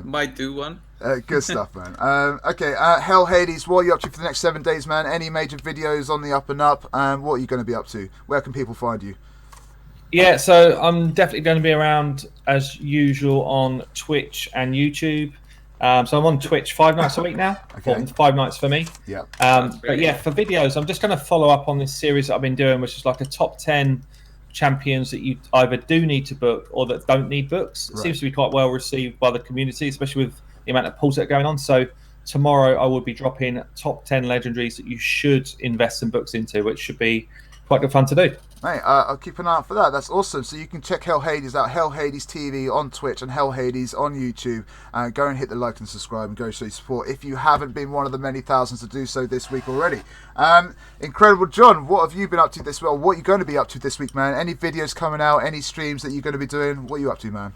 might do one. Good stuff, man. Okay, Hell Hades, what are you up to for the next 7 days, man? Any major videos on the up and up? What are you going to be up to? Where can people find you? Yeah, so I'm definitely going to be around as usual on Twitch and YouTube. So I'm on Twitch 5 nights a week now. Okay. 5 nights for me. Yeah. But yeah, for videos, I'm just going to follow up on this series that I've been doing, which is like a top 10 champions that you either do need to book or that don't need books. It seems to be quite well received by the community, especially with the amount of polls that are going on. So tomorrow I will be dropping top 10 legendaries that you should invest some books into, which should be quite good fun to do. Mate, I'll keep an eye out for that. That's awesome. So you can check Hell Hades out, Hell Hades TV on Twitch and Hell Hades on YouTube. Go and hit the like and subscribe and go show your support if you haven't been one of the many thousands to do so this week already. Incredible John, what have you been up to this week? What are you going to be up to this week, man? Any videos coming out? Any streams that you're going to be doing? What are you up to, man?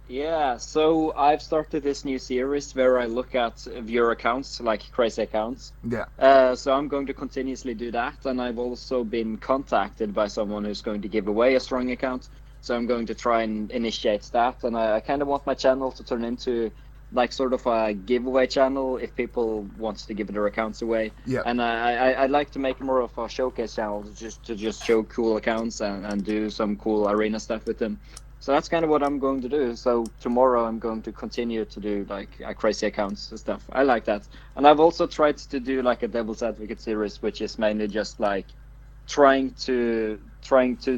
Yeah, so I've started this new series where I look at viewer accounts, like crazy accounts. Yeah. So I'm going to continuously do that, and I've also been contacted by someone who's going to give away a strong account. So I'm going to try and initiate that, and I kind of want my channel to turn into like sort of a giveaway channel if people want to give their accounts away. Yeah. And I'd like to make more of a showcase channel to just show cool accounts and do some cool arena stuff with them. So that's kind of what I'm going to do. So tomorrow I'm going to continue to do like crazy accounts and stuff. I like that. And I've also tried to do like a Devil's Advocate series, which is mainly just like trying to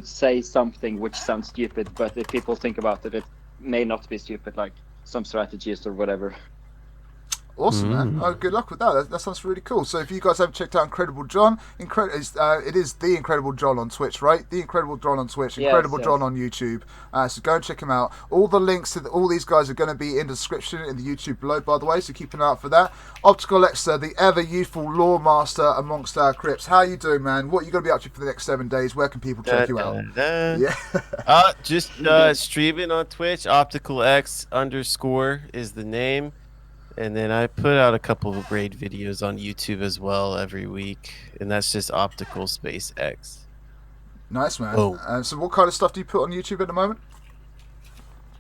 say something which sounds stupid, but if people think about it, it may not be stupid, like some strategies or whatever. Awesome, man. Oh, good luck with that. That sounds really cool. So if you guys haven't checked out Incredible John, it is The Incredible John on Twitch, right? The Incredible John on Twitch, Incredible John on YouTube. So go and check him out. All the links to all these guys are going to be in the description in the YouTube below, by the way, so keep an eye out for that. Optical Alexa, the ever youthful lore master amongst our crypts. How are you doing, man? What are you going to be up to for the next 7 days? Where can people check you out? Yeah. Just streaming on Twitch. Optical X _ is the name. And then I put out a couple of raid videos on YouTube as well every week, and that's just Optical Space X. Nice, man. So what kind of stuff do you put on YouTube at the moment?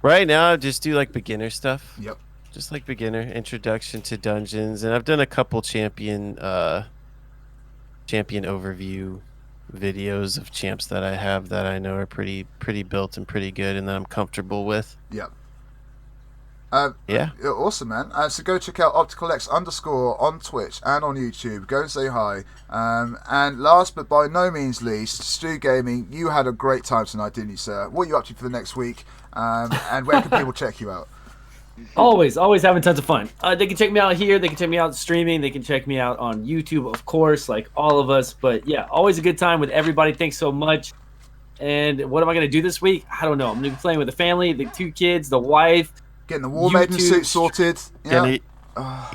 Right now, I just do like beginner stuff. Yep. Just like beginner introduction to dungeons, and I've done a couple champion overview videos of champs that I have that I know are pretty built and pretty good, and that I'm comfortable with. Yep. Yeah. Awesome, man. So go check out OpticalX _ on Twitch and on YouTube. Go and say hi. And last but by no means least, StewGaming, you had a great time tonight, didn't you, sir? What are you up to for the next week? And where can people check you out? Always having tons of fun. They can check me out here. They can check me out streaming. They can check me out on YouTube, of course, like all of us. But yeah, always a good time with everybody. Thanks so much. And what am I going to do this week? I don't know. I'm going to be playing with the family, the 2 kids, the wife. Getting the War Maiden suit sorted. Yeah.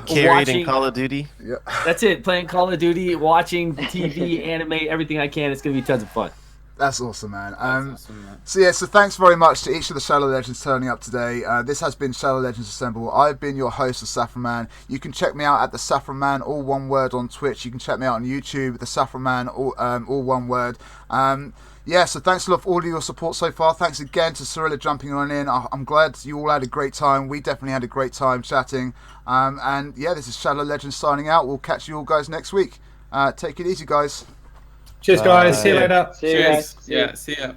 Carried in Call of Duty. Yeah. That's it. Playing Call of Duty, watching TV, anime, everything I can. It's going to be tons of fun. That's awesome, man. So thanks very much to each of the Shadow Legends turning up today. This has been Shadow Legends Assemble. I've been your host, the Saffron Man. You can check me out at the Saffron Man, all one word, on Twitch. You can check me out on YouTube, the Saffron Man, all one word. Yeah, so thanks a lot for all of your support so far. Thanks again to Cirilla jumping on in. I'm glad you all had a great time. We definitely had a great time chatting. And yeah, this is Shadow Legends signing out. We'll catch you all guys next week. Take it easy, guys. Cheers, guys. See you later. See you guys. Yeah, see ya.